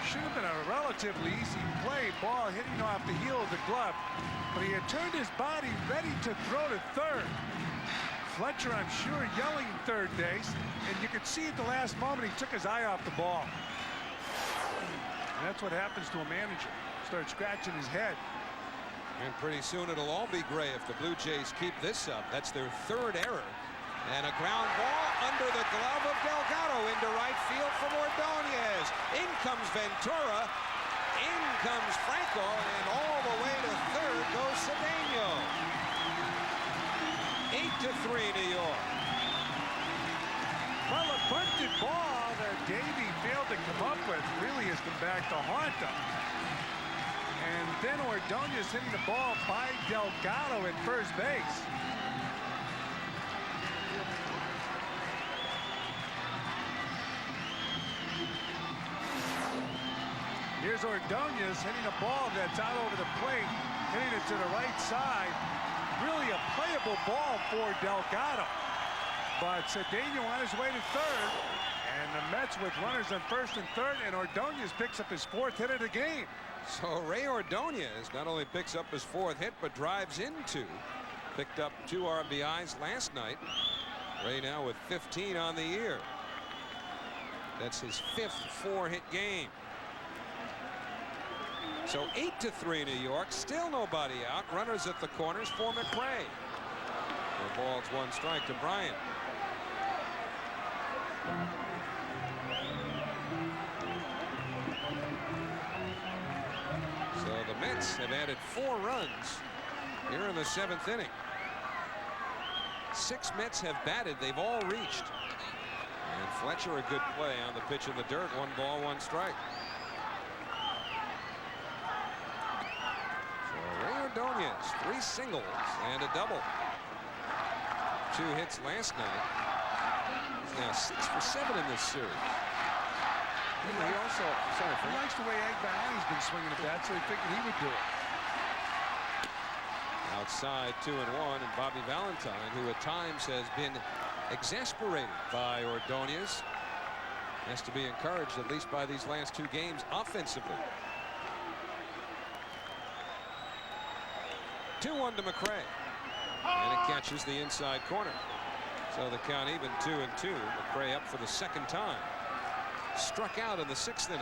Should have been a relatively easy play, ball hitting off the heel of the glove, but he had turned his body ready to throw to third. Fletcher, I'm sure, yelling third base, and you could see at the last moment he took his eye off the ball. And that's what happens to a manager. Starts scratching his head. And pretty soon it'll all be gray if the Blue Jays keep this up. That's their 3rd error. And a ground ball under the glove of Delgado into right field from Ordonez. In comes Ventura. In comes Franco. And all the way to third goes Cedeno. 8-3 New York. Well, a bunted ball that Davey failed to come up with really has come back to haunt him. And then Ordonez hitting the ball by Delgado at first base. Here's Ordonez hitting a ball that's out over the plate, hitting it to the right side. Really a playable ball for Delgado. But Cedeno on his way to third. And the Mets with runners on first and third, and Ordonez picks up his 4th hit of the game. So Ray Ordonez not only picks up his 4th hit, but drives into. Picked up 2 RBIs last night. Ray now with 15 on the year. That's his 5th 4-hit game. So 8-3 New York. Still nobody out. Runners at the corners for McRae. 4 balls, 1 strike to Bryant. So the Mets have added 4 runs here in the 7th inning. 6 Mets have batted. They've all reached. And Fletcher a good play on the pitch in the dirt. 1 ball, 1 strike. Ordonez, 3 singles and a double. 2 hits last night. He's now 6 for 7 in this series. He also, he likes the way Agbayani's been swinging the bat, so he figured he would do it. Now outside 2-1, and Bobby Valentine, who at times has been exasperated by Ordonez, has to be encouraged at least by these last 2 games offensively. 2-1 to McRae, and it catches the inside corner. So the count even 2-2. McRae up for the 2nd time. Struck out in the 6th inning.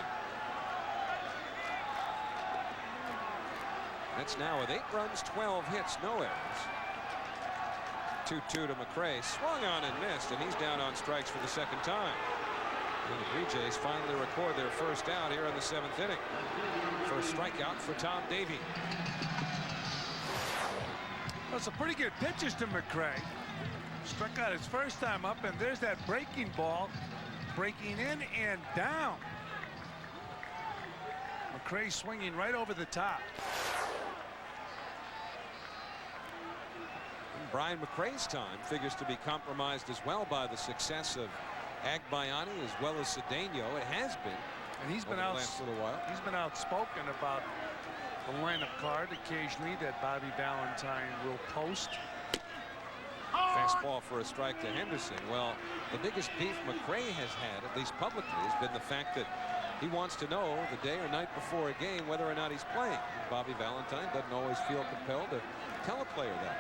That's now with 8 runs, 12 hits, no errors. 2-2 to McRae. Swung on and missed, and he's down on strikes for the 2nd time. And the Blue Jays finally record their first out here in the 7th inning. First strikeout for Tom Davey. Well, some pretty good pitches to McRae. Struck out his first time up, and there's that breaking ball. Breaking in and down. McRae swinging right over the top. And Brian McRae's time figures to be compromised as well by the success of Agbayani as well as Cedeno. It has been. And he's been over the last little while. He's been outspoken about the lineup card occasionally that Bobby Valentine will post. Fastball for a strike to Henderson. Well, the biggest beef McRae has had, at least publicly, has been the fact that he wants to know the day or night before a game whether or not he's playing. Bobby Valentine doesn't always feel compelled to tell a player that.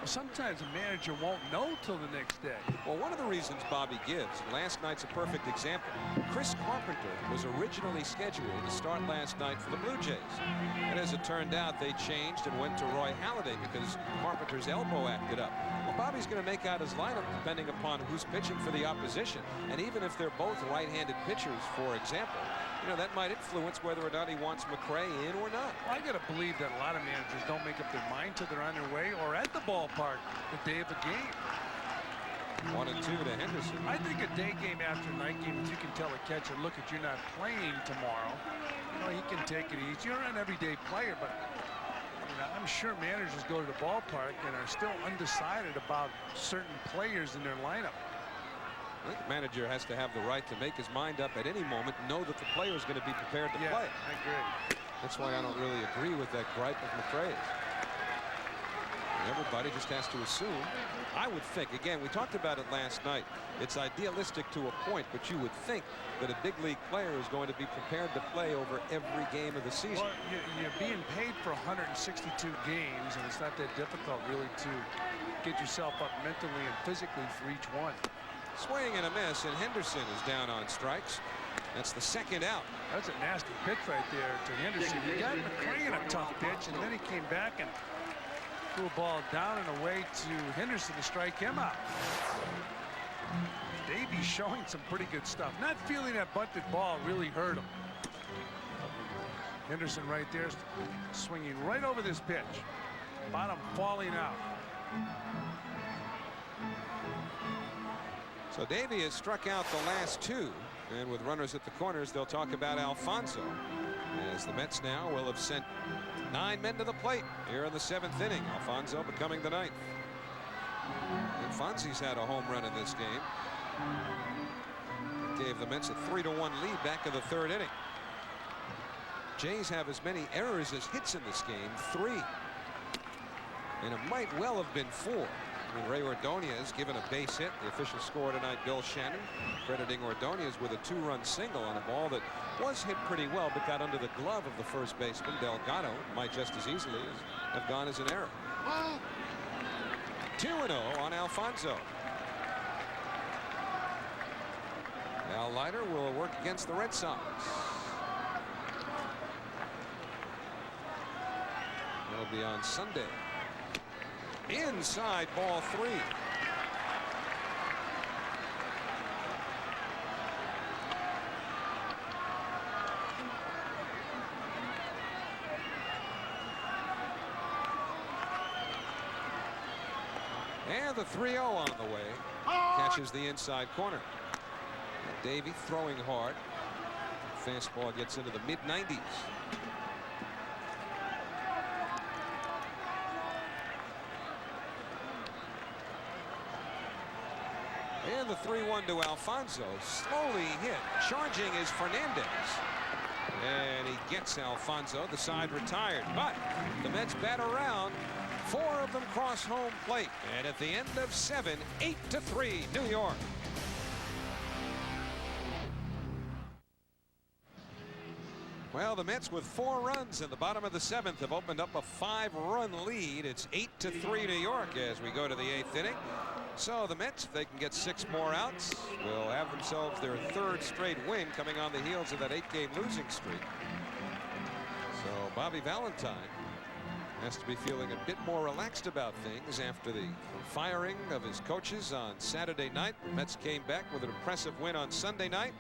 Sometimes a manager won't know till the next day. Well, one of the reasons Bobby gives, and last night's a perfect example, Chris Carpenter was originally scheduled to start last night for the Blue Jays. And as it turned out, they changed and went to Roy Halladay because Carpenter's elbow acted up. Well, Bobby's going to make out his lineup depending upon who's pitching for the opposition. And even if they're both right-handed pitchers, for example, you know, that might influence whether or not he wants McRae in or not. Well, I got to believe that a lot of managers don't make up their mind till they're on their way or at the ballpark the day of a game. 1-2 to Henderson. I think a day game after a night game, if you can tell a catcher, look, you're not playing tomorrow, you know, he can take it easy. You're an everyday player, but you know, I'm sure managers go to the ballpark and are still undecided about certain players in their lineup. I think the manager has to have the right to make his mind up at any moment, know that the player is going to be prepared to play. I agree. That's why I don't really agree with that gripe of McRae's. Everybody just has to assume. I would think, again, we talked about it last night. It's idealistic to a point, but you would think that a big league player is going to be prepared to play over every game of the season. Well, you're being paid for 162 games, and it's not that difficult really to get yourself up mentally and physically for each one. Swing and a miss, and Henderson is down on strikes. That's the 2nd out. That's a nasty pitch right there to Henderson. He got McRae in a tough pitch, and then he came back and threw a ball down and away to Henderson to strike him out. Davies showing some pretty good stuff. Not feeling that bunted ball really hurt him. Henderson right there swinging right over this pitch. Bottom falling out. So Davey has struck out the last 2, and with runners at the corners, they'll talk about Alfonso, as the Mets now will have sent 9 men to the plate here in the 7th inning. Alfonso becoming the 9th. And Fonzie's had a home run in this game. Gave the Mets a 3-1 lead back in the 3rd inning. Jays have as many errors as hits in this game, 3. And it might well have been 4. Ray Ordonez given a base hit. The official score tonight, Bill Shannon, crediting Ordonez with a 2-run single on a ball that was hit pretty well but got under the glove of the first baseman, Delgado. Might just as easily have gone as an error. 2-0 on Alfonso. Al Leiter will work against the Red Sox. It'll be on Sunday. Inside, ball 3. And the 3-0 on the way. Catches the inside corner. Davey throwing hard. Fastball gets into the mid-90s. And the 3-1 to Alfonso. Slowly hit. Charging is Fernandez. And he gets Alfonso. The side retired. But the Mets bat around. 4 of them cross home plate. And at the end of 7, 8-3, New York. Well, the Mets with 4 runs in the bottom of the 7th have opened up a 5-run lead. It's 8-3 New York as we go to the 8th inning. So the Mets, if they can get 6 more outs, will have themselves their 3rd straight win coming on the heels of that 8-game losing streak. So Bobby Valentine has to be feeling a bit more relaxed about things after the firing of his coaches on Saturday night. The Mets came back with an impressive win on Sunday night.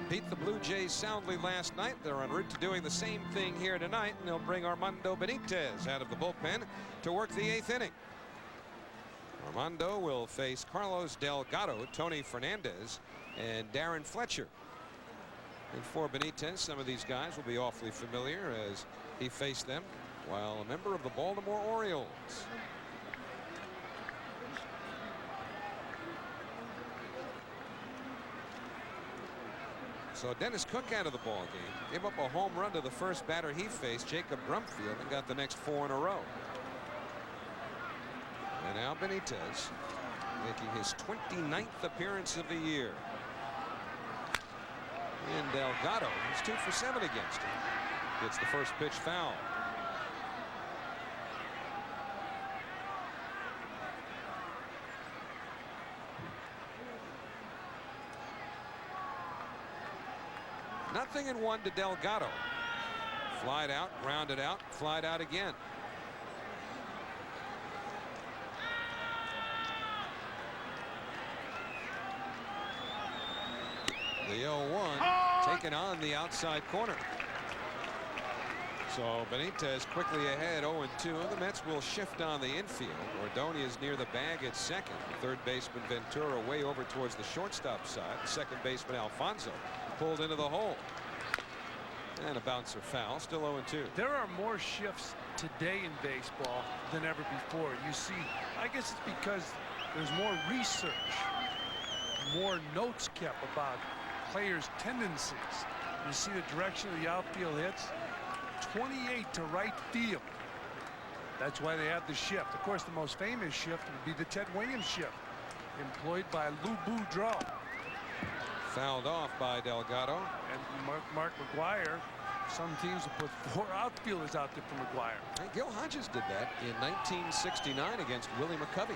Beat the Blue Jays soundly last night. They're en route to doing the same thing here tonight, and they'll bring Armando Benitez out of the bullpen to work the 8th inning. Armando will face Carlos Delgado, Tony Fernandez, and Darren Fletcher. And for Benitez, some of these guys will be awfully familiar as he faced them while a member of the Baltimore Orioles. So Dennis Cook out of the ball game. Gave up a home run to the first batter he faced, Jacob Brumfield, and got the next 4 in a row. And now Benitez making his 29th appearance of the year. And Delgado is 2 for 7 against him. Gets the first pitch foul. Nothing in 1 to Delgado. Flied out, grounded out, flied out again. The 0-1 taken on the outside corner. So Benitez quickly ahead, 0-2. The Mets will shift on the infield. Ordonez near the bag at second. Third baseman Ventura way over towards the shortstop side. Second baseman Alfonso pulled into the hole. And a bouncer foul, still 0-2. There are more shifts today in baseball than ever before. You see, I guess it's because there's more research, more notes kept about players' tendencies. You see the direction of the outfield hits, 28 to right field. That's why they have the shift. Of course, the most famous shift would be the Ted Williams shift, employed by Lou Boudreau. Fouled off by Delgado. And Mark McGuire, some teams will put 4 outfielders out there for McGuire. And Gil Hodges did that in 1969 against Willie McCovey.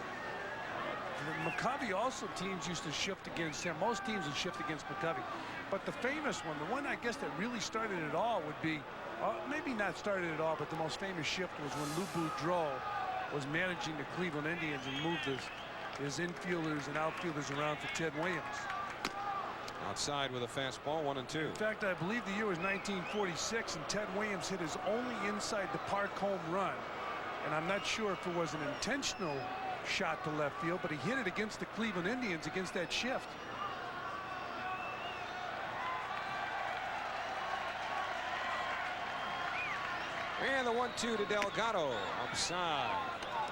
McCovey also, teams used to shift against him. Most teams would shift against McCovey. But the famous one, the one I guess that really started it all would be, maybe not started it all, but the most famous shift was when Lou Boudreau was managing the Cleveland Indians and moved his infielders and outfielders around for Ted Williams. Outside with a fastball, 1-2. In fact, I believe the year was 1946, and Ted Williams hit his only inside the park home run. And I'm not sure if it was an intentional shot to left field, but he hit it against the Cleveland Indians against that shift. And the 1-2 to Delgado, upside.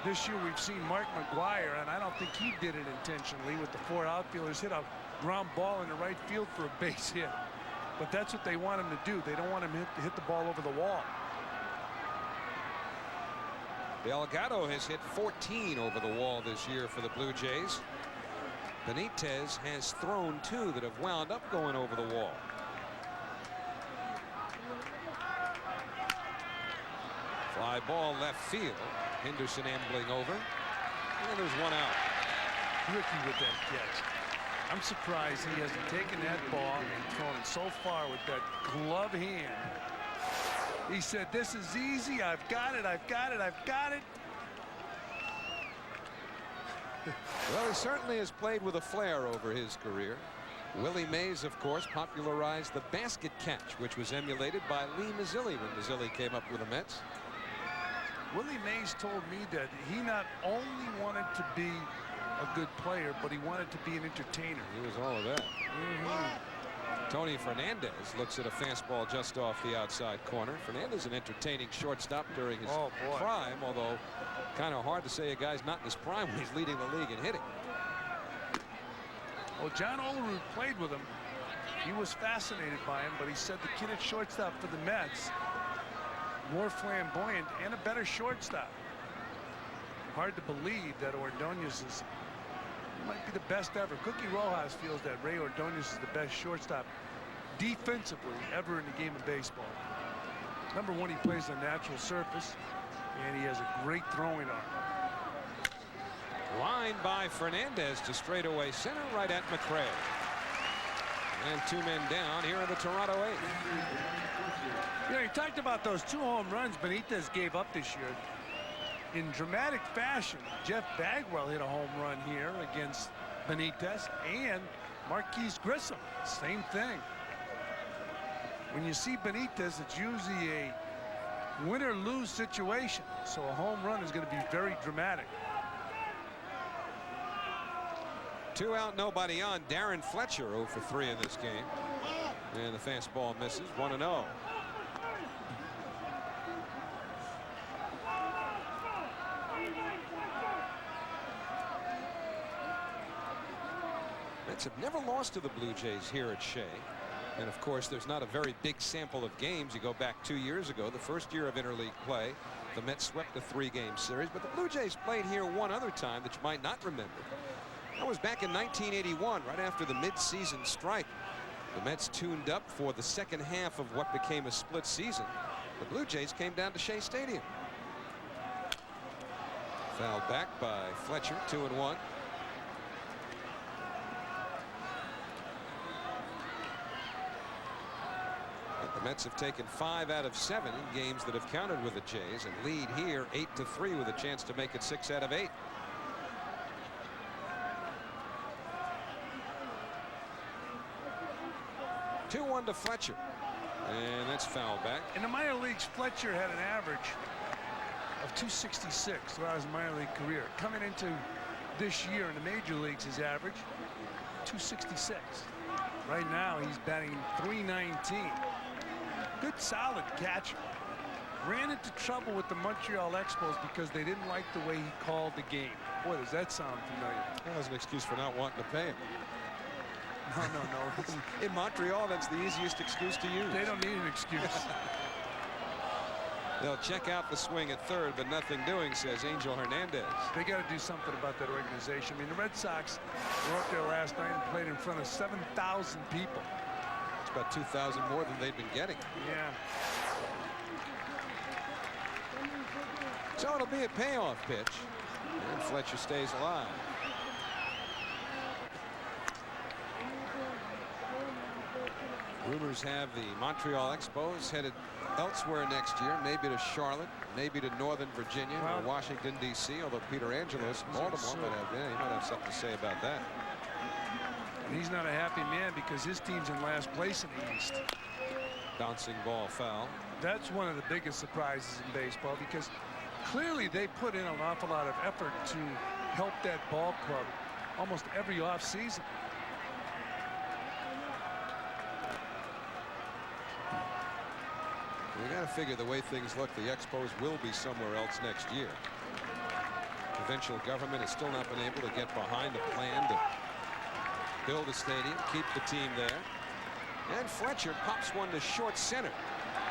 This year we've seen Mark McGuire, and I don't think he did it intentionally with the 4 outfielders, hit a ground ball in the right field for a base hit. But that's what they want him to do. They don't want him to hit the ball over the wall. Delgado has hit 14 over the wall this year for the Blue Jays. Benitez has thrown 2 that have wound up going over the wall. Fly ball left field. Henderson ambling over. And there's 1 out. Ricky with that catch. I'm surprised he hasn't taken that ball and thrown it so far with that glove hand. He said, this is easy. I've got it. I've got it. I've got it. Well, he certainly has played with a flair over his career. Willie Mays, of course, popularized the basket catch, which was emulated by Lee Mazzilli when Mazzilli came up with the Mets. Willie Mays told me that he not only wanted to be a good player, but he wanted to be an entertainer. He was all of that. Tony Fernandez looks at a fastball just off the outside corner. Fernandez, an entertaining shortstop during his prime, although kind of hard to say a guy's not in his prime when he's leading the league in hitting. Well, John Olerud played with him He was fascinated by him, but he said the kid at shortstop for the Mets, more flamboyant and a better shortstop. Hard to believe that Ordonez might be the best ever. Cookie Rojas feels that Ray Ordonez is the best shortstop defensively ever in the game of baseball. Number one, he plays on natural surface, and he has a great throwing arm. Line by Fernandez to straightaway center, right at McRae. And 2 men down here in the Toronto 8th. You know, you talked about those 2 home runs Benitez gave up this year. In dramatic fashion, Jeff Bagwell hit a home run here against Benitez, and Marquise Grissom, same thing. When you see Benitez, it's usually a win or lose situation, so a home run is going to be very dramatic. 2 out, nobody on. Darren Fletcher 0 for 3 in this game, and the fastball misses. 1-0. Mets have never lost to the Blue Jays here at Shea. And of course, there's not a very big sample of games. You go back 2 years ago, the first year of interleague play, the Mets swept a 3-game series, but the Blue Jays played here one other time that you might not remember. That was back in 1981, right after the mid-season strike. The Mets tuned up for the second half of what became a split season. The Blue Jays came down to Shea Stadium. Fouled back by Fletcher, 2-1. The Mets have taken 5 out of 7 in games that have counted with the Jays and lead here 8-3 with a chance to make it 6 out of 8. Two-1 to Fletcher, and that's fouled back. In the minor leagues, Fletcher had an average of 266 throughout his minor league career. Coming into this year in the major leagues, his average 266. Right now, he's batting .319. Good, solid catcher. Ran into trouble with the Montreal Expos because they didn't like the way he called the game. Boy, does that sound familiar. That was an excuse for not wanting to pay him. No. In Montreal, that's the easiest excuse to use. They don't need an excuse. They'll check out the swing at third, but nothing doing, says Angel Hernandez. They got to do something about that organization. I mean, the Red Sox were up there last night and played in front of 7,000 people. It's about 2,000 more than they've been getting. Yeah. So it'll be a payoff pitch, and Fletcher stays alive. Rumors have the Montreal Expos headed elsewhere next year, maybe to Charlotte, maybe to Northern Virginia or Washington, D.C., although Peter Angelos, Baltimore, he might have something to say about that. And he's not a happy man because his team's in last place in the East. Bouncing ball foul. That's one of the biggest surprises in baseball because clearly they put in an awful lot of effort to help that ball club almost every offseason. We got to figure the way things look, the Expos will be somewhere else next year. Provincial government has still not been able to get behind a plan to build a stadium, keep the team there. And Fletcher pops one to short center.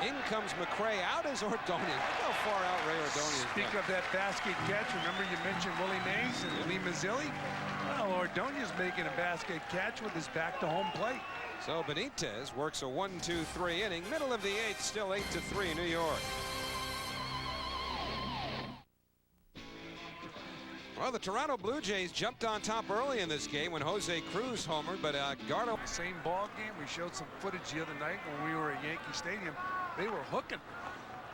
In comes McRae. Out is Ordonez. Look how far out Ray Ordonez is. Speak of that basket catch, remember you mentioned Willie Mays and Lee Mazzilli? Well, Ordonez making a basket catch with his back to home plate. So Benitez works a 1-2-3 inning. Middle of the 8th, still 8-3 New York. Well, the Toronto Blue Jays jumped on top early in this game when Jose Cruz homered, but Gardo. Same ball game. We showed some footage the other night when we were at Yankee Stadium. They were hooking.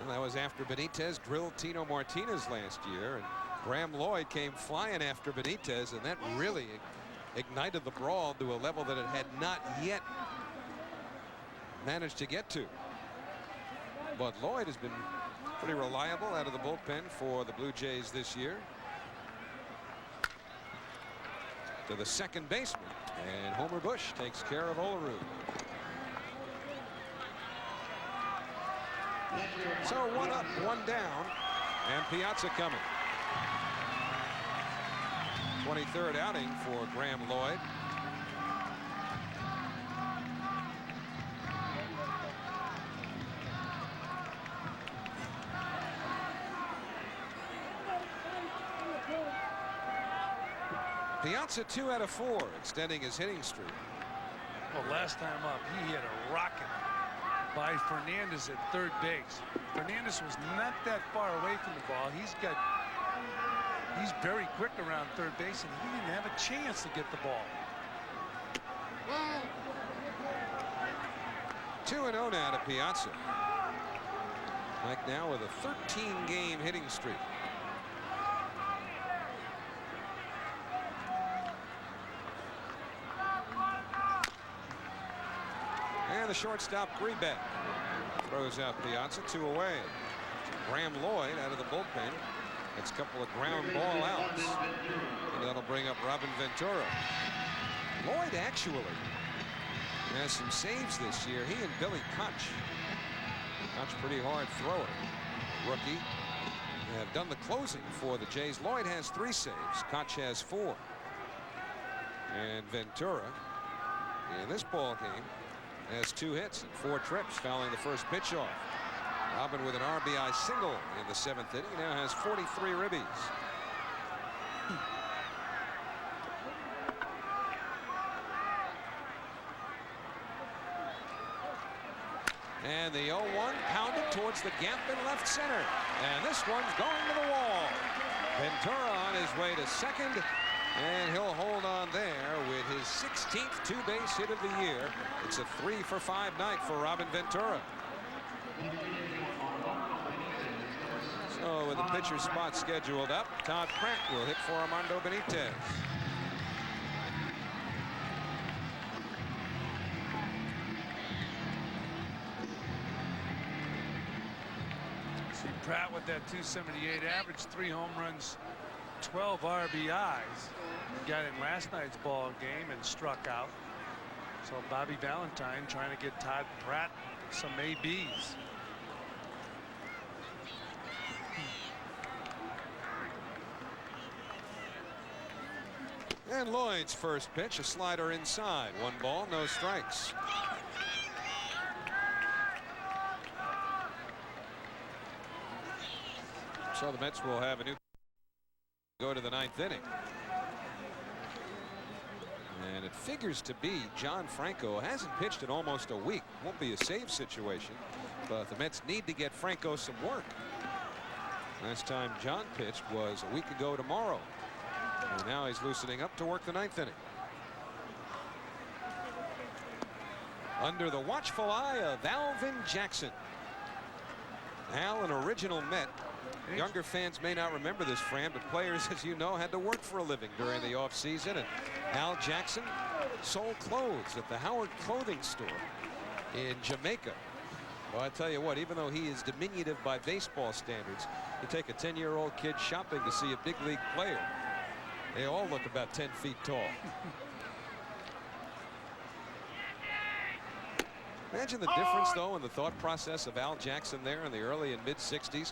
And that was after Benitez drilled Tino Martinez last year, and Graham Lloyd came flying after Benitez, and that really ignited the brawl to a level that it had not yet managed to get to. But Lloyd has been pretty reliable out of the bullpen for the Blue Jays this year. To the second baseman, and Homer Bush takes care of Olerud. So 1 up, 1 down, and Piazza coming. 23rd outing for Graham Lloyd. Piazza 2 out of 4, extending his hitting streak. Well, last time up, he hit a rocket by Fernandez at third base. Fernandez was not that far away from the ball. He's very quick around third base, and he didn't have a chance to get the ball. 2-0 now to Piazza. Mike now with a 13-game hitting streak. And the shortstop Grebeck throws out Piazza, 2 away. Graham Lloyd out of the bullpen. It's a couple of ground ball outs. And that'll bring up Robin Ventura. Lloyd actually has some saves this year. He and Billy Koch. Koch pretty hard thrower. Rookie. Have done the closing for the Jays. Lloyd has 3 saves. Koch has 4. And Ventura in this ball game has 2 hits and 4 trips, fouling the first pitch off. Robin with an RBI single in the 7th inning. Now has 43 ribbies. And the 0-1 pounded towards the gap in left center. And this one's going to the wall. Ventura on his way to second. And he'll hold on there with his 16th 2-base hit of the year. It's a 3-for-5 night for Robin Ventura. So with the pitcher spot scheduled up, Todd Pratt will hit for Armando Benitez. See Pratt with that .278 average, 3 home runs, 12 RBIs. He got in last night's ball game and struck out. So Bobby Valentine trying to get Todd Pratt some ABs. And Lloyd's first pitch, a slider inside. 1 ball, no strikes. So the Mets will have a new go to the 9th inning. And it figures to be John Franco. Hasn't pitched in almost a week. Won't be a save situation, but the Mets need to get Franco some work. Last time John pitched was a week ago tomorrow. And now he's loosening up to work the 9th inning. Under the watchful eye of Alvin Jackson. Al, an original Met. Younger fans may not remember this, Fran, but players, as you know, had to work for a living during the offseason. And Al Jackson sold clothes at the Howard Clothing Store in Jamaica. Well, I tell you what, even though he is diminutive by baseball standards, you take a 10-year-old kid shopping to see a big league player. They all look about 10 feet tall. Imagine the difference, though, in the thought process of Al Jackson there in the early and mid-60s.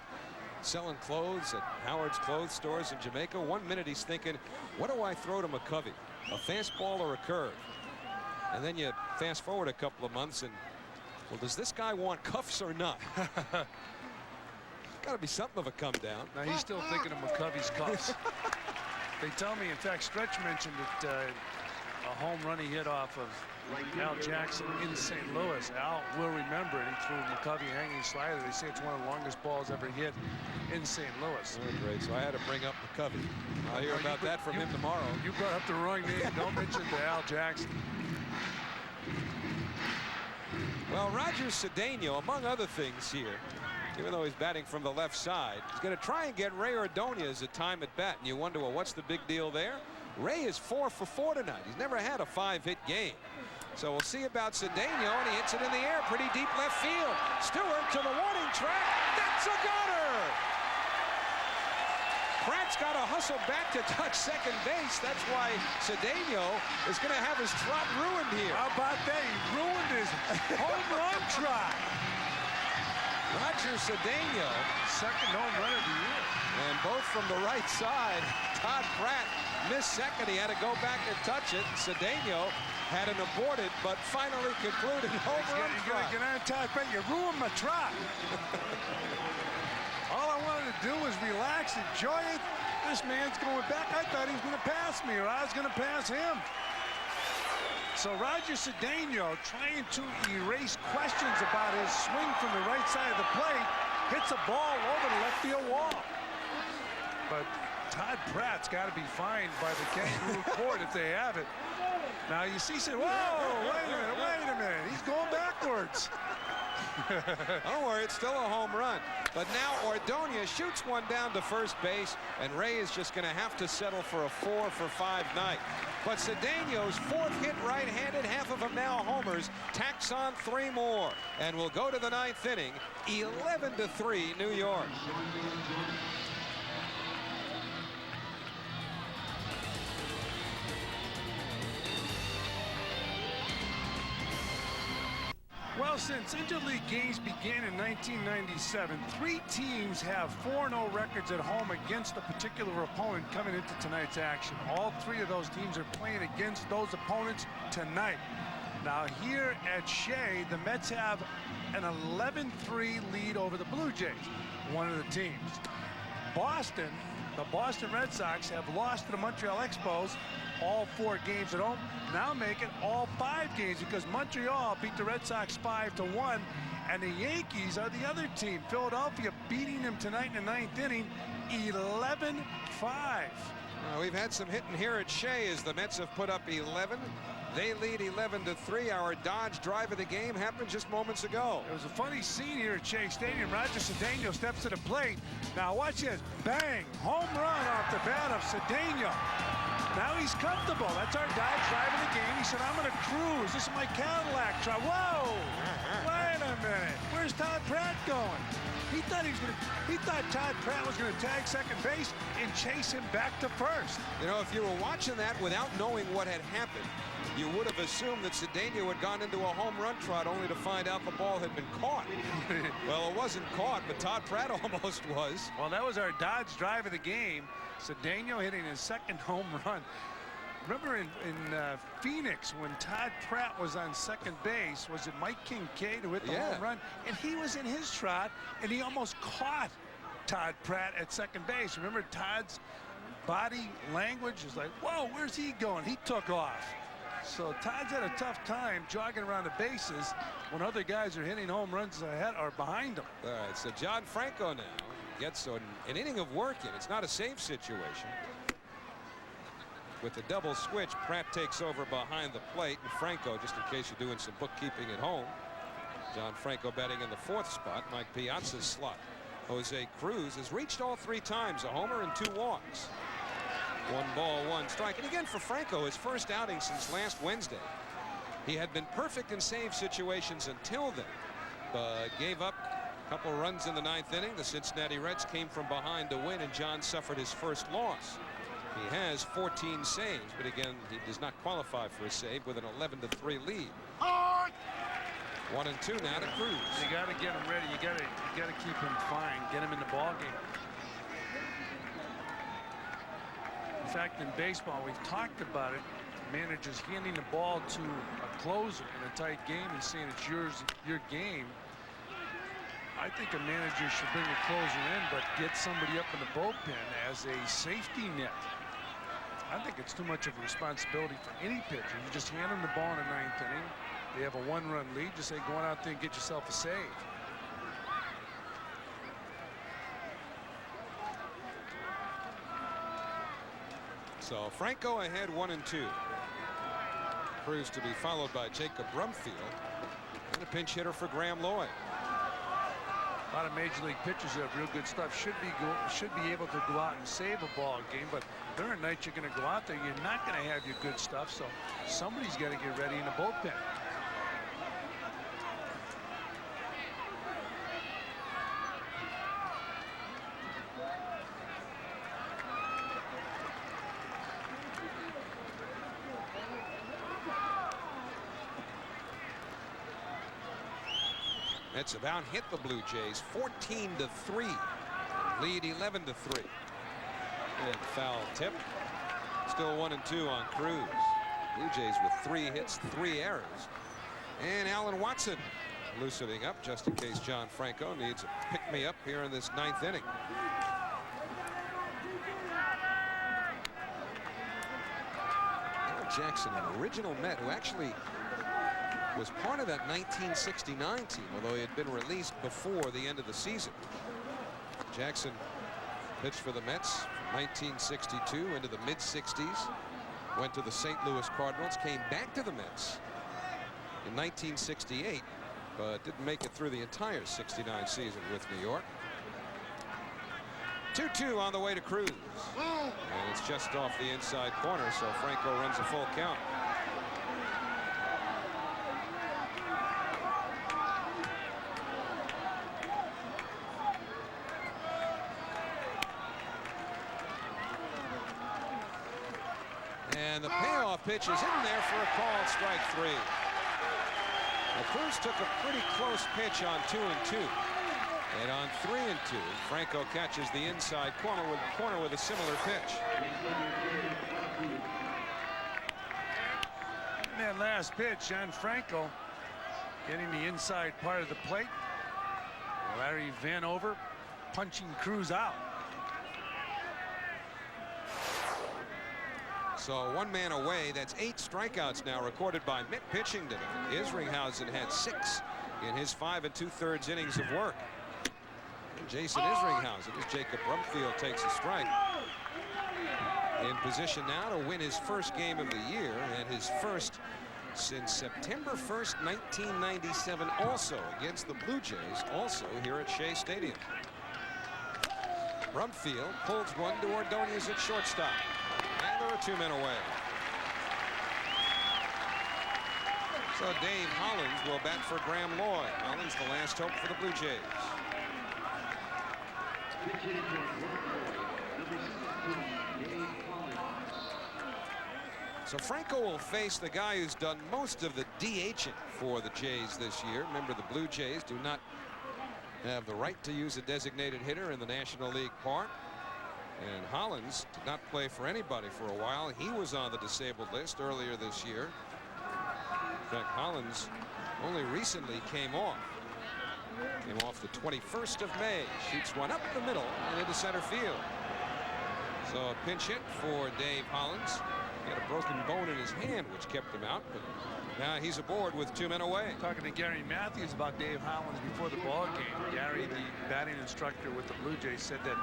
Selling clothes at Howard's clothes stores in Jamaica. 1 minute he's thinking, what do I throw to McCovey? A fastball or a curve? And then you fast forward a couple of months and, well, does this guy want cuffs or not? Got to be something of a come down. Now he's still thinking of McCovey's cuffs. They tell me, in fact, Stretch mentioned that a home run he hit off of Al Jackson in St. Louis. Al will remember it. He threw McCovey hanging slider. They say it's one of the longest balls ever hit in St. Louis. Oh, great. So I had to bring up McCovey. I'll hear about that from him tomorrow. You brought up the wrong name. Don't mention to Al Jackson. Well, Roger Cedeno, among other things here, even though he's batting from the left side, he's going to try and get Ray Ordonez a time at bat. And you wonder, well, what's the big deal there? Ray is 4 for 4 tonight. He's never had a 5-hit game. So we'll see about Cedeno, and he hits it in the air, pretty deep left field. Stewart to the warning track. That's a gunner. Pratt's got to hustle back to touch second base. That's why Cedeno is going to have his trot ruined here. How about that? He ruined his home run trot. Roger Cedeno, second home run of the year. And both from the right side. Todd Pratt missed second. He had to go back and touch it. Cedeno had an aborted but finally concluded home run trot. Get on Todd Pratt. You ruined my trot. All I wanted to do was relax, enjoy it, this man's going back. I thought he was going to pass me, or I was going to pass him. So Roger Cedeno, trying to erase questions about his swing from the right side of the plate, hits a ball over the left field wall. But Todd Pratt's got to be fined by the Kangaroo Court if they have it. Now you see, say, whoa, wait a minute, he's going backwards. Don't worry, it's still a home run. But now Ordonez shoots one down to first base, and Ray is just going to have to settle for a 4-for-5 night. But Cedeno's fourth hit right-handed, half of them now homers, tacks on 3 more, and will go to the 9th inning, 11-3 New York. Well, since interleague games began in 1997, 3 teams have 4-0 records at home against a particular opponent coming into tonight's action. All 3 of those teams are playing against those opponents tonight. Now here at Shea, the Mets have an 11-3 lead over the Blue Jays, one of the teams. Boston, the Boston Red Sox, have lost to the Montreal Expos all 4 games at home. Now make it all 5 games because Montreal beat the Red Sox 5-1, and the Yankees are the other team. Philadelphia beating them tonight in the 9th inning, 11-5. We've had some hitting here at Shea as the Mets have put up 11. They lead 11-3. Our Dodge drive of the game happened just moments ago. It was a funny scene here at Shea Stadium. Roger Cedeno steps to the plate. Now watch this. Bang! Home run off the bat of Cedeno. Now he's comfortable. That's our Dodge drive of the game. He said, I'm going to cruise. This is my Cadillac truck. Whoa! Wait a minute. Where's Todd Pratt going? He thought Todd Pratt was going to tag second base and chase him back to first. You know, if you were watching that without knowing what had happened, you would have assumed that Cedeno had gone into a home run trot only to find out the ball had been caught. Well, it wasn't caught, but Todd Pratt almost was. Well, that was our Dodge drive of the game. Cedeno hitting his 2nd home run. Remember in Phoenix when Todd Pratt was on second base, was it Mike Kincaid who hit the home run? And he was in his trot, and he almost caught Todd Pratt at second base. Remember Todd's body language is like, whoa, where's he going? He took off. So Todd's had a tough time jogging around the bases when other guys are hitting home runs ahead or behind him. All right, so John Franco now gets an inning of work in. It's not a save situation. With the double switch, Pratt takes over behind the plate, and Franco, just in case you're doing some bookkeeping at home, John Franco batting in the 4th spot. Mike Piazza's slot. Jose Cruz has reached all 3 times, a homer and 2 walks. 1 ball, 1 strike. And again for Franco, his first outing since last Wednesday. He had been perfect in save situations until then, but gave up a couple runs in the 9th inning. The Cincinnati Reds came from behind to win, and John suffered his first loss. He has 14 saves, but again, he does not qualify for a save with an 11-3 lead. 1-2 now to Cruz. You got to get him ready. You got to keep him fine. Get him in the ball game. In fact, in baseball, we've talked about it. Managers handing the ball to a closer in a tight game and saying it's your game. I think a manager should bring a closer in, but get somebody up in the bullpen as a safety net. I think it's too much of a responsibility for any pitcher. You just hand them the ball in the 9th inning. They have a 1-run lead. Just say, go on out there and get yourself a save. So Franco ahead 1-2. Cruz to be followed by Jacob Brumfield, and a pinch hitter for Graham Lloyd. A lot of major league pitchers who have real good stuff should be able to go out and save a ball game, but there are nights you're going to go out there, you're not going to have your good stuff, so somebody's got to get ready in the bullpen. Mets about hit the Blue Jays 14-3. Lead 11-3. And foul tip. Still 1-2 on Cruz. Blue Jays with 3 hits, 3 errors. And Alan Watson loosening up just in case John Franco needs a pick-me-up here in this 9th inning. Jackson, an original Met who actually was part of that 1969 team, although he had been released before the end of the season. Jackson pitched for the Mets from 1962 into the mid-60s, went to the St. Louis Cardinals, came back to the Mets in 1968, but didn't make it through the entire 69 season with New York. 2-2 on the way to Cruz. And it's just off the inside corner, so Franco runs a full count. And the payoff pitch is in there for a called strike 3. Now, Cruz took a pretty close pitch on 2-2. And on 3-2, Franco catches the inside corner with a similar pitch. And that last pitch, Gianfranco getting the inside part of the plate. Larry Vanover punching Cruz out. So 1 man away. That's 8 strikeouts now recorded by Mitt pitching today. Isringhausen had 6 in his 5 2/3 innings of work. Jason Isringhausen, as Jacob Brumfield takes a strike, in position now to win his first game of the year and his first since September 1st, 1997, also against the Blue Jays, also here at Shea Stadium. Brumfield pulls one to Ordonez at shortstop, and there are 2 men away. So Dave Hollins will bat for Graham Lloyd. Hollins the last hope for the Blue Jays. So Franco will face the guy who's done most of the DHing for the Jays this year. Remember, the Blue Jays do not have the right to use a designated hitter in the National League park. And Hollins did not play for anybody for a while. He was on the disabled list earlier this year. In fact, Hollins only recently came off the 21st of May. Shoots one up the middle and into center field. So a pinch hit for Dave Hollins. He had a broken bone in his hand, which kept him out, but now he's aboard with 2 men away. Talking to Gary Matthews about Dave Hollins before the ball game. Gary, the batting instructor with the Blue Jays, said that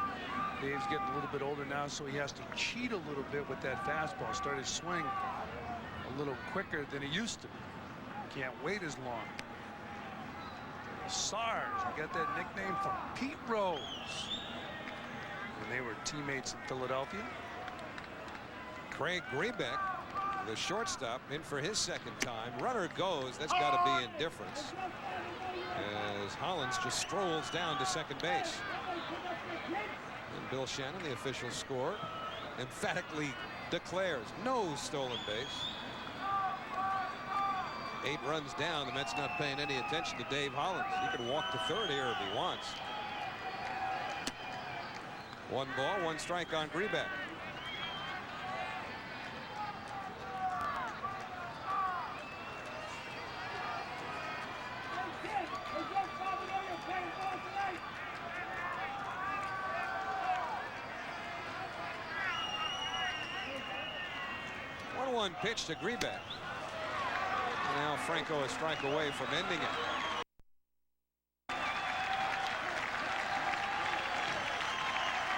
Dave's getting a little bit older now, so he has to cheat a little bit with that fastball. Start his swing a little quicker than he used to. Can't wait as long. Sarge, he got that nickname from Pete Rose when they were teammates in Philadelphia. Craig Grebeck, the shortstop, in for his second time. Runner goes. That's got to be indifference, as Hollins just strolls down to second base. And Bill Shannon, the official scorer, emphatically declares no stolen base. 8 runs down. The Mets not paying any attention to Dave Hollins. He can walk to third here if he wants. 1 ball, 1 strike on Grebeck. One pitch to Grebeck. Now Franco a strike away from ending it.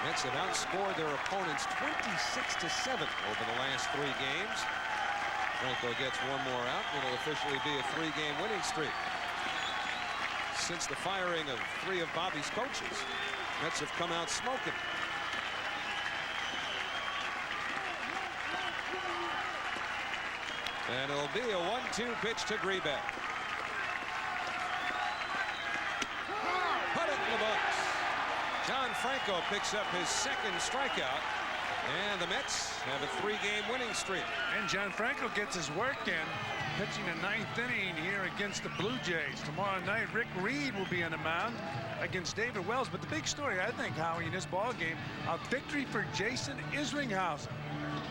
Mets have outscored their opponents 26-7 over the last 3 games. Franco gets 1 more out. It'll officially be a 3-game winning streak. Since the firing of 3 of Bobby's coaches, Mets have come out smoking. And it'll be a 1-2 pitch to Grebeck. Put it in the books. Gianfranco picks up his 2nd strikeout, and the Mets have a 3-game winning streak. And Gianfranco gets his work in, pitching the 9th inning here against the Blue Jays. Tomorrow night, Rick Reed will be on the mound against David Wells. But the big story, I think, Howie, in this ball game, a victory for Jason Isringhausen.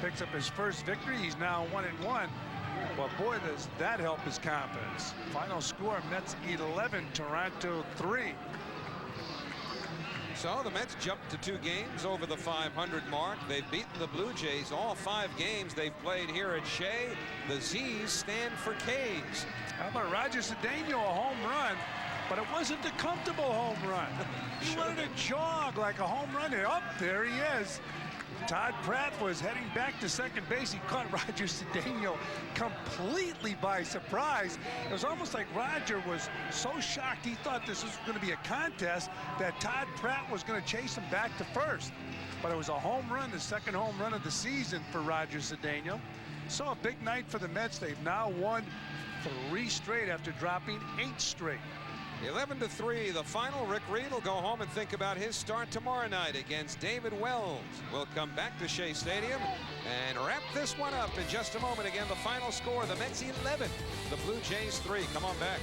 Picks up his first victory. He's now 1-1. But boy, does that help his confidence. Final score, Mets 11, Toronto 3. So the Mets jumped to 2 games over the 500 mark. They've beaten the Blue Jays all 5 games they've played here at Shea. The Z's stand for K's. How about Roger Cedeno, a home run? But it wasn't a comfortable home run. He wanted to jog like a home run. And up there he is. Todd Pratt was heading back to second base. He caught Roger Cedeno completely by surprise. It was almost like Roger was so shocked he thought this was going to be a contest that Todd Pratt was going to chase him back to first. But it was a home run, the second home run of the season for Roger Cedeno. So a big night for the Mets. They've now won 3 straight after dropping 8 straight. 11-3, the final. Rick Reed will go home and think about his start tomorrow night against David Wells. We'll come back to Shea Stadium and wrap this one up in just a moment. Again, the final score, the Mets 11, the Blue Jays 3. Come on back.